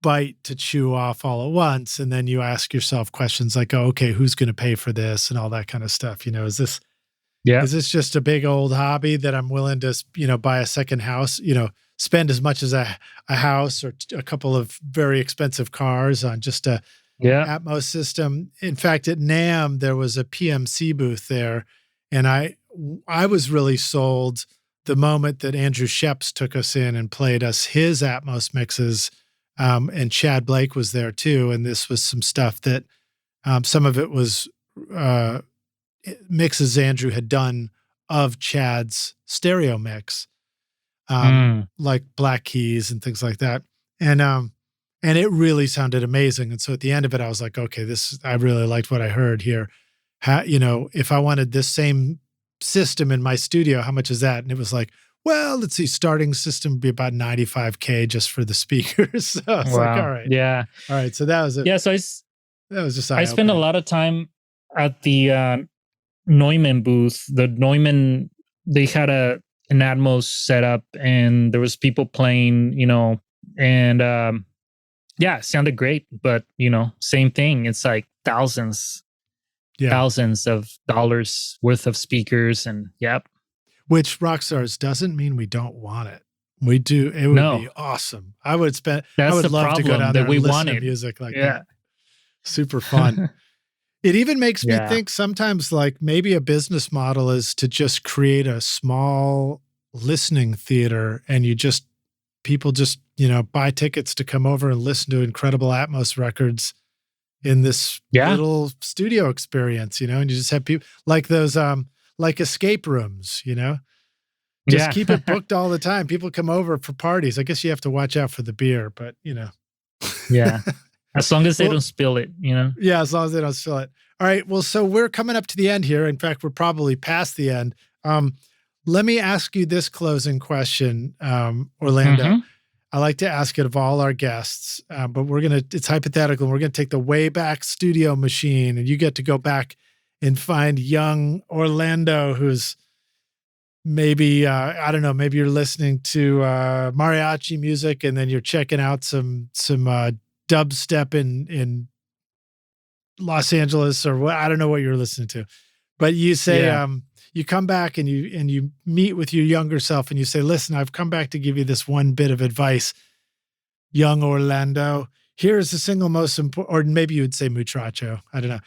bite to chew off all at once. And then you ask yourself questions like, oh, okay, who's going to pay for this and all that kind of stuff? Is this just a big old hobby that I'm willing to, buy a second house, spend as much as a house or a couple of very expensive cars on just a Atmos system? In fact, at NAMM, there was a PMC booth there. And I was really sold the moment that Andrew Sheps took us in and played us his Atmos mixes. And Chad Blake was there too. And this was some stuff that some of it was mixes Andrew had done of Chad's stereo mix, like Black Keys and things like that. And it really sounded amazing. And so at the end of it, I was like, okay, I really liked what I heard here. If I wanted this same system in my studio, how much is that? And it was like, well, let's see, starting system would be about $95K just for the speakers. So it's like, all right. Yeah. All right. So that was it. Yeah. So That was just I spent a lot of time at the Neumann booth. The Neumann, they had an Atmos setup and there was people playing, and yeah, it sounded great, but same thing. It's like thousands of dollars worth of speakers, and yep. Which Rockstars doesn't mean we don't want it. We do. It would be awesome. I would love to go down there and listen to music like that. Super fun. It even makes me think sometimes like maybe a business model is to just create a small listening theater and people just, buy tickets to come over and listen to incredible Atmos records in this little studio experience, and you just have people like those, like escape rooms, just keep it booked all the time. People come over for parties. I guess you have to watch out for the beer, but yeah. As long as they don't spill it, Yeah, as long as they don't spill it. All right. Well, so we're coming up to the end here. In fact, we're probably past the end. Let me ask you this closing question, Orlando. Mm-hmm. I like to ask it of all our guests, but it's hypothetical. We're going to take the Wayback Studio machine and you get to go back and find young Orlando who's maybe, I don't know, maybe you're listening to mariachi music and then you're checking out some dubstep in Los Angeles or what, I don't know what you're listening to, but you say, you come back and you meet with your younger self and you say, listen, I've come back to give you this one bit of advice, young Orlando. Here's the single most important, or maybe you would say muchacho. I don't know.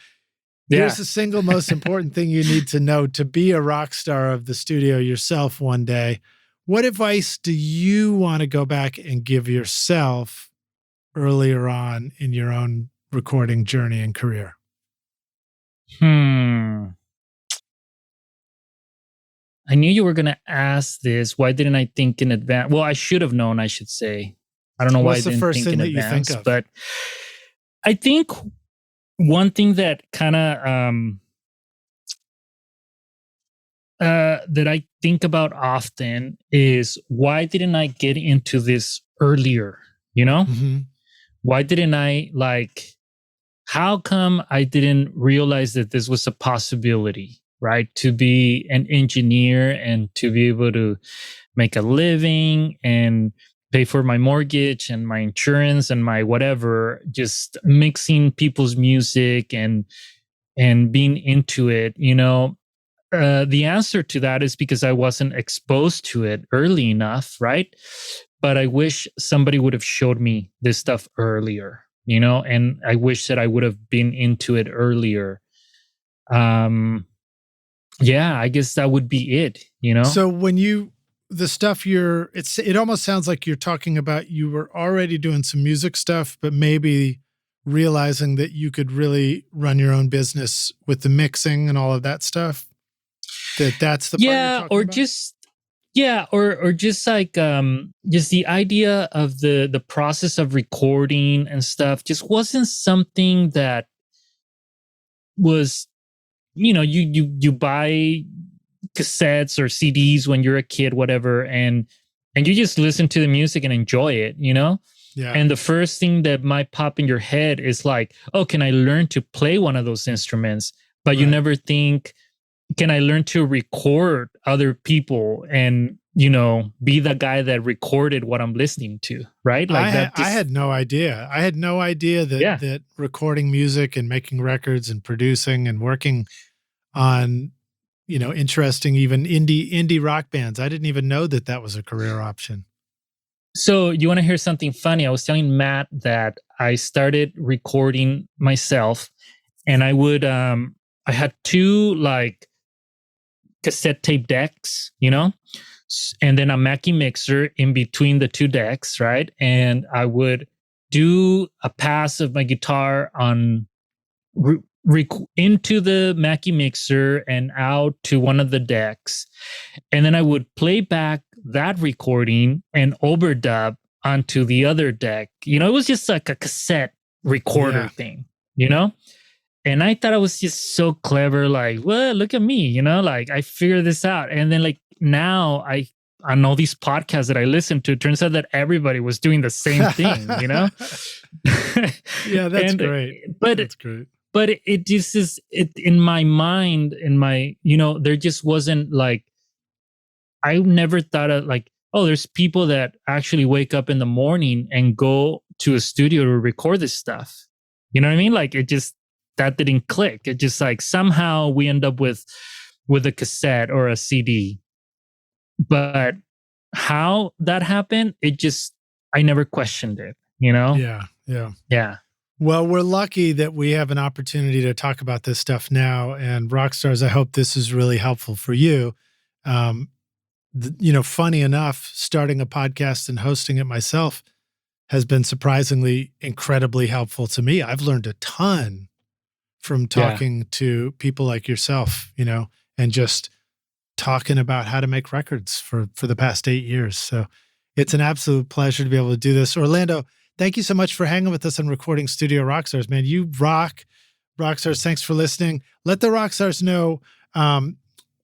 Here's the single most important thing you need to know to be a rock star of the studio yourself one day. What advice do you want to go back and give yourself earlier on in your own recording journey and career? I knew you were going to ask this. Why didn't I think in advance? Well, I should have known, I should say. I don't know why I didn't think in advance. But I think one thing that kind of that I think about often is why didn't I get into this earlier? Mm-hmm. Why didn't I how come I didn't realize that this was a possibility, right? To be an engineer and to be able to make a living and pay for my mortgage and my insurance and my whatever, just mixing people's music and being into it, the answer to that is because I wasn't exposed to it early enough, right? But I wish somebody would have showed me this stuff earlier, and I wish that I would have been into it earlier. I guess that would be it, So when the stuff it almost sounds like you're talking about you were already doing some music stuff, but maybe realizing that you could really run your own business with the mixing and all of that stuff. That's the part you're talking or about? or just like just the idea of the process of recording and stuff just wasn't something that was, you buy cassettes or CDs when you're a kid, whatever, and you just listen to the music and enjoy it, Yeah. And the first thing that might pop in your head is like, oh, can I learn to play one of those instruments? But you never think, can I learn to record other people and, be the guy that recorded what I'm listening to, right? I had no idea. I had no idea that recording music and making records and producing and working on, interesting, even indie rock bands. I didn't even know that was a career option. So you want to hear something funny? I was telling Matt that I started recording myself and I would, I had two cassette tape decks, and then a Mackie mixer in between the two decks, right? And I would do a pass of my guitar on into the Mackie mixer and out to one of the decks. And then I would play back that recording and overdub onto the other deck. It was just like a cassette recorder thing, And I thought I was just so clever, well, look at me, I figured this out. And then now I on all these podcasts that I listened to, it turns out that everybody was doing the same thing, you know? Yeah, that's great. But that's great. But it just is, it in my mind, there just wasn't like, I never thought of like, oh, there's people that actually wake up in the morning and go to a studio to record this stuff. You know what I mean? Like that didn't click. It just like somehow we end up with a cassette or a CD. But how that happened, I never questioned it, you know? Yeah. Well, we're lucky that we have an opportunity to talk about this stuff now. And Rockstars, I hope this is really helpful for you. Funny enough, starting a podcast and hosting it myself has been surprisingly incredibly helpful to me. I've learned a ton from talking to people like yourself, and just talking about how to make records for the past 8 years. So it's an absolute pleasure to be able to do this. Orlando, thank you so much for hanging with us on Recording Studio Rockstars, man. You rock. Rockstars, thanks for listening. Let the Rockstars know,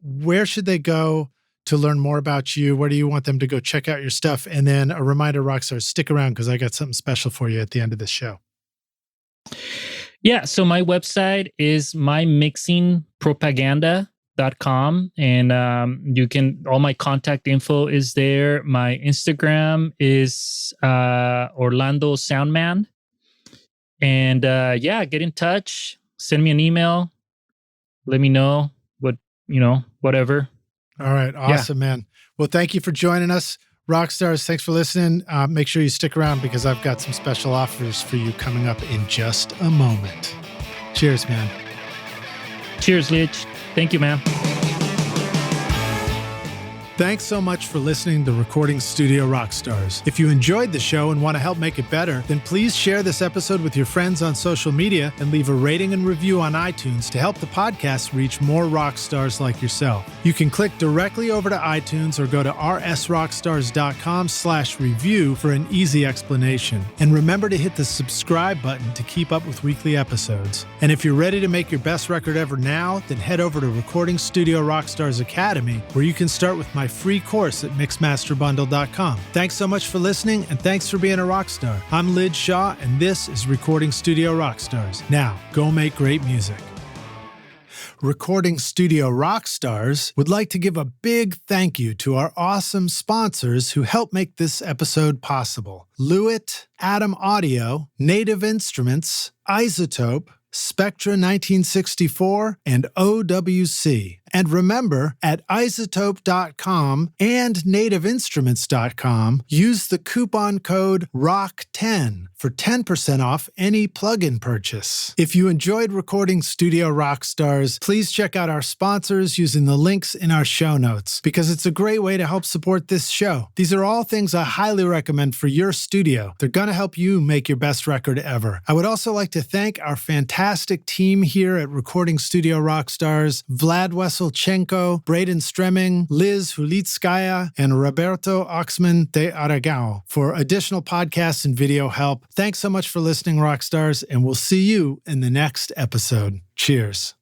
where should they go to learn more about you? Where do you want them to go check out your stuff? And then a reminder, Rockstars, stick around because I got something special for you at the end of the show. Yeah, so my website is mymixingpropaganda.com, and all my contact info is there. My Instagram is Orlando Soundman. And get in touch, send me an email, let me know whatever. All right. Awesome, man. Well, thank you for joining us. Rockstars, thanks for listening. Make sure you stick around because I've got some special offers for you coming up in just a moment. Cheers, man. Cheers, Lich. Thank you, man. Thanks so much for listening to Recording Studio Rockstars. If you enjoyed the show and want to help make it better, then please share this episode with your friends on social media and leave a rating and review on iTunes to help the podcast reach more rock stars like yourself. You can click directly over to iTunes or go to rsrockstars.com/review for an easy explanation. And remember to hit the subscribe button to keep up with weekly episodes. And if you're ready to make your best record ever now, then head over to Recording Studio Rockstars Academy, where you can start with my free course at mixmasterbundle.com. Thanks so much for listening, and thanks for being a rock star. I'm Lid Shaw, and this is Recording Studio Rockstars. Now, go make great music. Recording Studio Rockstars would like to give a big thank you to our awesome sponsors who help make this episode possible: Lewitt, Atom Audio, Native Instruments, Isotope, Spectra 1964, and OWC. And remember, at isotope.com and nativeinstruments.com, use the coupon code ROCK10 for 10% off any plugin purchase. If you enjoyed Recording Studio Rockstars, please check out our sponsors using the links in our show notes, because it's a great way to help support this show. These are all things I highly recommend for your studio. They're going to help you make your best record ever. I would also like to thank our fantastic team here at Recording Studio Rockstars: Vlad Weselchenko, Braden Stremming, Liz Hulitskaya, and Roberto Oxman de Aragao for additional podcasts and video help. Thanks so much for listening, Rockstars, and we'll see you in the next episode. Cheers.